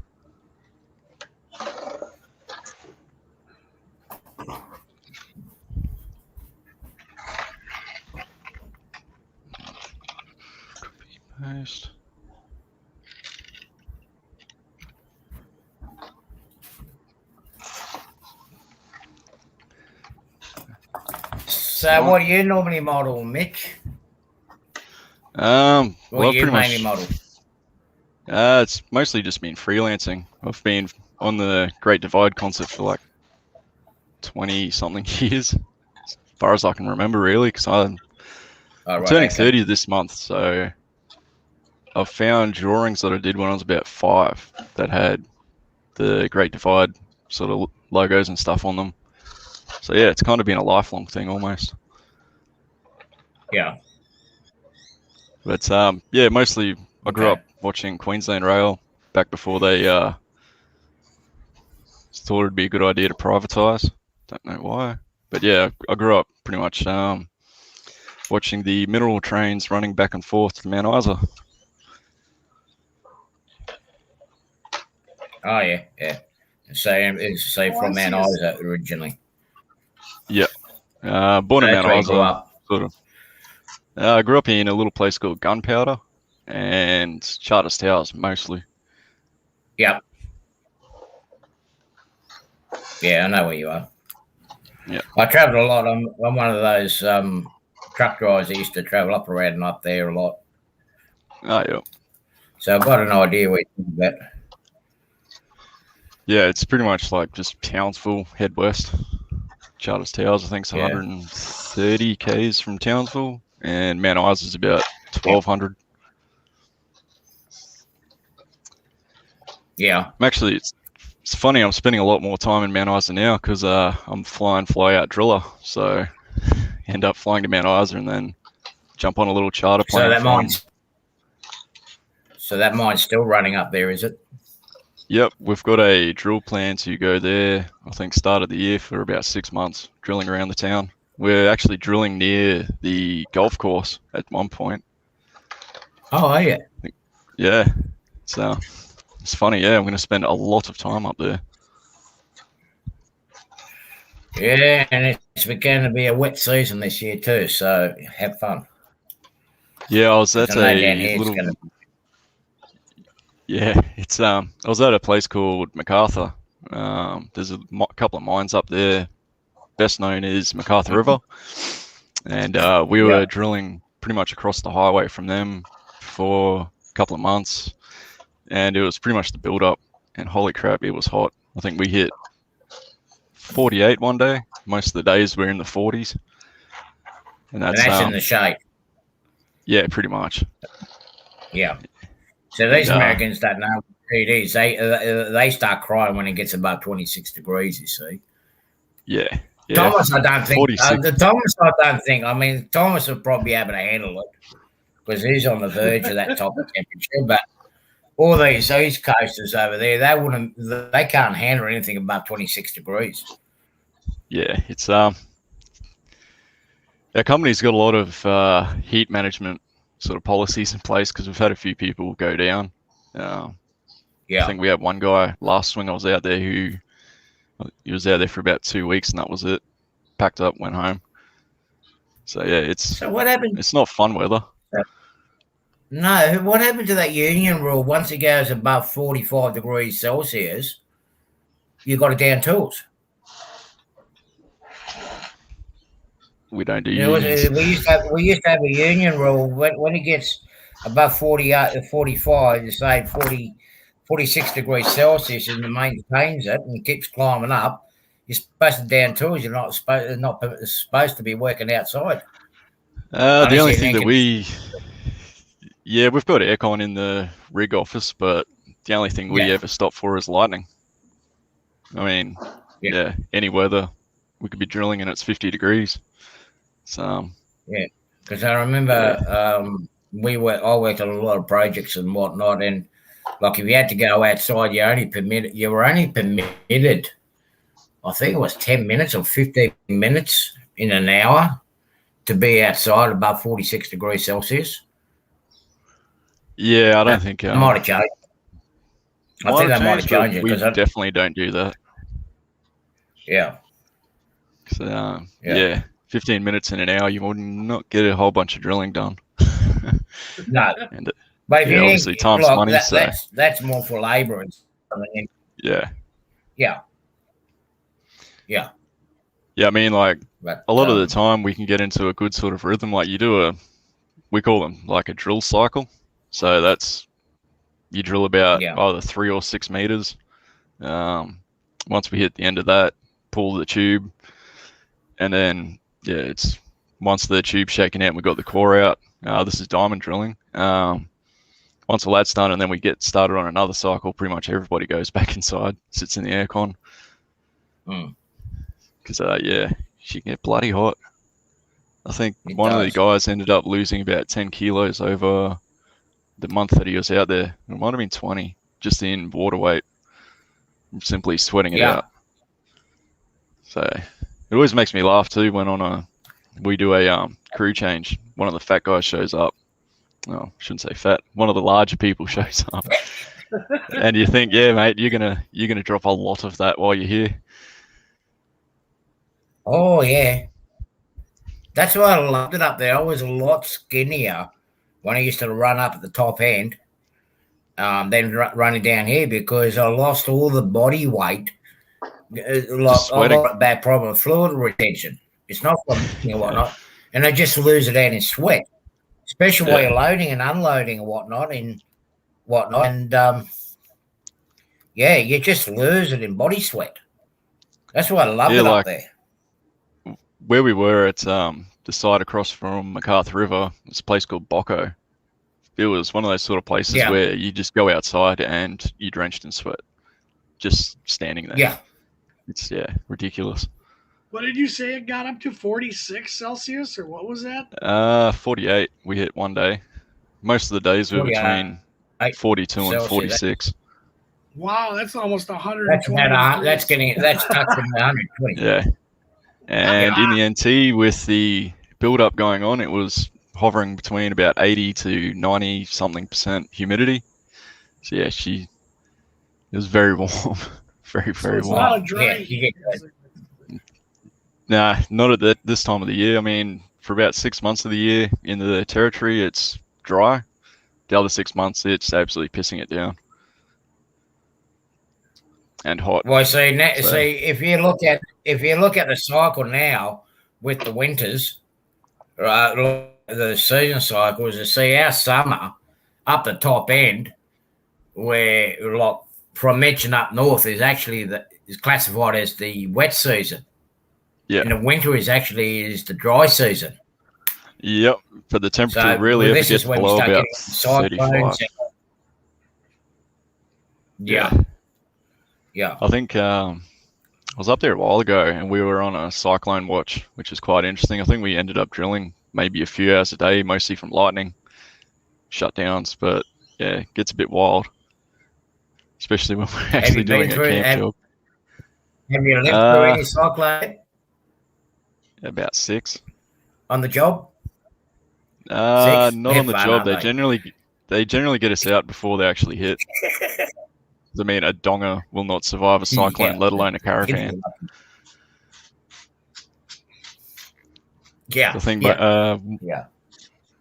Copy paste. So what do you normally model, Mitch? Well, you mainly model? It's mostly just been freelancing. I've been on the Great Divide concept for like 20-something years, as far as I can remember, really, because I'm turning 30 this month, so I've found drawings that I did when I was about 5 that had the Great Divide sort of logos and stuff on them. So yeah, it's kind of been a lifelong thing almost. Yeah. But yeah, mostly I grew up watching Queensland Rail back before they thought it'd be a good idea to privatise. Don't know why, but yeah, I grew up pretty much watching the mineral trains running back and forth to Mount Isa. Oh yeah. So from Mount Isa originally. Yeah, born in Mount Isa, sort of. I grew up in a little place called Gunpowder and Charters Towers mostly. Yep. Yeah, I know where you are. Yeah. I travelled a lot. I'm one of those truck drivers that used to travel up around and up there a lot. Oh, yeah. So I've got an idea where you're at. Yeah, it's pretty much like just Townsville, head west. Charters Towers, I think, is 130 k's from Townsville, and Mount Isa is about 1,200. Yeah. I'm actually, it's funny, I'm spending a lot more time in Mount Isa now because I'm fly-out driller. So end up flying to Mount Isa and then jump on a little charter plane. So that mine's still running up there, is it? Yep, we've got a drill plan to go there, I think, start of the year for about 6 months, drilling around the town. We're actually drilling near the golf course at one point. Oh, are you? Yeah, so it's funny. Yeah, I'm going to spend a lot of time up there. Yeah, and it's going to be a wet season this year too, so have fun. Yeah, I was at a little... Yeah, it's I was at a place called MacArthur. There's a couple of mines up there. Best known is MacArthur River, and we were drilling pretty much across the highway from them for a couple of months, and it was pretty much the build-up and holy crap, it was hot. I think we hit 48 one day. Most of the days we're in the 40s. And And that's that's in the shade. yeah, pretty much. Yeah. So these And, Americans don't know what it is. They start crying when it gets above 26 degrees, you see. yeah. Thomas, I don't think. 46. I mean, Thomas will probably be able to handle it because he's on the verge of that type of temperature. But all these East Coasters over there, they can't handle anything above 26 degrees. Yeah, it's our company's got a lot of heat management sort of policies in place because we've had a few people go down. I think we had one guy last swing I was out there he was out there for about 2 weeks and that was it. Packed up, went home. So yeah, So what happened? It's not fun weather. No, what happened to that union rule? Once it goes above 45 degrees Celsius, you got to down tools. We don't do unions. We used to have a union rule when it gets above 45, you say 46 degrees Celsius and it maintains it and keeps climbing up. You're supposed to down tools. You're not supposed to be working outside. The only thing that we've got aircon in the rig office, but the only thing we ever stop for is lightning. I mean, any weather, we could be drilling and it's 50 degrees. So because I remember I worked on a lot of projects and whatnot, and like if you had to go outside, you were only permitted, I think it was 10 minutes or 15 minutes in an hour to be outside above 46 degrees Celsius. Yeah, I don't think it might have changed. I think they might have changed it because we definitely don't do that. Yeah. So 15 minutes in an hour, you would not get a whole bunch of drilling done. No. And but if you obviously time's money. That's more for labour and stuff. Yeah. Yeah. Yeah. Yeah, I mean, like a lot of the time we can get into a good sort of rhythm. Like we call them like a drill cycle. So that's, you drill about either 3 or 6 meters. Once we hit the end of that, pull the tube, and then it's once the tube's shaken out and we've got the core out. This is diamond drilling. Once all that's done, and then we get started on another cycle, pretty much everybody goes back inside, sits in the aircon. Because she can get bloody hot. I think one of the guys ended up losing about 10 kilos over the month that he was out there. It might have been 20, just in water weight, simply sweating it out. So it always makes me laugh too when we do a crew change. One of the fat guys shows up. Oh, I shouldn't say fat. One of the larger people shows up, and you think, yeah, mate, you're gonna drop a lot of that while you're here. Oh yeah, that's why I loved it up there. I was a lot skinnier when I used to run up at the top end, than running down here because I lost all the body weight. I've got a bad problem with fluid retention. It's not from whatnot, and I just lose it out in sweat, especially while you're loading and unloading and whatnot. And you just lose it in body sweat. That's why I love it up there. Where we were at the site across from MacArthur River, it's a place called Bocco. It was one of those sort of places where you just go outside and you're drenched in sweat, just standing there. Yeah. It's ridiculous. What did you say it got up to 46 Celsius or what was that? 48 we hit one day. Most of the days were between 42 and 46. Wow, that's almost 120. That's touching 120. Yeah. And in the NT with the build up going on, it was hovering between about 80 to 90 something % humidity. So it was very warm. Very, very warm. Not a dry Nah, not at this time of the year. I mean, for about 6 months of the year in the territory, it's dry. The other 6 months, it's absolutely pissing it down. And hot. Well, see, if you look at the cycle now with the winters, the season cycles, you see our summer up the top end, where like from Mitch and up north is actually is classified as the wet season. Yeah. And the winter is the dry season. Yep. But the temperature So really ever this gets is when we below start about getting cyclones. 35. Yeah. Yeah. I think I was up there a while ago and we were on a cyclone watch, which is quite interesting. I think we ended up drilling maybe a few hours a day, mostly from lightning shutdowns. But yeah, it gets a bit wild, especially when we're actually doing a camp job. Have you lived through any cyclone? About 6. On the job? 6? Not on the job. They generally get us out before they actually hit. I mean, a donger will not survive a cyclone, let alone a caravan. Yeah. The thing, yeah.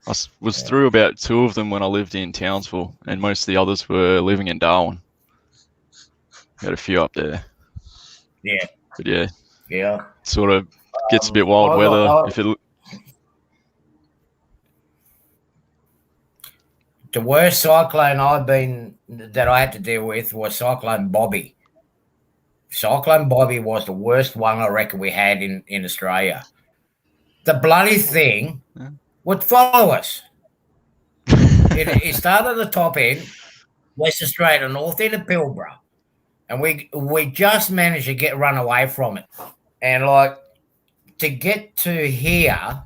I was through about 2 of them when I lived in Townsville, and most of the others were living in Darwin. Got a few up there. Yeah. But yeah. Yeah. Sort of gets a bit wild weather. The worst cyclone that I had to deal with was Cyclone Bobby. Cyclone Bobby was the worst one I reckon we had in Australia. The bloody thing would follow us. It started at the top end, West Australia, north end of Pilbara, and we just managed to run away from it. And like to get to here,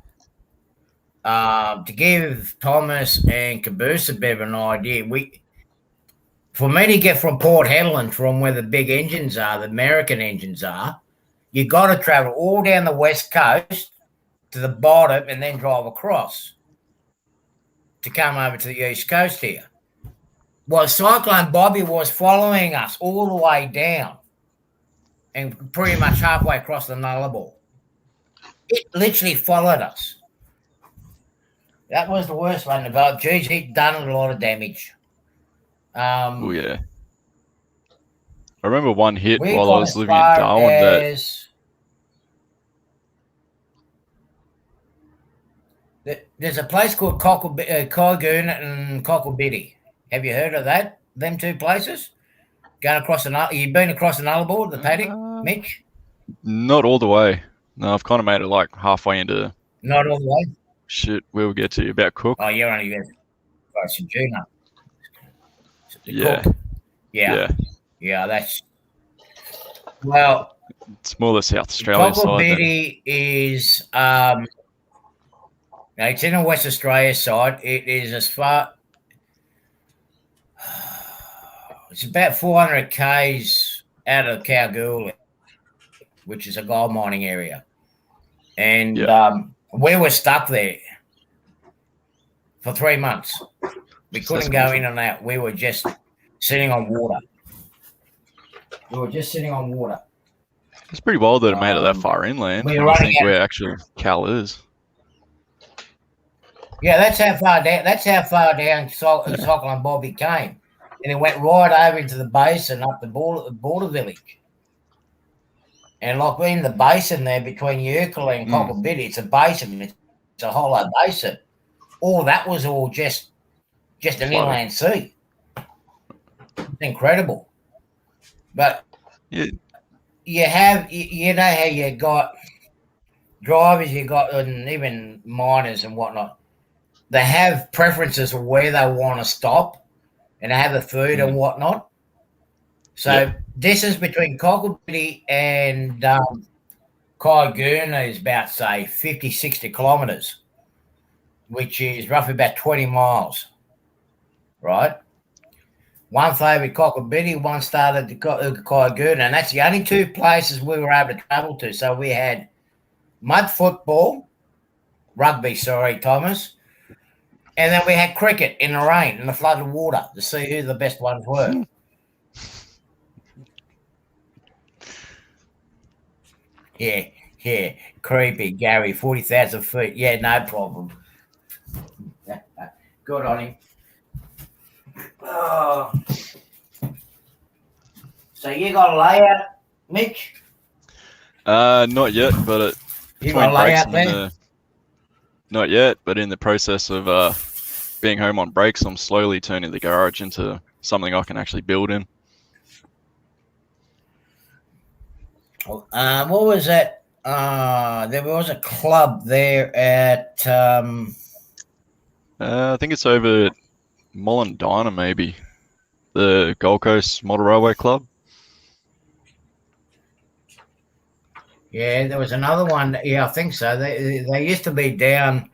to give Thomas and Caboose a bit of an idea, for me to get from Port Hedland, from where the big engines are, the American engines are, you got to travel all down the west coast to the bottom and then drive across to come over to the east coast here. Well, Cyclone Bobby was following us all the way down and pretty much halfway across the Nullarbor. It literally followed us. That was the worst one to go. Geez, he'd done a lot of damage. Oh, yeah. I remember one hit while I was living in Darwin there's a place called Cogoon and Cocklebiddy. Have you heard of that? Them 2 places? Going across you've been across the Nullarbor, the paddock, Mitch? Not all the way. No, I've kind of made it like halfway into... Not all the way? Shit, we'll get to about Cook. Oh, you're only close to Juno. Yeah. Cook. Yeah, that's... Well... It's more the South Australia side. Cocklebiddy is... it's in the West Australia side. It is as far... It's about 400 k's out of Kalgoorlie, which is a gold mining area. And we were stuck there for 3 months. We couldn't go in and out. We were just sitting on water. It's pretty wild that it made it that far inland. I think where actual Cal is. Yeah, that's how far down Cyclone Bobby came. And it went right over into the basin up the border village. And like in the basin there between Urkala and Cocklebiddy, it's a basin. It's a hollow basin. All that was all just an inland sea. It's incredible. But you know how you got drivers, and even miners and whatnot. They have preferences of where they want to stop, and they have the food and whatnot. So distance between Cocklebiddy and Kaigoona is about, say, 50, 60 kilometres, which is roughly about 20 miles, right? One favoured Cocklebiddy, one started to Kaigoona, and that's the only 2 places we were able to travel to. So we had rugby, Thomas, and then we had cricket in the rain, in the flooded water, to see who the best ones were. Yeah, creepy, Gary, 40,000 feet. Yeah, no problem. Good on him. Oh. So you got a layout, Mitch? Not yet, but you got a layout there? Not yet, but in the process of being home on breaks, I'm slowly turning the garage into something I can actually build in. What was that? There was a club there at I think it's over at Mullendina, maybe. The Gold Coast Model Railway Club. yeah, there was another one. Yeah, I think so. They used to be down.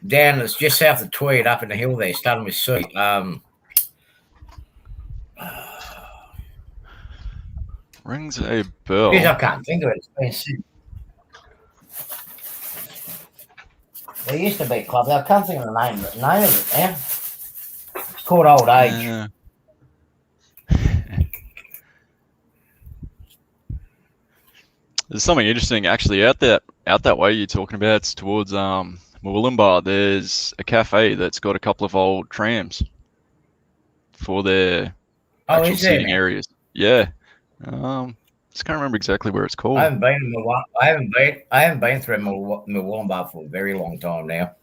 It's just south of Tweed, up in the hill there, starting with C. Rings a bell. Geez, I can't think of it. It's been there used to be a club. I can't think of the name of it now. It's called Old Age. Yeah. There's something interesting actually out that way you're talking about. It's towards Murwillumbah. There's a cafe that's got a couple of old trams for their actual seating areas. Yeah. Just can't remember exactly where it's called. I haven't been through Murwillumbah for a very long time now.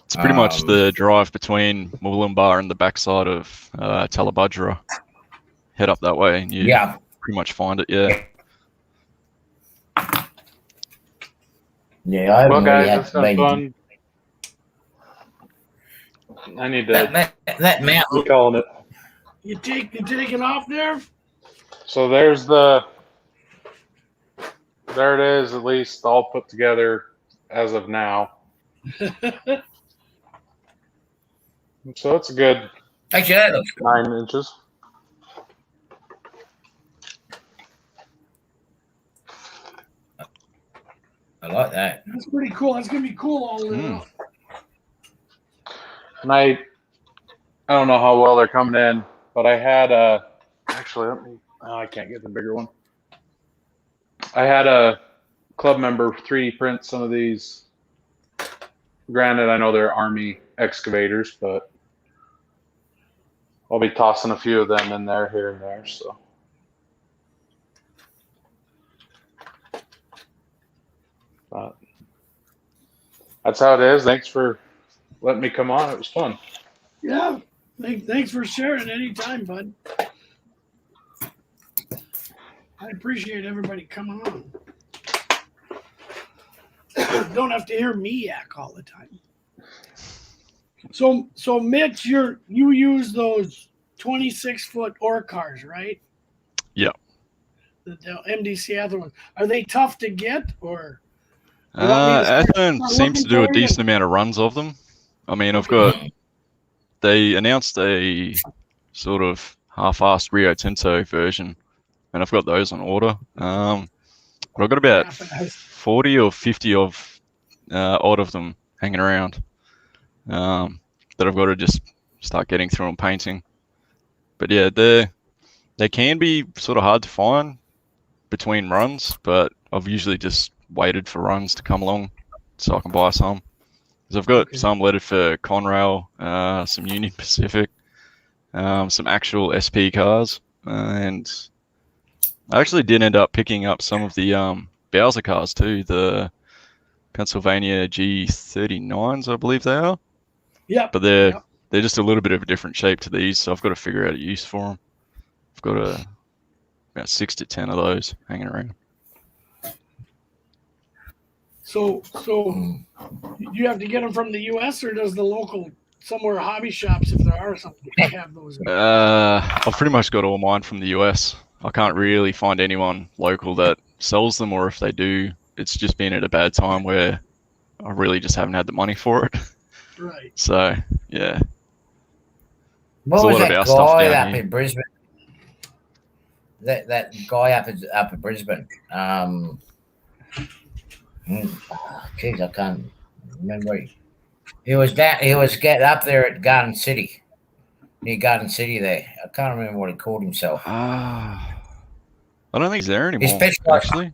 It's pretty much the drive between Murwillumbah and the backside of Talabudgera. Head up that way and you pretty much find it. Yeah. Yeah, I haven't Well, really guys, had it's been fun. I need to. That mountain. I'm calling it. You taking off there? So there it is, at least all put together as of now. So it's a good Actually, that looks good. 9 inches. I like that. That's pretty cool. That's gonna be cool all lit up. And I don't know how well they're coming in, but I had actually I can't get the bigger one. I had a club member 3D print some of these. Granted, I know they're Army excavators, but I'll be tossing a few of them in there here and there. So. But that's how it is. Thanks for letting me come on. It was fun. Yeah. Thanks for sharing anytime, bud. I appreciate everybody coming on. Don't have to hear me yak all the time. So Mitch, you use those 26-foot ore cars, right? Yeah. The MDC other ones. Are they tough to get or? Athearn seems to do a decent amount of runs of them. I mean, they announced a sort of half-assed Rio Tinto version, and I've got those on order. But I've got about 40 or 50 odd of them hanging around that I've got to just start getting through and painting. But yeah, they can be sort of hard to find between runs, but I've usually just waited for runs to come along so I can buy some. Because I've got some lettered for Conrail, some Union Pacific, some actual SP cars, and I actually did end up picking up some of the Bowser cars too, the Pennsylvania G39s, I believe they are. Yeah. But they're just a little bit of a different shape to these, so I've got to figure out a use for them. I've got about 6 to 10 of those hanging around. So you have to get them from the U.S. or does the local somewhere hobby shops, if there are something, have those? I've pretty much got all mine from the US. I can't really find anyone local that sells them, or if they do, it's just been at a bad time where I really just haven't had the money for it. Right. So yeah. What was that guy up in Brisbane? That guy up in Brisbane. Geez, I can't remember. He was getting up there at Garden City, near Garden City there. I can't remember what he called himself. I don't think he's there anymore. Actually,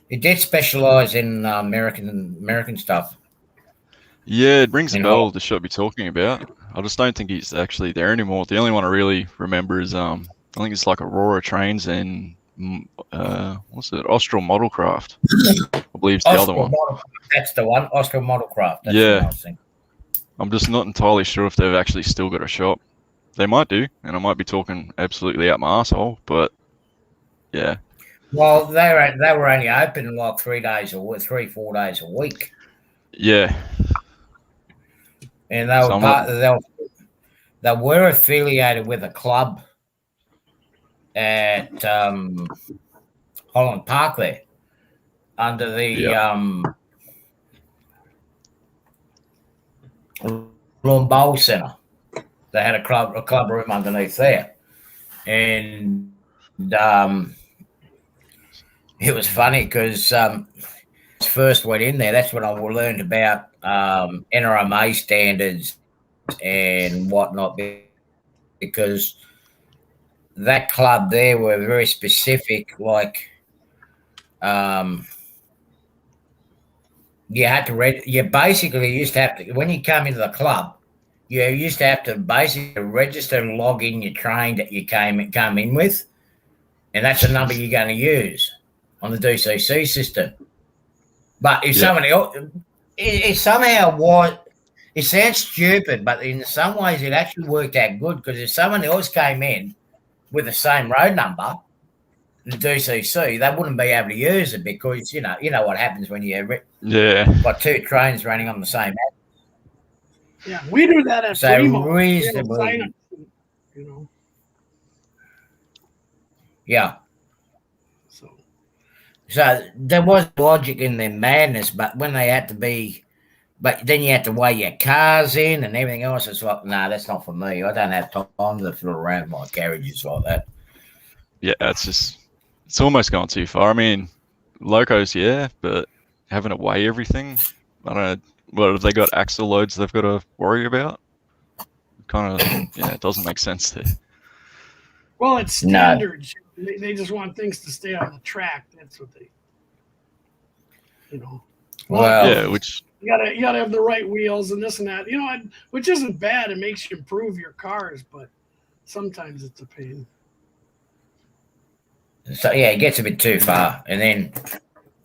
he did specialize in American stuff. Yeah, it rings a bell, the shop you're talking about. I just don't think he's actually there anymore. The only one I really remember is I think it's like Aurora Trains and what's it? Austral Modelcraft. I believe it's the other one. That's the one, Austral Modelcraft. That's yeah. what I was thinking. I'm just not entirely sure if they've actually still got a shop. They might do, and I might be talking absolutely out my asshole, but Yeah. Well, they were only open like 3 days a week, 3-4 days a week, Yeah. and they were Some of they were affiliated with a club at Holland Park there under the Yeah. Lawn Bowl Centre. They had a club room underneath there, and it was funny because first went in there. That's when I learned about NRMA standards and whatnot, because that club there were very specific. Like, you had to you basically used to have to, when you come into the club, you used to have to basically register and log in your train that you come in with, and that's the number you're going to use on the DCC system. But if somebody else, it somehow was, it sounds stupid, but in some ways it actually worked out good, because if someone else came in with the same road number, the DCC, they wouldn't be able to use it, because you know what happens when you got two trains running on the same app. Yeah, we do that at So Primo. reasonably, You know. yeah. So there was logic in their madness, but when they had to be, but then you had to weigh your cars in and everything else. It's like, no, that's not for me. I don't have time to fiddle around my carriages like that. Yeah, it's almost gone too far. I mean, locos, yeah, but having to weigh everything, I don't know. What have they got? Axle loads they've got to worry about? Kind of, yeah, it doesn't make sense there. Well, it's standards. No. They just want things to stay on the track. That's what they, Well, yeah, which you gotta have the right wheels and this and that. Which isn't bad. It makes you improve your cars, but sometimes it's a pain. So yeah, it gets a bit too far. And then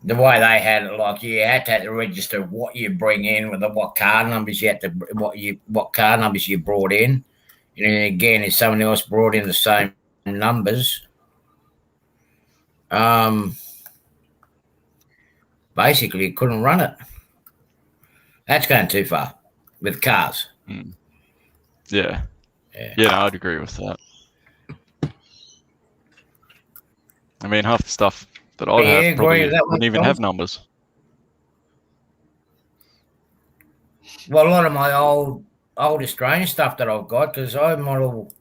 the way they had it, like, you had to register what you bring in with what car numbers you had to, what car numbers you brought in. And again, if someone else brought in the same numbers, basically you couldn't run it. That's going too far with cars. Yeah, no, I'd agree with that. I mean, half the stuff that I'd have probably wouldn't even have numbers. Well, a lot of my old Australian stuff that I've got, because I model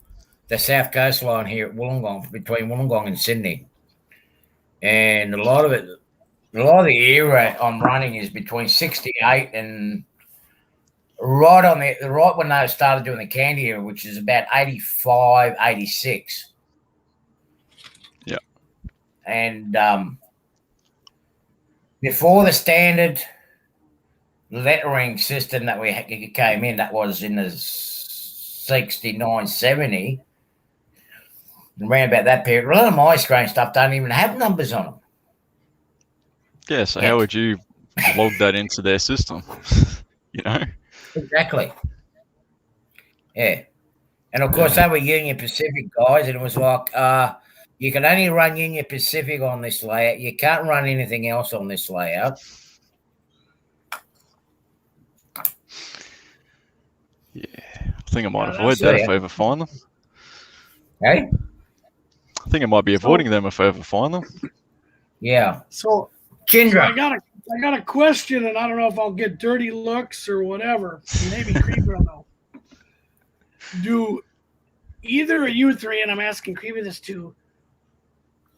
the South Coast line here at Wollongong, between Wollongong and Sydney, and a lot of the era I'm running is between 68 and right when they started doing the candy era, which is about 85, 86. Yeah. And before the standard lettering system that we came in, that was in the 69, 70, around about that period, a lot of my Australian stuff don't even have numbers on them. Yeah, so how would you log that into their system? Exactly. Yeah. And of course, they were Union Pacific guys, and it was like, you can only run Union Pacific on this layout. You can't run anything else on this layout. Yeah, I think I might avoid that if I ever find them. Hey? I think I might be avoiding them if I ever find them. Yeah. So Kindra. I got a question, and I don't know if I'll get dirty looks or whatever. Maybe Creeper will know. Do either of you three, and I'm asking Creeper this too,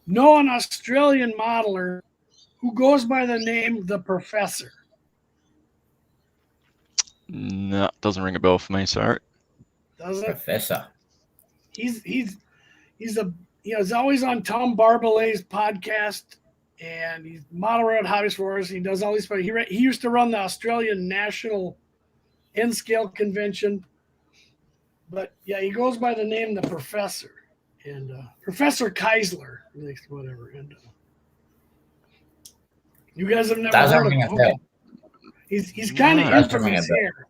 know an Australian modeler who goes by the name The Professor? No, doesn't ring a bell for me, sorry. Does it? Professor. He's always on Tom Barbalet's podcast, and he's model around hobbies for us. He does all these. He used to run the Australian National N-Scale Convention, but yeah, he goes by the name The Professor, and Professor Keisler, whatever. And you guys have never heard of him? Okay. He's kind of infamous here.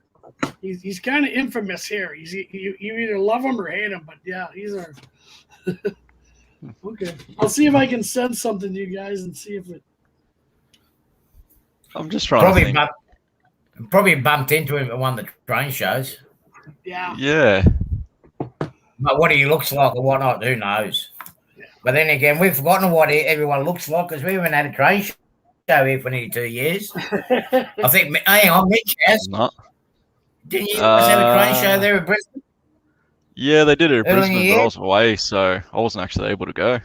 He's kind of infamous here. You either love him or hate him, but yeah, he's our. Okay. I'll see if I can send something to you guys and see if it. I'm just trying to think. Probably bumped into him at one of the train shows. Yeah. Yeah. But what he looks like or whatnot, who knows? But then again, we've forgotten what everyone looks like because we haven't had a train show here for nearly 2 years. I think, hang on, Mitch has. No. Didn't you guys have a train show there at Brisbane? Yeah, they did it at Early in the Brisbane, but year? I was away, so I wasn't actually able to go.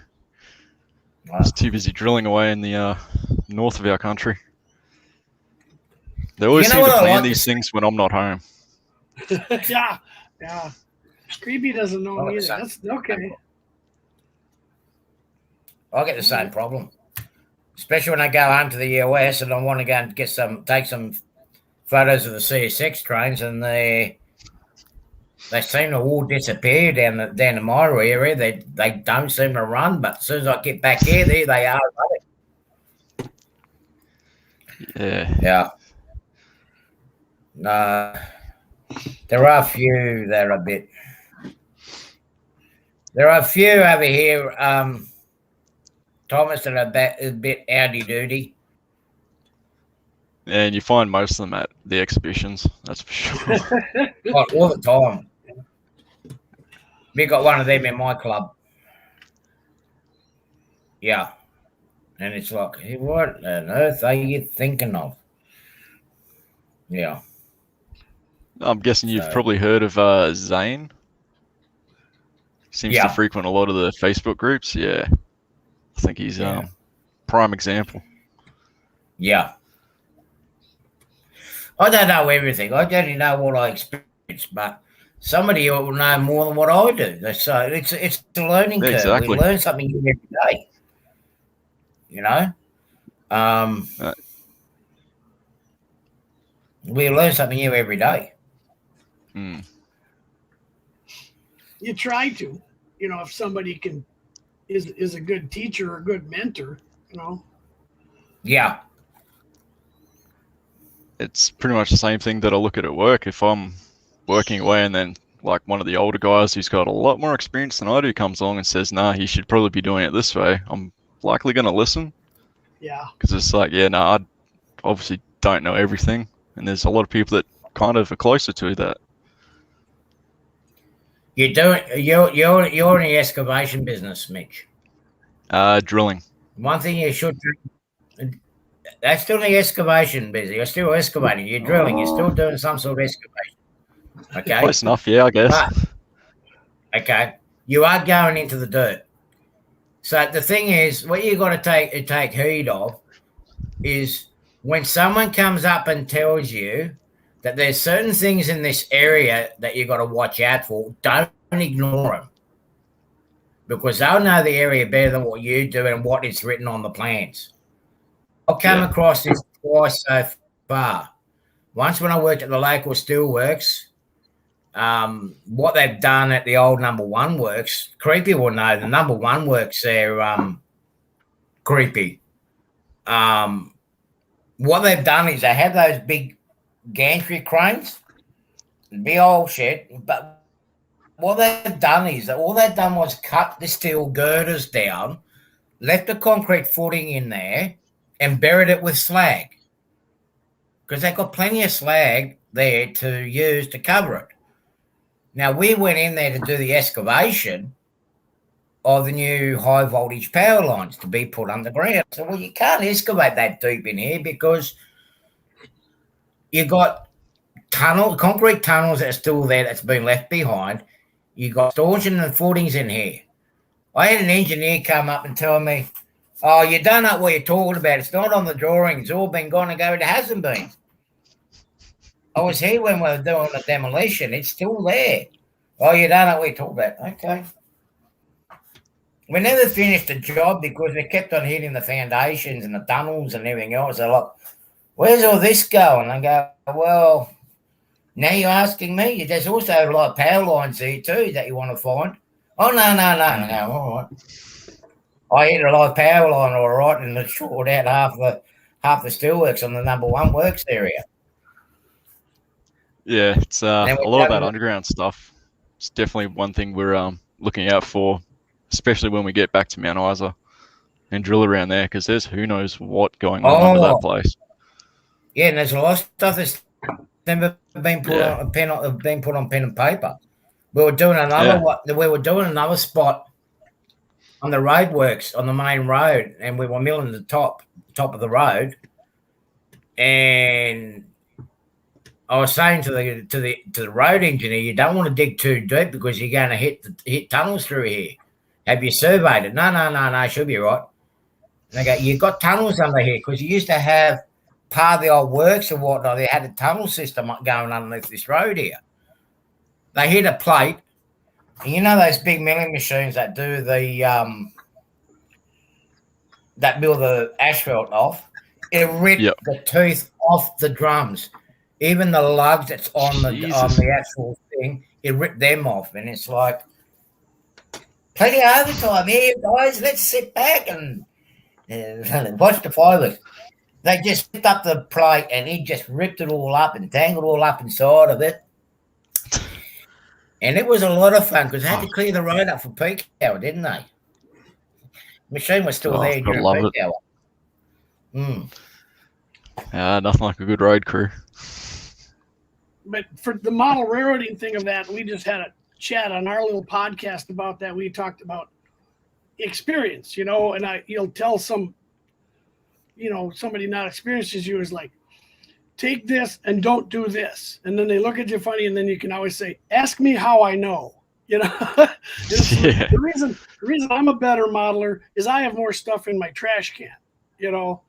I was too busy drilling away in the north of our country. They always seem to plan these things when I'm not home. Yeah. Creepy doesn't know either. That's okay. I get the same problem, especially when I go home to the US and I want to go and take some photos of the CSX trains, and they seem to all disappear down in my area. They don't seem to run, but as soon as I get back here, there they are running. Yeah. There are a few that are a bit. There are a few over here, Thomas, that are a bit outy duty. And you find most of them at the exhibitions, that's for sure. All the time. We got one of them in my club. Yeah. And it's like, hey, what on earth are you thinking of? Yeah. I'm guessing you've probably heard of Zane. Seems to frequent a lot of the Facebook groups. Yeah. I think he's prime example. Yeah. I don't know everything. I don't know what I experience, but somebody will know more than what I do. So it's a learning curve. Exactly. We learn something new every day. You know? We learn something new every day. Mm. You try to, if somebody is a good teacher or a good mentor, Yeah. It's pretty much the same thing that I look at work. If I'm working away and then like one of the older guys who's got a lot more experience than I do comes along and says, nah, he should probably be doing it this way, I'm likely going to listen. Yeah. Because it's like, I obviously don't know everything. And there's a lot of people that kind of are closer to that. You're in the excavation business, Mitch. Drilling. One thing you should do, that's still the excavation business. You're still excavating. You're drilling. You're still doing some sort of excavation. Okay. Close enough, yeah, I guess. But, okay. You are going into the dirt. So the thing is, what you got to take heed of is when someone comes up and tells you that there's certain things in this area that you got to watch out for, don't ignore them, because they'll know the area better than what you do and what is written on the plans. I've come across this twice so far. Once when I worked at the local steelworks, what they've done at the old number one works, Creepy will know the number one works there, Creepy. What they've done is they have those big gantry cranes, big old shed, but what they've done is that all they've done was cut the steel girders down, left the concrete footing in there, and buried it with slag, because they've got plenty of slag there to use to cover it. Now, we went in there to do the excavation of the new high voltage power lines to be put underground. So, well, you can't excavate that deep in here because you got concrete tunnels that are still there that's been left behind. You got stanchion and footings in here. I had an engineer come up and tell me, oh, you don't know what you're talking about. It's not on the drawings. It's all been gone and go. It hasn't been. I was here when we were doing the demolition. It's still there. Oh, you don't know what you're talking about. Okay. We never finished the job because we kept on hitting the foundations and the tunnels and everything else. They're like, where's all this going? I go, well, now you're asking me. There's also a lot of power lines here too that you want to find. Oh, no. All right. I hit a live power line all right and it shorted out half the steelworks on the number one works area. Yeah, it's a lot of that underground stuff. It's definitely one thing we're looking out for especially when we get back to Mount Isa and drill around there, because there's who knows what going on under that place. Yeah, and there's a lot of stuff that's never been put Yeah. on pen and paper. We were doing another spot on the roadworks on the main road, and we were milling the top of the road. And I was saying to the road engineer, you don't want to dig too deep because you're going to hit tunnels through here. Have you surveyed it? No, she'll be right. And they go, you've got tunnels under here because you used to have part of the old works and whatnot. They had a tunnel system going underneath this road here. They hit a plate, and you know those big milling machines that do that mill the asphalt off. It ripped the tooth off the drums, even the lugs that's on the actual thing. It ripped them off, and it's like plenty of overtime here, guys. Let's sit back and watch the fireworks. They just picked up the plate, and he just ripped it all up and tangled all up inside of it. And it was a lot of fun because they had to clear the road up for peak hour, didn't they? The machine was still there during peak hour. Nothing like a good road crew. But for the model railroading thing of that, we just had a chat on our little podcast about that. We talked about experience, and you'll tell somebody not experienced as you is like, take this and don't do this. And then they look at you funny, and then you can always say, ask me how I know. The reason I'm a better modeler is I have more stuff in my trash can, and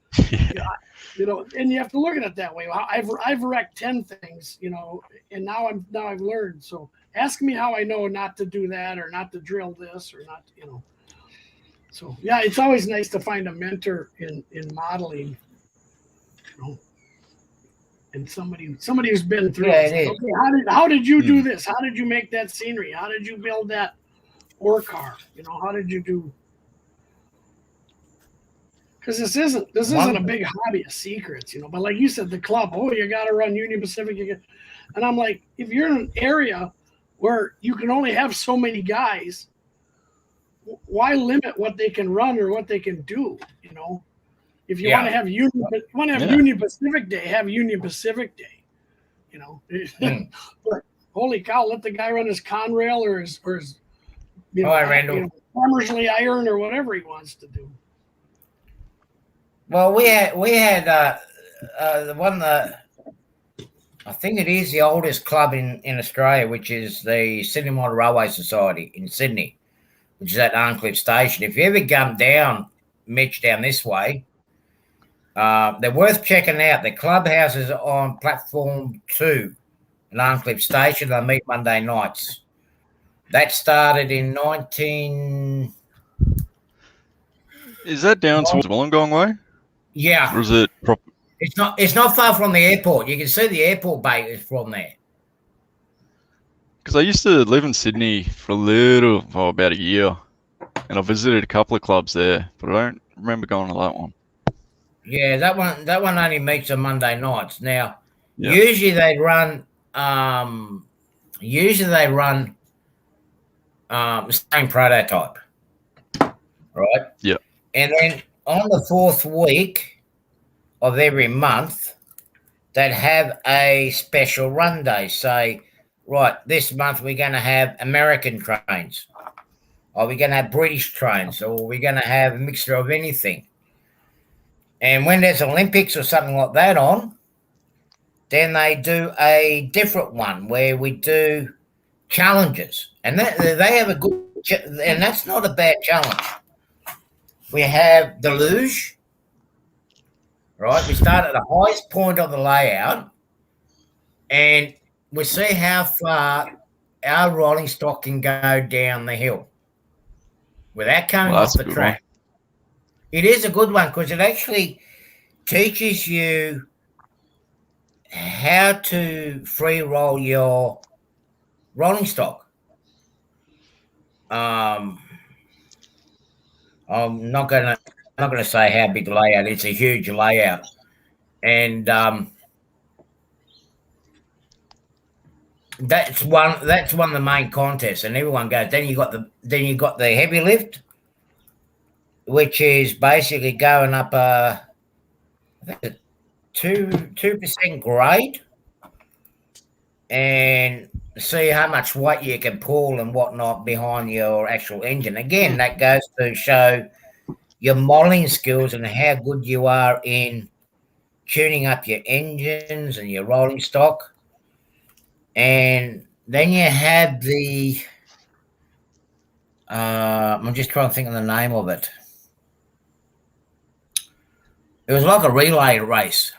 you have to look at it that way. I've wrecked 10 things, and now I've learned. So ask me how I know not to do that or not to drill this or not, So yeah, it's always nice to find a mentor in modeling, and somebody who's been through it. Okay, how did you do this? How did you make that scenery? How did you build that ore car? How did you do? Because this isn't a big hobby of secrets, But like you said, the club, you got to run Union Pacific. And I'm like, if you're in an area where you can only have so many guys, why limit what they can run or what they can do? If you want to have Union Pacific Day, have Union Pacific Day. But holy cow, let the guy run his Conrail or his Hammersley iron or whatever he wants to do. Well, we had the one that I think it is the oldest club in Australia, which is the Sydney Model Railway Society in Sydney, which is at Arncliffe Station. If you ever come down, Mitch, down this way, they're worth checking out. The clubhouse is on platform 2 at Arncliffe Station. They meet Monday nights. That started in 19... Is that down towards Wollongong way? Yeah. Or is it proper? It's not far from the airport. You can see the airport bay from there. Because I used to live in Sydney for about a year, and I visited a couple of clubs there, but I don't remember going to that one. Yeah, that one only meets on Monday nights. Now, usually they run the same prototype, right? Yeah. And then on the 4th week of every month, they'd have a special run day. Say, right, this month we're going to have American trains, or we're going to have British trains, or we're going to have a mixture of anything. And when there's Olympics or something like that on, then they do a different one where we do challenges. And they have a good, and that's not a bad challenge. We have the luge, right? We start at the highest point of the layout, and we see how far our rolling stock can go down the hill without coming off the track. One. It is a good one because it actually teaches you how to free roll your rolling stock. I'm not gonna say how big the layout. It's a huge layout, and That's one. That's one of the main contests, and everyone goes. Then you got the heavy lift, which is basically going up I think a 2% grade, and see how much weight you can pull and whatnot behind your actual engine. Again, that goes to show your modelling skills and how good you are in tuning up your engines and your rolling stock. And then you have the I'm just trying to think of the name of it. It was like a relay race.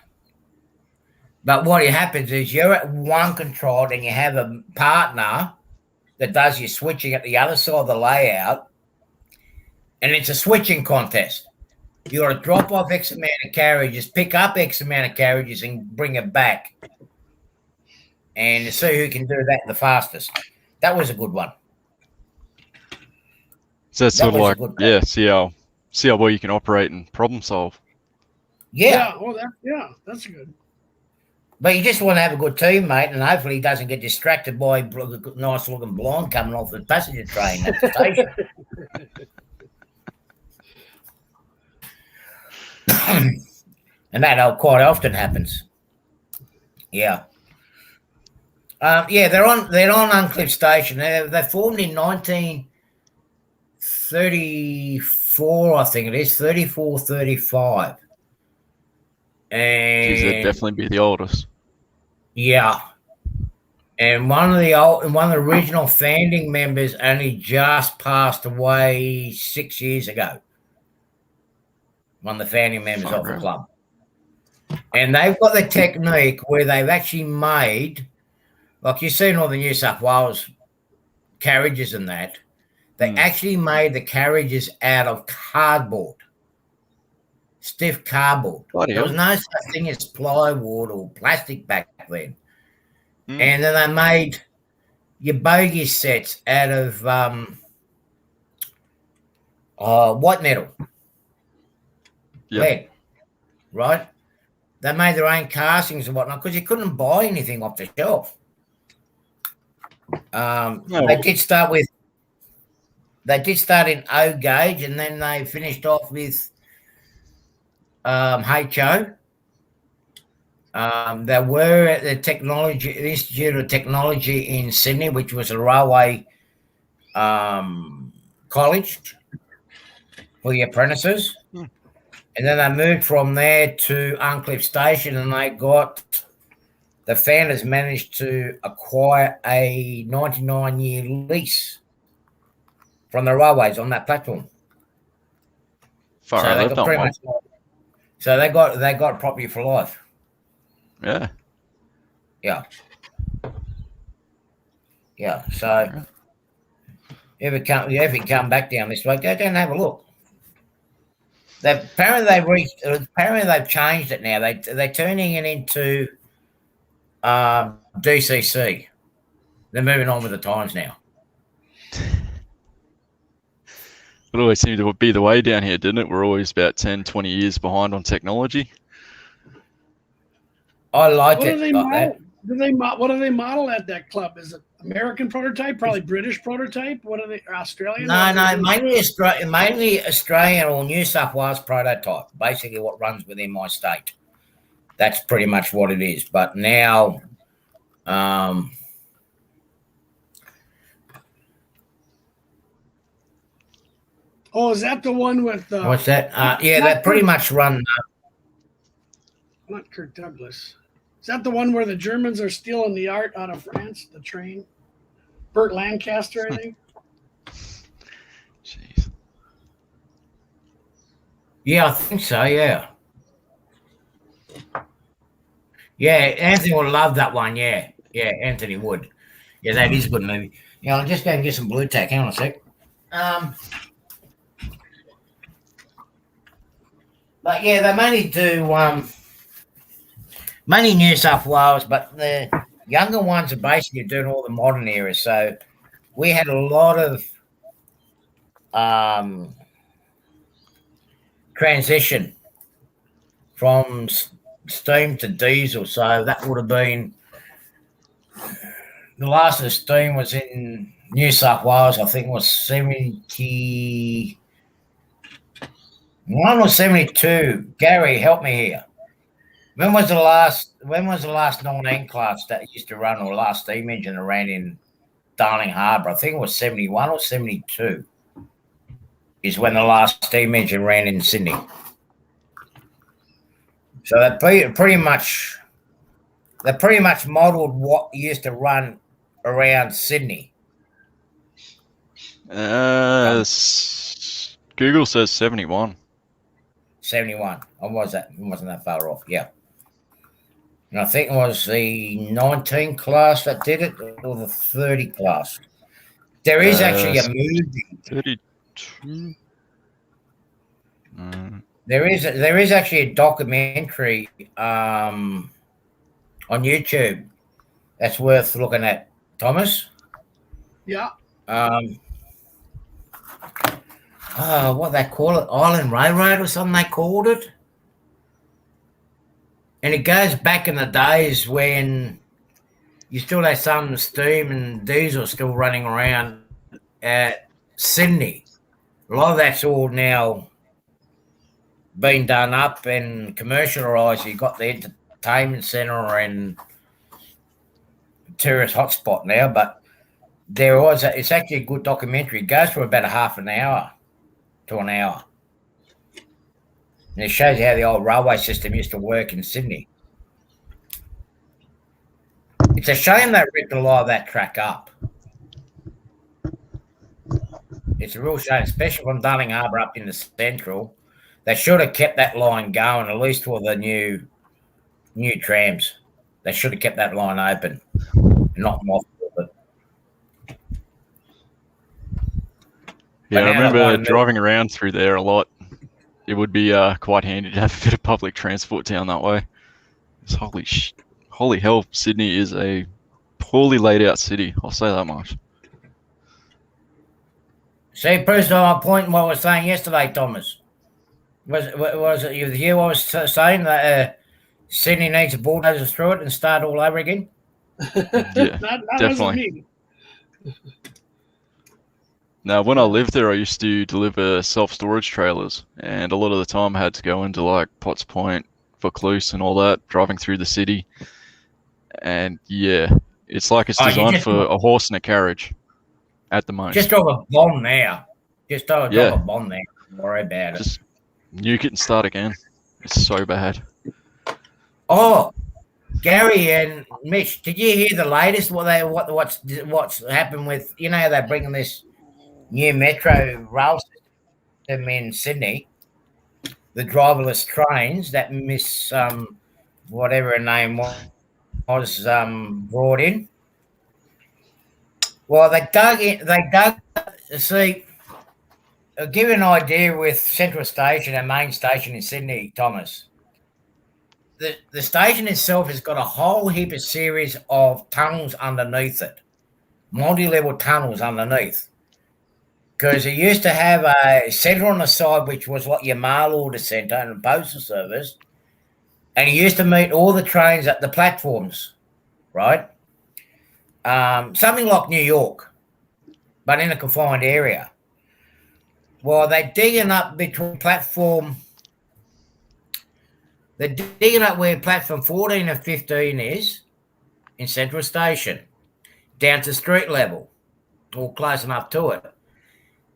But what happens is you're at one control and you have a partner that does your switching at the other side of the layout, and it's a switching contest. You got to drop off X amount of carriages, pick up X amount of carriages, and bring it back, and see who can do that the fastest. That was a good one. So that's That sort of was a like, good one. yeah, see how well you can operate and problem solve. Yeah. Well, that's good. But you just want to have a good teammate, and hopefully he doesn't get distracted by a nice looking blonde coming off the passenger train at the station. And that quite often happens. Yeah. They're on Uncliffe Station. They formed in 1934, I think it is, 34, 35. And Geez, they'd definitely be the oldest. yeah. And one of the original founding members only just passed away 6 years ago. One of the founding members of the club. And they've got the technique where they've actually made, like you see in all the New South Wales carriages and that, they actually made the carriages out of cardboard, stiff cardboard. There was no such thing as plywood or plastic back then. And then they made your bogie sets out of white metal, lead, right? They made their own castings and whatnot because you couldn't buy anything off the shelf. They did start in O gauge, and then they finished off with HO. They were at the Institute of Technology in Sydney, which was a railway college for the apprentices. And then they moved from there to Uncliffe Station, and the founders managed to acquire a 99-year lease from the railways on that platform. So they got property for life. Yeah. Yeah. Yeah. So if you come back down this way, go down and have a look. Apparently they've changed it now. They're turning it into DCC. They're moving on with the times now. It always seemed to be the way down here, didn't it? We're always about 10, 20 years behind on technology. I like what it. Do they like model? What do they model at that club? Is it American prototype? Probably British prototype? What are they? Australian? No, mainly Australian or New South Wales prototype. Basically, what runs within my state. That's pretty much what it is. But now, is that the one with? What's that? They pretty much run. Not Kirk Douglas. Is that the one where the Germans are stealing the art out of France? The train. Burt Lancaster, I think. Jeez. Yeah, I think so. Yeah. Yeah, Anthony would love that one. Yeah, Anthony would. Yeah, that is a good movie. Yeah, I'm just going to get some blue tack. Hang on a sec. But yeah, they mainly do mainly New South Wales, but the younger ones are basically doing all the modern eras. So we had a lot of transition from steam to diesel. So that would have been The last of the steam was in New South Wales. I think it was 71 or 72. Gary, help me here. When was the last 19 class that used to run, or last steam engine that ran in Darling Harbour? I think it was 71 or 72 is when the last steam engine ran in Sydney. So they pretty much modelled what used to run around Sydney. Google says 71. 71. I wasn't that far off. Yeah. And I think it was the 19 class that did it, or the 30 class. There is actually a movie. 32. There is actually a documentary on YouTube that's worth looking at, Thomas. Yeah. What they call it, Island Railroad or something they called it. And it goes back in the days when you still had some steam and diesel still running around at Sydney. A lot of that's all now been done up and commercialised. You've got the entertainment centre and tourist hotspot now, but it's actually a good documentary. It goes for about a half an hour to an hour. And it shows you how the old railway system used to work in Sydney. It's a shame they ripped a lot of that track up. It's a real shame, especially from Darling Harbour up into Central. They should have kept that line going, at least for the new trams. They should have kept that line open, not mothballed it. Yeah, I remember driving around through there a lot. It would be quite handy to have a bit of public transport down that way. It's holy hell, Sydney is a poorly laid out city. I'll say that much. See, proves my point in what I was saying yesterday, Thomas. Was it you hear what I was saying, that Sydney needs a bulldozer through it and start all over again? Yeah, that definitely. Now, when I lived there, I used to deliver self-storage trailers, and a lot of the time I had to go into like Potts Point, Vaucluse and all that, driving through the city. And yeah, it's like it's designed for a horse and a carriage at the moment. Just drop a bomb now. Just drop a bomb there. Don't worry about it. Nuke it and start again. It's so bad. Oh, Gary and Mitch, did you hear the latest? What's happened with, they're bringing this new metro rail system in Sydney, the driverless trains that Miss whatever her name was brought in. Well, they dug. See, I'll give you an idea with Central Station, our main station in Sydney, Thomas. The station itself has got a whole heap of series of tunnels underneath it, multi-level tunnels underneath. Because it used to have a centre on the side, which was like your mail order centre and a postal service, and it used to meet all the trains at the platforms, right? Something like New York, but in a confined area. Well, they're digging up between platform. They're digging up where platform 14 and 15 is in Central Station, down to street level, or close enough to it.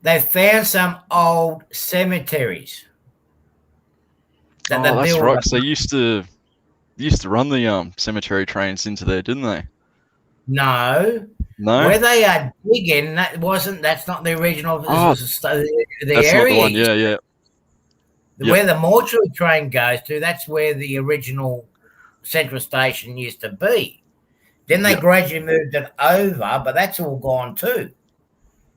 They found some old cemeteries. That's right. Because they used to run the cemetery trains into there, didn't they? No. Where they are digging, that's not the original. That's not the one. Yeah. Where the mortuary train goes to, that's where the original Central Station used to be. Then they gradually moved it over, but that's all gone too.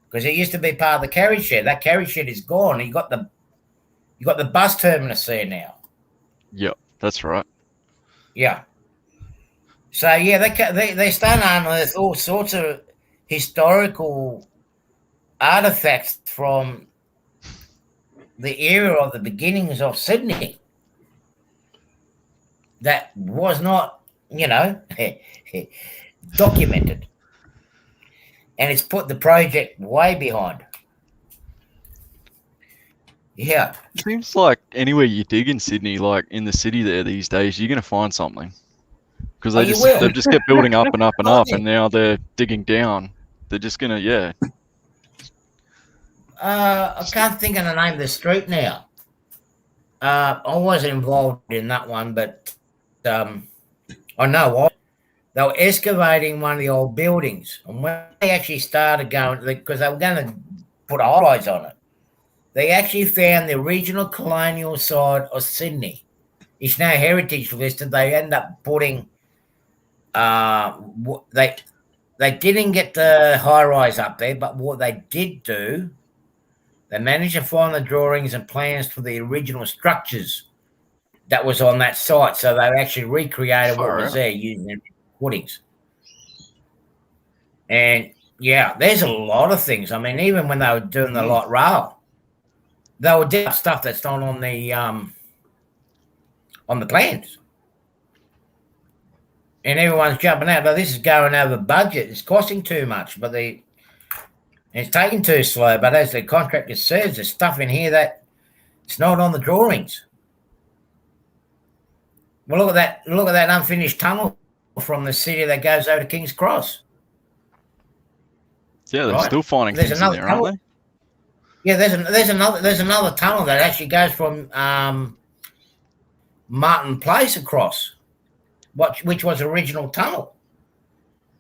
Because it used to be part of the carriage shed. That carriage shed is gone. You got the bus terminus there now. Yep, that's right. Yeah. So yeah, they start to unearth all sorts of historical artifacts from the era of the beginnings of Sydney that was not, documented. and it's put the project way behind. Yeah. Seems like anywhere you dig in Sydney, like in the city there these days, you're going to find something. Because Oh, you will. they've just kept building up and up and Oh, up, yeah. and now they're digging down. They're just going to, yeah. I can't think of the name of the street now. I wasn't involved in that one, but I know they were excavating one of the old buildings, and when they actually started going, because they were going to put a high-rise on it, they actually found the original colonial site of Sydney. It's now heritage listed. They end up putting they didn't get the high-rise up there, but what they did do, they managed to find the drawings and plans for the original structures that was on that site. So they actually recreated what was there using the footings. And yeah, there's a lot of things. I mean, even when they were doing the light rail, they were doing stuff that's not on the plans. And everyone's jumping out, but this is going over budget. It's costing too much, but it's taking too slow. But as the contractor says, there's stuff in here that it's not on the drawings. Well, look at that unfinished tunnel from the city that goes over to King's Cross. Yeah, they're still finding things in there, aren't they? Yeah, there's another tunnel that actually goes from Martin Place across, which was original tunnel.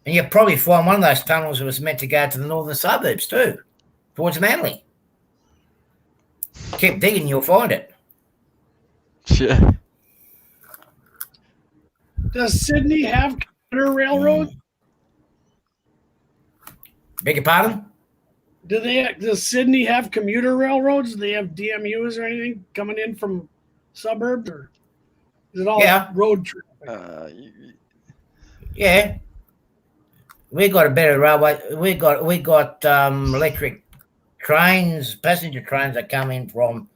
And you'll probably find one of those tunnels that was meant to go to the northern suburbs too, towards Manly. Keep digging, you'll find it. Yeah. Does Sydney have commuter railroad? Beg your pardon? Does Sydney have commuter railroads? Do they have DMUs or anything coming in from suburbs, or is it all road traffic? Yeah. We got a better railway. We got electric trains, passenger trains that come in from.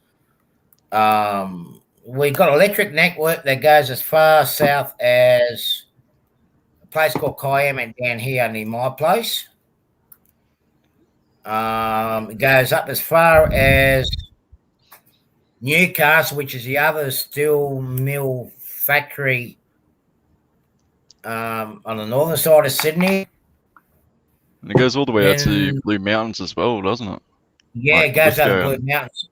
We got electric network that goes as far south as a place called Kiama down here near my place. It goes up as far as Newcastle, which is the other steel mill factory on the northern side of Sydney. And it goes all the way out to Blue Mountains as well, doesn't it? Yeah, it goes out to Blue Mountains.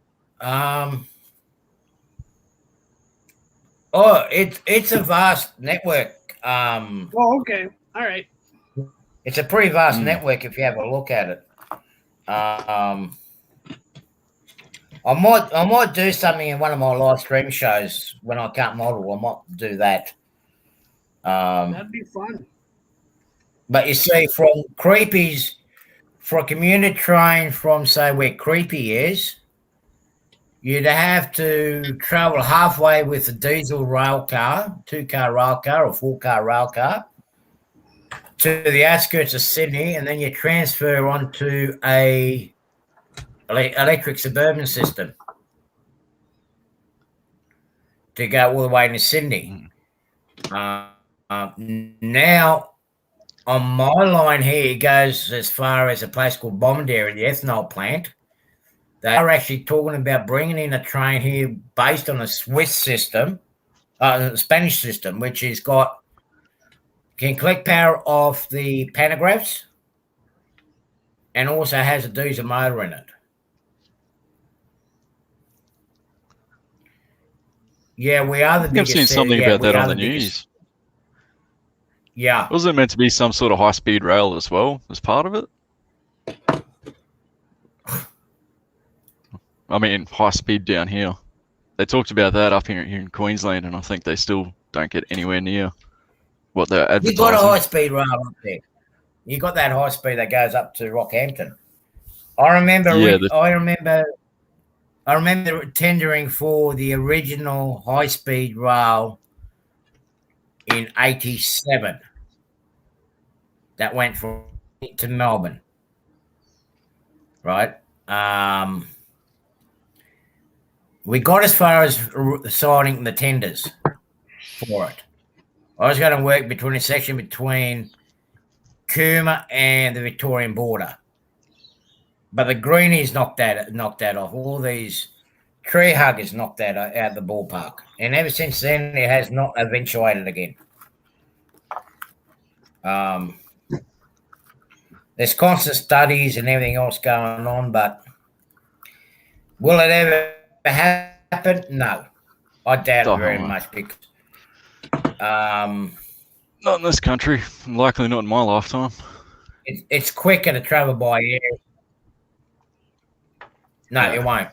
It's a vast network. Okay. All right. It's a pretty vast network if you have a look at it. I might do something in one of my live stream shows when I can't model. I might do that. That'd be fun. But you see, from Creepy's, for a commuter train from, say, where Creepy is, you'd have to travel halfway with a diesel rail car, 2-car rail car or 4-car rail car, to the outskirts of Sydney, and then you transfer onto a electric suburban system to go all the way to Sydney. Now, on my line here, it goes as far as a place called Bombadera, the ethanol plant. They are actually talking about bringing in a train here based on a Swiss system, Spanish system, which can collect power off the pantographs and also has a diesel motor in it. Yeah, we are the biggest. I've seen something about that on the news. Yeah. Wasn't it meant to be some sort of high-speed rail as well as part of it? I mean, high-speed down here. They talked about that up here in Queensland, and I think they still don't get anywhere near what they're advertising. You got a high-speed rail up there. You got that high speed that goes up to Rockhampton. I remember tendering for the original high-speed rail in 87 that went from to Melbourne, right? We got as far as signing the tenders for it. I was going to work between a section between Cooma and the Victorian border. But the greenies knocked that off. All these tree huggers knocked that out of the ballpark. And ever since then, it has not eventuated again. There's constant studies and everything else going on, but will it ever happen? No. I doubt it very much because not in this country. Likely not in my lifetime. It's quicker to travel by air. No, it won't.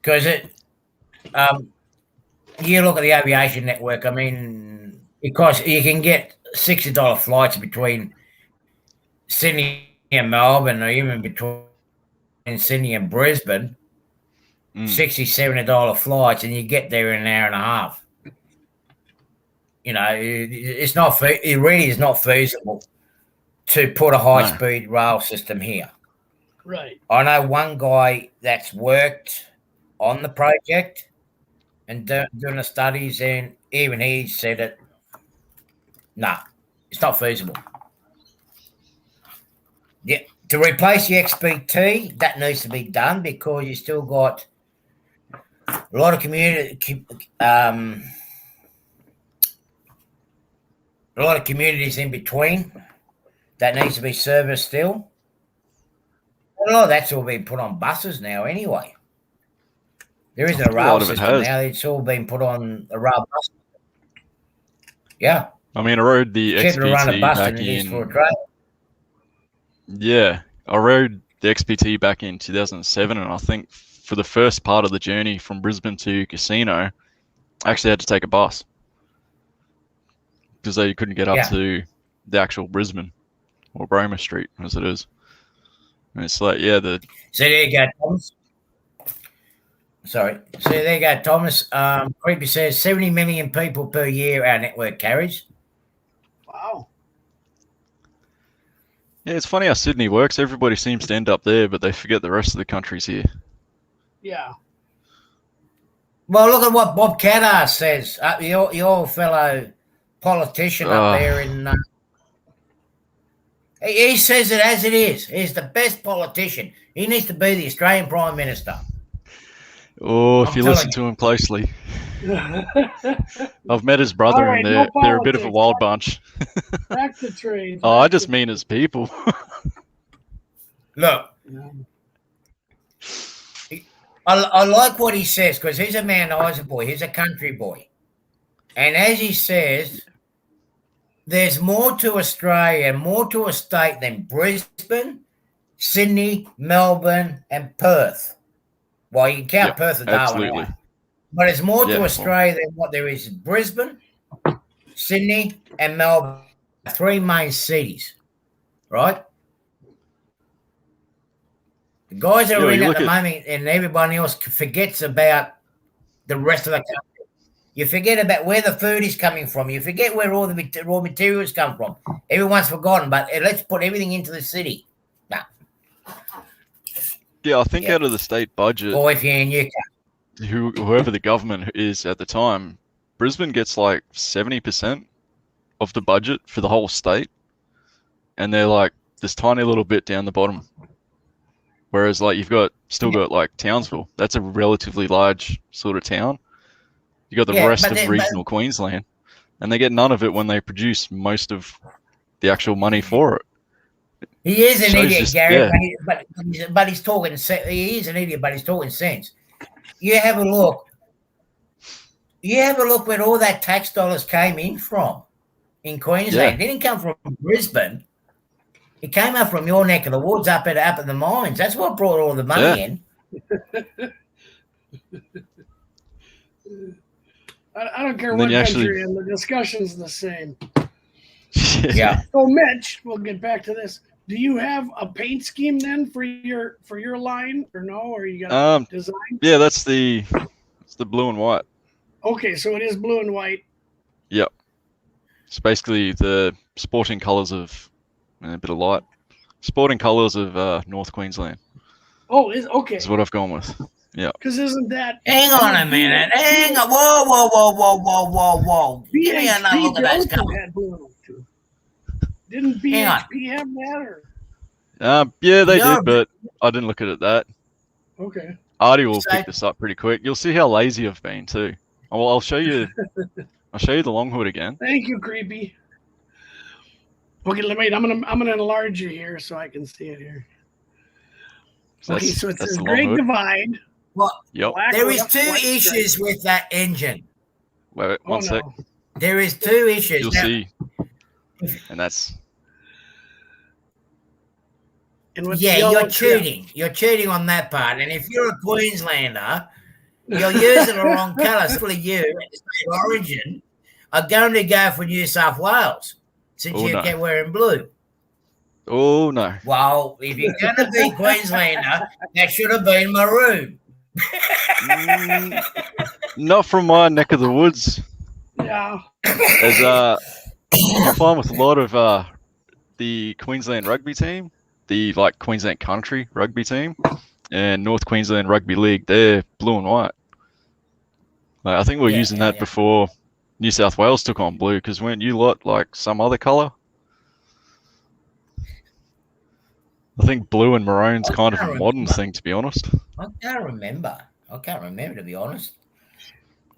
Because you look at the aviation network, I mean, because you can get $60 flights between Sydney and Melbourne, or even between Sydney and Brisbane, $60, $70 flights, and you get there in an hour and a half. You know, it's not. It really is not feasible to put a high-speed rail system here. Right. I know one guy that's worked on the project and doing the studies, and even he said that, it's not feasible. Yeah, to replace the XBT, that needs to be done because you still got a lot of communities in between that needs to be serviced still. A lot of that's all been put on buses now anyway. There isn't a rail system now. It's all been put on a rail bus. Yeah. I mean, I rode the XPT back in... Yeah, I rode the XPT back in 2007, and I think for the first part of the journey from Brisbane to Casino, I actually had to take a bus because you couldn't get up to the actual Brisbane or Broma Street as it is. And it's like, So there you go, Thomas. Sorry. So there you go, Thomas. Creepy says 70 million people per year our network carries. Wow. Yeah, it's funny how Sydney works. Everybody seems to end up there, but they forget the rest of the country's here. Yeah. Well, look at what Bob Caddar says. Your fellow politician up there in... he says it as it is. He's the best politician. He needs to be the Australian Prime Minister. Oh, if you listen to him closely. I've met his brother, and they're a bit of a wild bunch. Back to trade. I just mean as people. Look, I like what he says because he's a Mount Isa boy. He's a country boy. And as he says, there's more to Australia, more to a state than Brisbane, Sydney, Melbourne, and Perth. Well, you can count Perth and Darwin. Absolutely. But it's more to Australia than what there is in Brisbane, Sydney, and Melbourne. 3 main cities, right? The guys that are in at the moment, and everybody else forgets about the rest of the country. You forget about where the food is coming from. You forget where all the raw materials come from. Everyone's forgotten, but let's put everything into the city. No. Yeah, I think out of the state budget, or if you're in Newcastle, whoever the government is at the time, Brisbane gets like 70% of the budget for the whole state, and they're like this tiny little bit down the bottom. Whereas like you've still got like Townsville. That's a relatively large sort of town. You got the rest of regional Queensland, and they get none of it when they produce most of the actual money for it. He is an idiot, Gary, but he's talking. He is an idiot, but he's talking sense. You have a look. You have a look where all that tax dollars came in from in Queensland. It didn't come from Brisbane. It came up from your neck of the woods, up at the mines. That's what brought all the money in. I don't care what country, and the discussion's the same. Yeah. So, Mitch, we'll get back to this. Do you have a paint scheme then for your line, or no? Or you got design? Yeah, it's the blue and white. Okay, so it is blue and white. Yep. It's basically the sporting colours of a bit of light. Sporting colours of North Queensland. Oh, okay. Is what I've gone with. Yeah. Because isn't that? Hang on a minute. Hang on. Whoa. Give me another look at those colours. Didn't Hang on. BHP have that? Or? Yeah, they No, did, but I didn't look at it that. Okay. Artie will So- pick this up pretty quick. You'll see how lazy I've been too. I'll show you. I'll show you the long hood again. Thank you, Creepy. Okay, wait. I'm gonna enlarge you here so I can see it here. Okay, so it That's says the long Great hood. Divide. Well, Yep. Black there with is a two white issues stripe. with that engine. Wait, Oh, one sec. no. There is two issues. You'll Now, see, and that's And with the yeah, yellow you're trim. cheating. You're cheating on that part. And if you're a Queenslander, you're using the wrong colour. Especially you, at the state of origin, are going to go for New South Wales since Oh, you no. kept wearing blue. oh no. Well, if you're going to be Queenslander, that should have been maroon. Mm, not from my neck of the woods. Yeah. As I find with a lot of the Queensland rugby team, the Queensland Country rugby team, and North Queensland Rugby League, they're blue and white. I think we were using that before New South Wales took on blue, because weren't you lot like some other colour? I think blue and maroon's kind of a modern thing, to be honest. I can't remember, to be honest.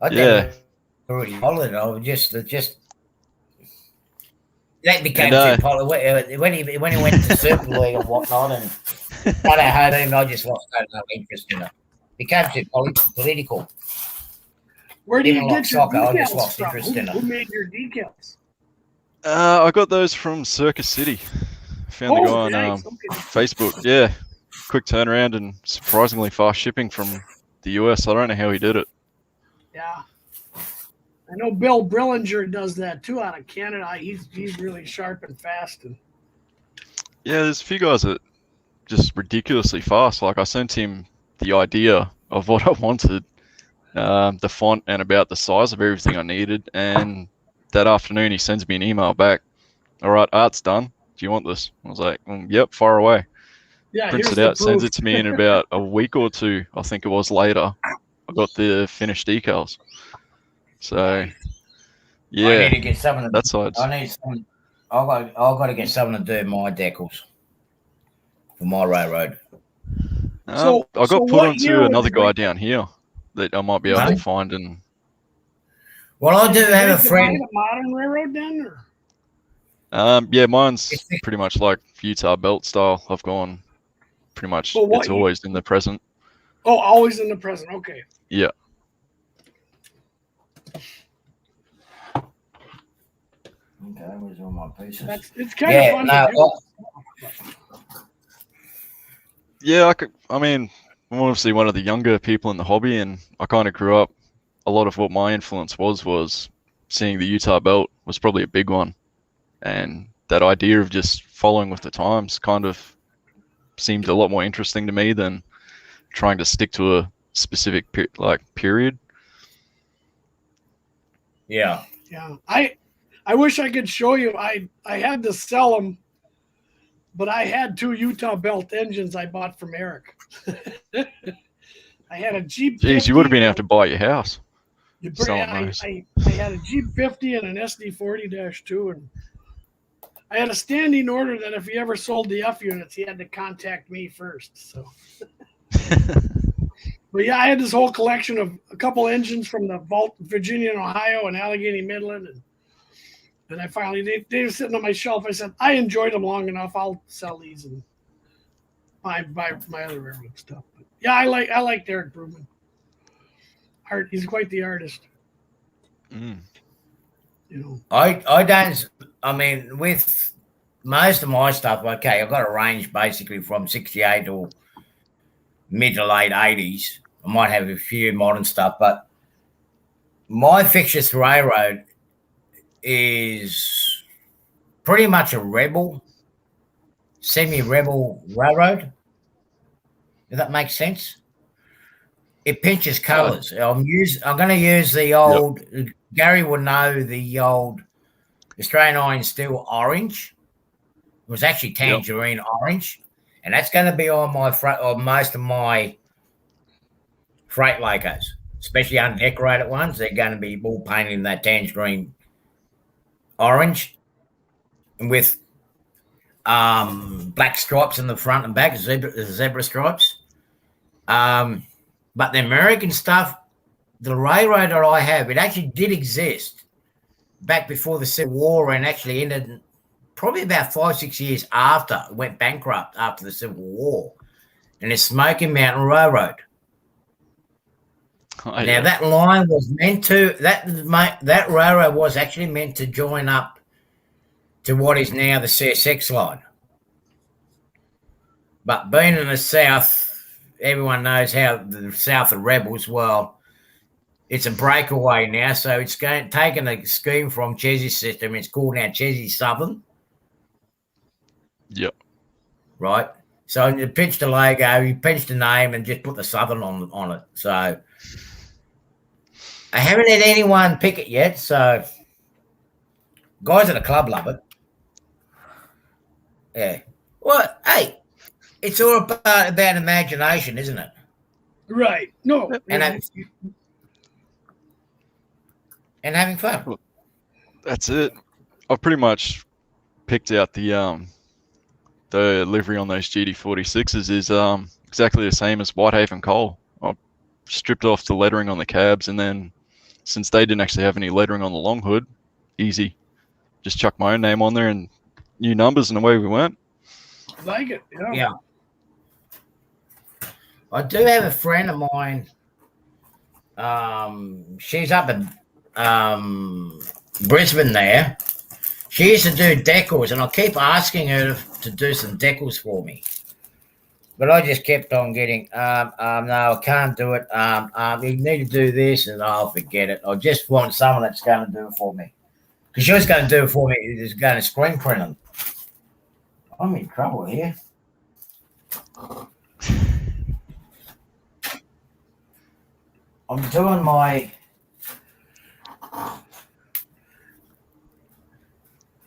I Yeah. think already followed it. I was just that became And, too popular when he went to Super League and whatnot, and I just lost no interest in it. Became too political. Where do you Even get like your soccer, I just decals lost from? interest in it. Who made your decals? I got those from Circus City. Found the guy on nice. Okay. Facebook. Yeah, quick turnaround and surprisingly fast shipping from the US. I don't know how he did it. Yeah. I know Bill Brillinger does that too out of Canada. He's really sharp and fast. And Yeah, there's a few guys that just ridiculously fast. Like I sent him the idea of what I wanted, the font and about the size of everything I needed, and that afternoon he sends me an email back. All right, art's done. Do you want this? I was like, yep, fire away. yeah, Prints here's it the out, sends proof. it to me in about a week or two, I think it was later. I got the finished decals. So, I yeah, need to get someone. that side's. I need some. I've got to get someone to do my decals for my railroad. So- I got so put what onto year another was guy Great- down here that I might be able Huh? to find. And Well, I do have a Great friend. Divide, a modern railroad then? Or? yeah, mine's pretty much like Utah belt style. I've gone pretty much. Well, what It's year? always in the present. Oh, always in the present. Okay. Yeah. Okay, where's all my pieces? It's kind of fun to do. Yeah, I mean, I'm obviously one of the younger people in the hobby, and I kind of grew up. A lot of what my influence was seeing the Utah belt was probably a big one, and that idea of just following with the times kind of seemed a lot more interesting to me than trying to stick to a specific period. Yeah. Yeah. I wish I could show you. I had to sell them, but I had 2 Utah belt engines I bought from Eric. I had a Jeep. Jeez, you would have been able to buy your house. I had a Jeep 50 and an SD40-2, and I had a standing order that if he ever sold the F units, he had to contact me first. So, but yeah, I had this whole collection of a couple engines from the Vault, Virginia and Ohio, and Allegheny Midland, and I finally they were sitting on my shelf. I said I enjoyed them long enough. I'll sell these and buy my other railroad stuff. But yeah, I like Eric Brugman. He's quite the artist. Mm. You know. I don't. I mean, with most of my stuff, okay, I've got a range basically from 68 to mid to late 80s. I might have a few modern stuff, but my fixtures railroad is pretty much a rebel, semi-rebel railroad. Does that make sense? It pinches colours. I'm going to use the old. Yep. Gary would know the old Australian Iron Steel orange. It was actually tangerine orange, and that's going to be on my most of my freight locos, especially undecorated ones. They're going to be all painted in that tangerine orange, and with black stripes in the front and back, zebra stripes. But the American stuff, the railroad that I have, it actually did exist back before the Civil War and actually ended probably about 5-6 years after it went bankrupt after the Civil War. And it's Smoky Mountain Railroad. Oh, Now yeah. that line was meant to that railroad was actually meant to join up to what is now the CSX line. But being in the south, everyone knows how the south are rebels. Well, it's a breakaway now, so it's taken a scheme from Chessy's system. It's called now Chessy Southern. Yep. Right. So you pitched the logo, you pitched the name, and just put the Southern on it. So I haven't had anyone pick it yet. So guys at the club love it. Yeah. Well, hey, it's all about imagination, isn't it? Right. No. And having fun. That's it. I've pretty much picked out the livery on those GD46s is exactly the same as Whitehaven Coal. I stripped off the lettering on the cabs, and then since they didn't actually have any lettering on the long hood, easy. Just chuck my own name on there and new numbers, and away we went. I like it. Yeah. I do have a friend of mine. She's up in Brisbane there. She used to do decals, and I keep asking her to do some decals for me. But I just kept on getting, no, I can't do it. You need to do this, and I'll forget it. I just want someone that's going to do it for me. Because she was going to do it for me, is going to screen print them. I'm in trouble here. I'm doing my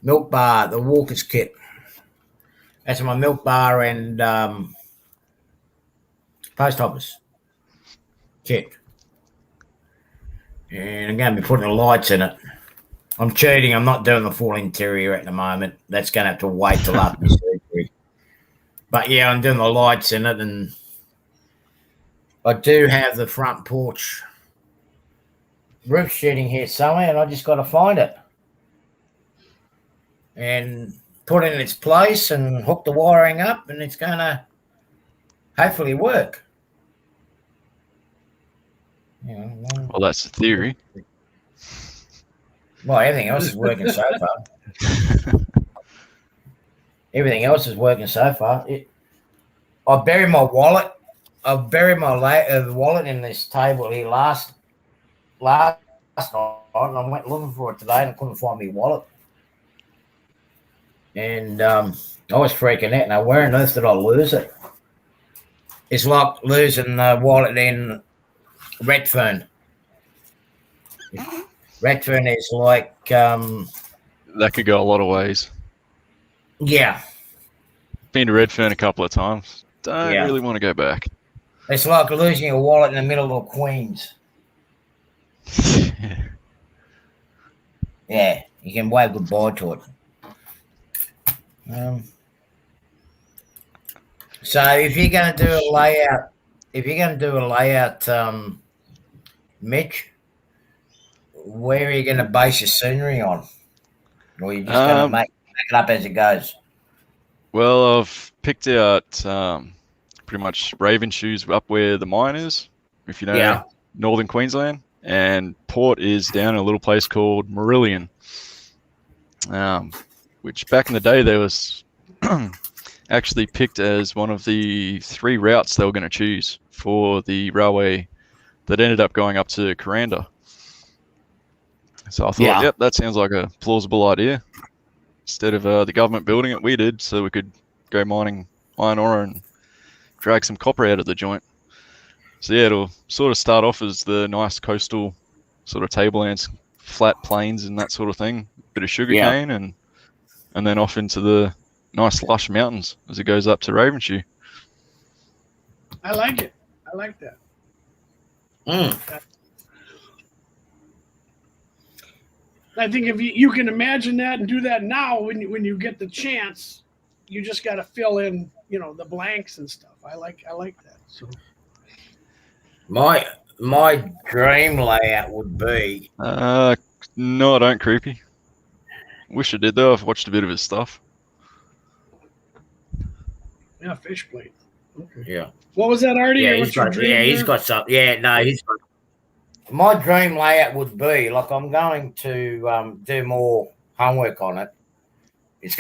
milk bar, the Walker's kit. That's my milk bar and post office kit. And I'm going to be putting the lights in it. I'm cheating. I'm not doing the full interior at the moment. That's going to have to wait till after surgery. But yeah, I'm doing the lights in it, and I do have the front porch roof sheeting here somewhere, and I just got to find it and put it in its place and hook the wiring up, and it's going to hopefully work. Well, that's the theory. Well, everything else is working so far. Everything else is working so far. I buried my wallet. I buried my wallet in this table here last night, and I went looking for it today, and I couldn't find my wallet. And I was freaking out. Now, where on earth did I lose it? It's like losing the wallet in Redfern. Redfern is like... that could go a lot of ways. Yeah. Been to Redfern a couple of times. Don't really want to go back. It's like losing your wallet in the middle of Queens. Yeah, you can wave goodbye to it. So if you're going to do a layout, Mitch, where are you going to base your scenery on? Or are you just going to make it up as it goes? Well, I've picked out pretty much Raven Shoes up where the mine is, if you know northern Queensland, and Port is down in a little place called Marillion, which back in the day there was actually picked as one of the 3 routes they were going to choose for the railway that ended up going up to Coranda. So I thought, yep, that sounds like a plausible idea. Instead of the government building it, we did, so we could go mining iron ore and drag some copper out of the joint. So yeah, it'll sort of start off as the nice coastal sort of tablelands, flat plains and that sort of thing, bit of sugarcane, and then off into the nice lush mountains as it goes up to Ravenshoe. I like it. I like that. I think if you can imagine that and do that now, when you get the chance, you just got to fill in, the blanks and stuff. I like that. So My dream layout would be No, I don't, creepy. Wish I did though. I've watched a bit of his stuff. yeah, fish plate. Okay. yeah. What was that, Artie? Yeah, What's your dream? he's got some. Yeah, no, he's got. My dream layout would be like I'm going to do more homework on it.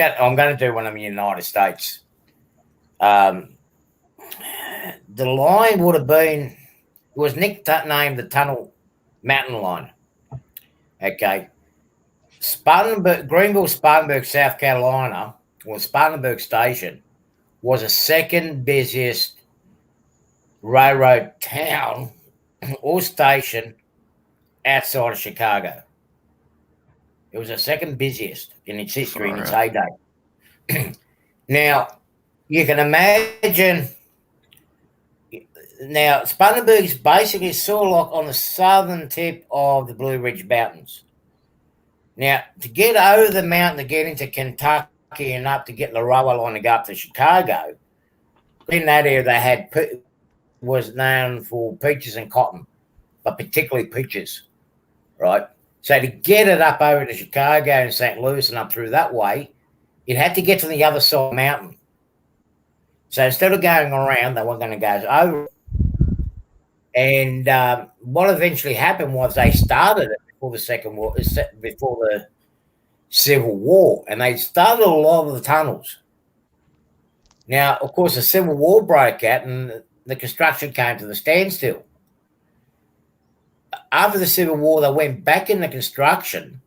I'm going to do when I'm in the United States. The line would have been. It was Nick named the Tunnel Mountain Line. Okay, Greenville, Spartanburg, South Carolina, or Spartanburg Station, was the second busiest railroad town or station outside of Chicago. It was the second busiest in its history, in its heyday. Now, you can imagine. Now, Spartanburg is basically sort of like on the southern tip of the Blue Ridge Mountains. Now, to get over the mountain to get into Kentucky and up to get the railway line to go up to Chicago, in that area they had was known for peaches and cotton, but particularly peaches, right? So to get it up over to Chicago and St. Louis and up through that way, it had to get to the other side of the mountain. So instead of going around, they were going to go over. And what eventually happened was they started it before the Civil War, and they started a lot of the tunnels. Now, of course, the Civil War broke out, and the construction came to the standstill. After the Civil War, they went back into construction,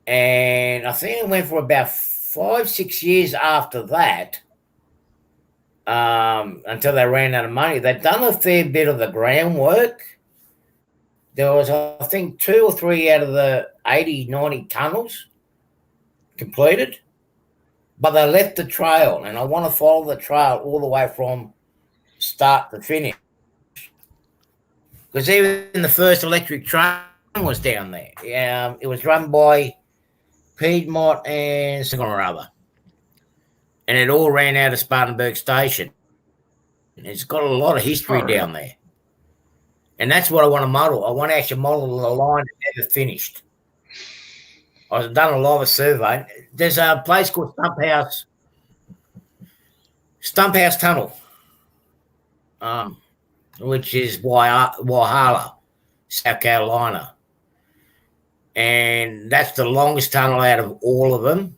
and I think it went for about 5-6 years after that. Until they ran out of money. They've done a fair bit of the groundwork. There was, I think, 2 or 3 out of the 80, 90 tunnels completed, but they left the trail, and I want to follow the trail all the way from start to finish. Because even the first electric train was down there. It was run by Piedmont and something or other. And it all ran out of Spartanburg Station. It's got a lot of history down there. And that's what I want to model. I want to actually model the line that never finished. I've done a lot of survey. There's a place called Stump House Tunnel, which is Walhalla, South Carolina. And that's the longest tunnel out of all of them.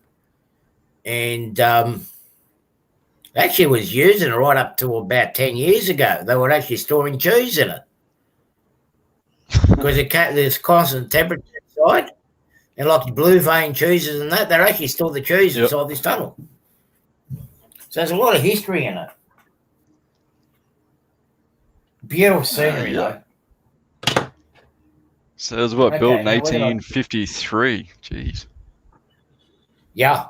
And actually was using it right up to about 10 years ago. They were actually storing cheese in it because there's constant temperature inside, and like the blue vein cheeses and that, they're actually stored the cheese inside this tunnel. So there's a lot of history in it. Beautiful scenery, though. So it was built in 1853. Jeez. Yeah.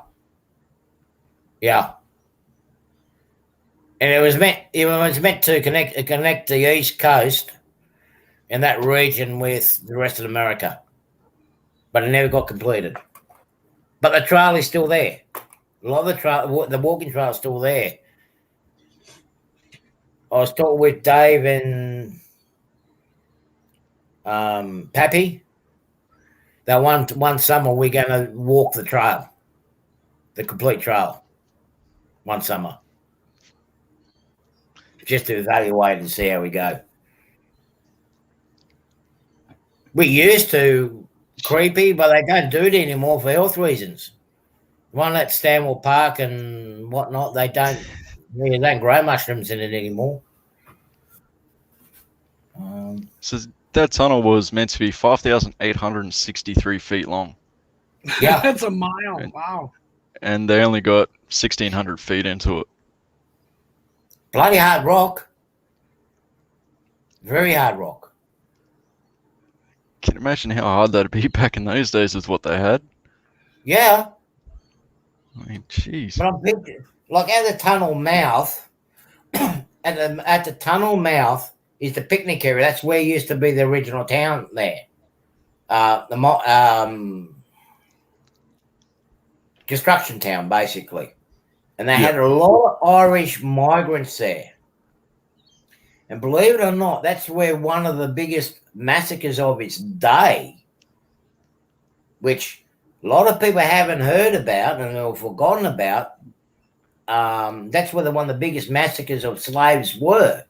And it was meant to connect the East Coast and that region with the rest of America, but it never got completed. But the trail is still there. A lot of the walking trail is still there. I was talking with Dave and Pappy. That one summer we're going to walk the trail, the complete trail, one summer. Just to evaluate and see how we go. We used to, creepy, but they don't do it anymore for health reasons. One at Stanwell Park and whatnot, they don't grow mushrooms in it anymore. So that tunnel was meant to be 5,863 feet long. Yeah. That's a mile. Wow. And they only got 1,600 feet into it. Bloody hard rock. Very hard rock. Can you imagine how hard that'd be back in those days with what they had? Yeah. I mean, jeez. But I'm thinking, like at the tunnel mouth, at the tunnel mouth is the picnic area. That's where used to be the original town there. Construction town, basically. And they had a lot of Irish migrants there. And believe it or not, that's where one of the biggest massacres of its day, which a lot of people haven't heard about and have forgotten about, that's where one of the biggest massacres of slaves were.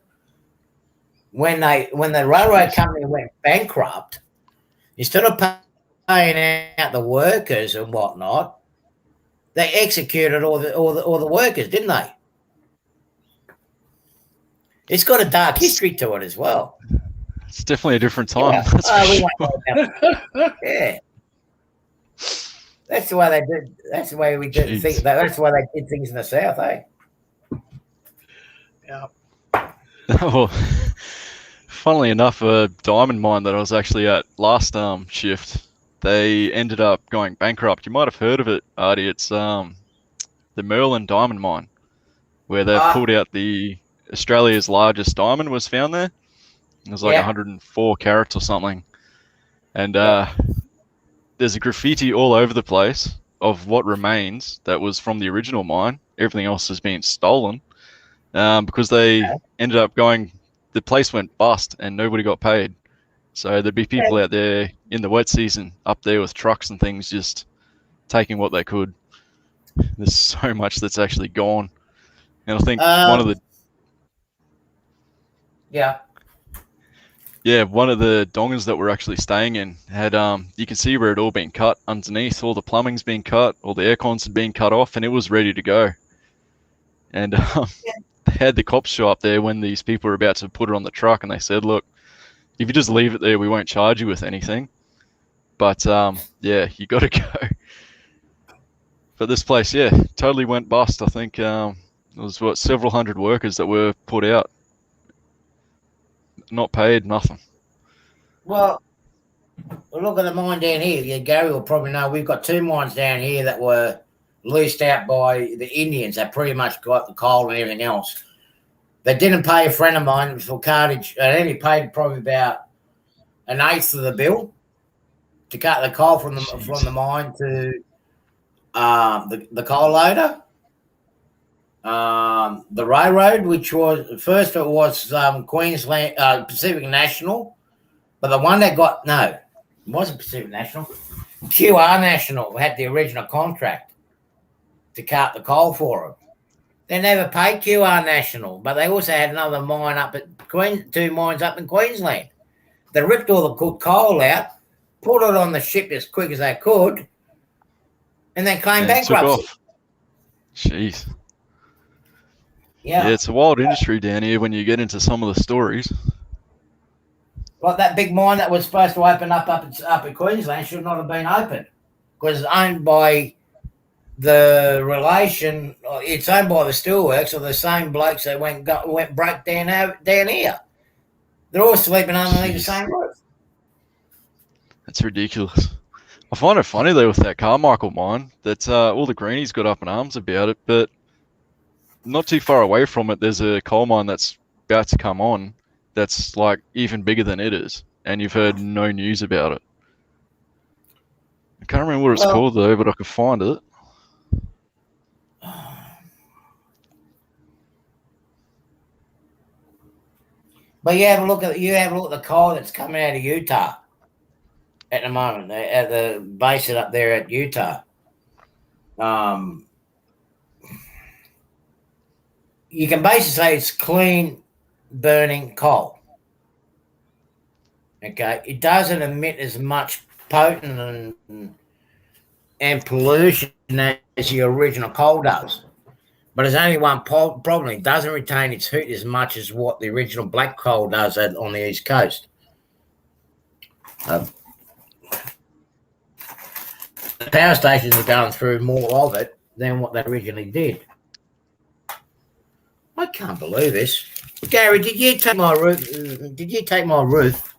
When the railroad company went bankrupt, instead of paying out the workers and whatnot, they executed all the workers, didn't they? It's got a dark history to it as well. It's definitely a different time. Yeah. That's for We sure. won't go down. Yeah. That's the way they did. That's the way we did. That's the way they did things in the South, eh? Yeah. Well, funnily enough, a diamond mine that I was actually at last shift, they ended up going bankrupt. You might have heard of it, Artie. It's the Merlin diamond mine, where they've pulled out Australia's largest diamond was found there. It was like 104 carats or something. And there's a graffiti all over the place of what remains that was from the original mine. Everything else has been stolen because they ended up the place went bust and nobody got paid. So there'd be people out there in the wet season up there with trucks and things just taking what they could. There's so much that's actually gone. And I think one of the dongers that we're actually staying in had you can see where it all been cut underneath. All the plumbing's been cut, all the air cons had been cut off, and it was ready to go. And they had the cops show up there when these people were about to put it on the truck, and they said, "Look, if you just leave it there, we won't charge you with anything. But you got to go." But this place, totally went bust. I think it was several hundred workers that were put out. Not paid, nothing. Well, look at the mine down here. Yeah, Gary will probably know. We've got two mines down here that were leased out by the Indians. They pretty much got the coal and everything else. They didn't pay a friend of mine for cartage. They only paid probably about an eighth of the bill to cut the coal from the mine to the coal loader. The railroad, which was first, it was Queensland Pacific National, but the one that it wasn't Pacific National. QR National had the original contract to cut the coal for them. They never paid QR National, but they also had another mine two mines up in Queensland. They ripped all the good coal out, put it on the ship as quick as they could, and then claimed bankruptcy. Jeez. Yeah, it's a wild industry down here when you get into some of the stories. Like that big mine that was supposed to open up in Queensland should not have been opened because it's owned by the relation. It's owned by the steelworks or the same blokes that went broke down here. They're all sleeping underneath the same roof. That's ridiculous. I find it funny though with that Carmichael mine that all the greenies got up in arms about it, but not too far away from it, there's a coal mine that's about to come on that's like even bigger than it is, and you've heard no news about it. I can't remember what it's called though, but I can find it. But you have a look at the coal that's coming out of Utah at the moment at the base up there at Utah. You can basically say it's clean burning coal. Okay, it doesn't emit as much potent and pollution as the original coal does. But there's only one problem. It doesn't retain its heat as much as what the original black coal does on the East Coast. The power stations are going through more of it than what they originally did. I can't believe this. Gary, did you take my roof?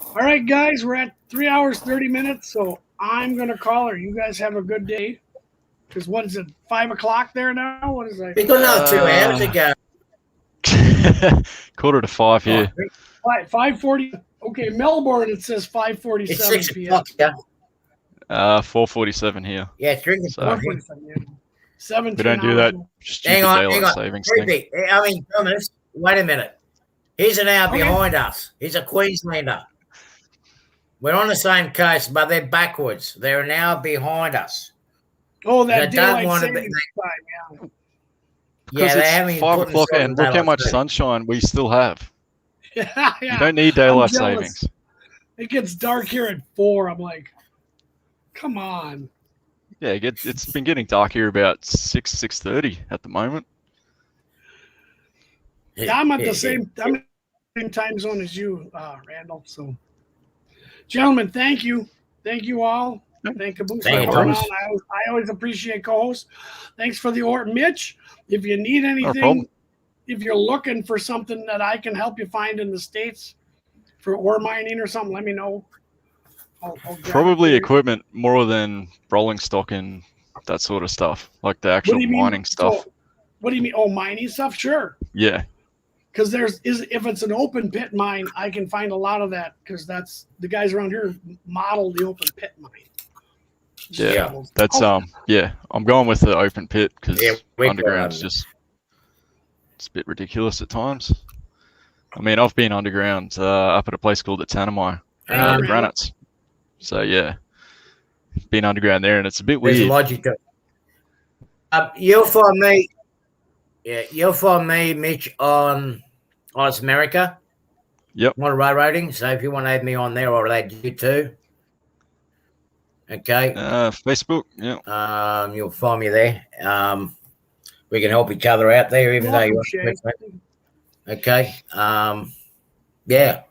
All right, guys, we're at 3 hours, 30 minutes, so I'm going to call her. You guys have a good day. Because what's it, 5 o'clock there now? What is that? We got another 2 hours ago. 4:45 here. 5:40. Okay, Melbourne, it says 5:47 It's 6 p.m. o'clock. Yeah. 4:47 here. Yeah, it's drinking. So- 4:47, yeah. 17 We don't do hours. that Hang stupid on, daylight hang on. savings thing. Creepy. I mean, Thomas, wait a minute. He's an hour Okay. behind us. He's a Queenslander. We're on the same coast, but they're backwards. They're an hour behind us. Oh, They that don't daylight want to savings be. time. Because they it's haven't 5 put o'clock themselves and in look how daylight much saving. sunshine we still have. Yeah, yeah. You don't need I'm daylight jealous. savings. It gets dark here at 4. I'm like, come on. Yeah, it's been getting dark here about 6:30 at the moment. Yeah, I'm at the same time zone as you, Randall. So, gentlemen, thank you all. Thank Caboose Thank for you, coming Thomas. on. I always appreciate co-hosts. Thanks for the order, Mitch. If you need Not a anything, problem. if you're looking for something that I can help you find in the States for ore mining or something, let me know. I'll grab it Probably for you. equipment more than rolling stock and that sort of stuff, like the What actual do you mean? mining stuff. So, what do you mean? Oh, mining stuff? Sure. Yeah, Because if it's an open pit mine, I can find a lot of that because that's the guys around here model the open pit mine. yeah. That's yeah. I'm going with the open pit because underground's just it's a bit ridiculous at times. I mean, I've been underground up at a place called the Tanami, the Granites. So yeah, been underground there, and it's a bit There's weird. logic to it. You'll find me. Yeah, you'll find me, Mitch, on Oz America. Yep. Monterey Rating. So if you want to add me on there, I'll add you too. Okay. Facebook. Yeah. You'll find me there. We can help each other out there, even though you're. Okay. Yeah.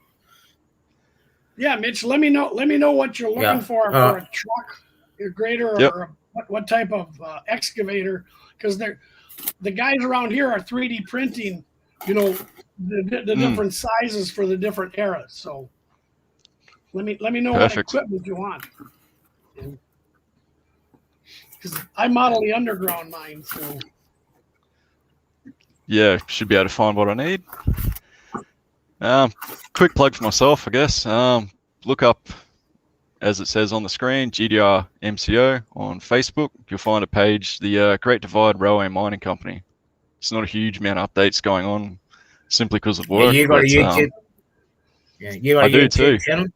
Yeah, Mitch. Let me know what you're looking for a truck, a grader, or what type of excavator, because the guys around here are 3D printing. You know, the different sizes for the different eras. So let me know what equipment you want. Because I model the underground mine, so Yeah, should be able to find what I need. Quick plug for myself, I guess. Look up, as it says on the screen, GDR MCO on Facebook. You'll find a page, the Great Divide Railway Mining Company. It's not a huge amount of updates going on, simply because of work. Yeah, you got a YouTube. You got a YouTube channel.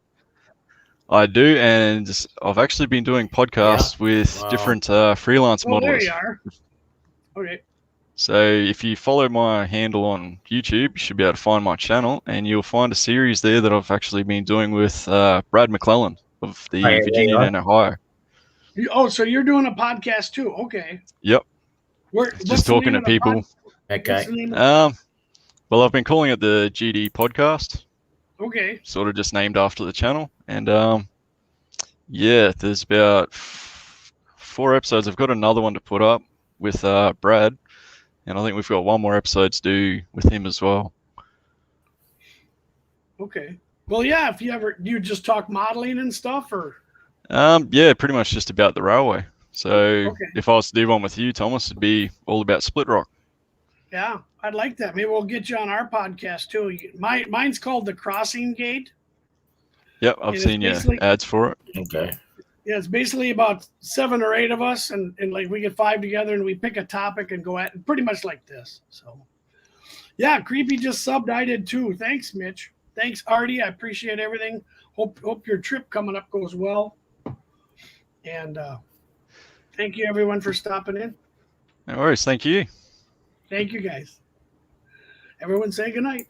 I do, and I've actually been doing podcasts with different freelance modelers. There you are. Okay. So if you follow my handle on YouTube, you should be able to find my channel, and you'll find a series there that I've actually been doing with Brad McClellan of the Virginian and Ohio. Oh, so you're doing a podcast too? Okay. Yep. Just talking to people. Okay. Well, I've been calling it the GD Podcast. Okay. Sort of just named after the channel, and yeah, there's about 4 episodes. I've got another one to put up with Brad. And I think we've got one more episode to do with him as well. Okay. Well, yeah, if you just talk modeling and stuff, or? Yeah, pretty much just about the railway. So if I was to do one with you, Thomas, it'd be all about Splitrock. Yeah, I'd like that. Maybe we'll get you on our podcast too. Mine's called The Crossing Gate. Yep, I've seen your ads for it. Okay. Yeah, it's basically about 7 or 8 of us, and like we get 5 together and we pick a topic and go at it, pretty much like this. So, yeah, Creepy just subbed. I did too. Thanks, Mitch. Thanks, Artie. I appreciate everything. Hope your trip coming up goes well. And thank you, everyone, for stopping in. No worries. Thank you. Thank you, guys. Everyone say goodnight.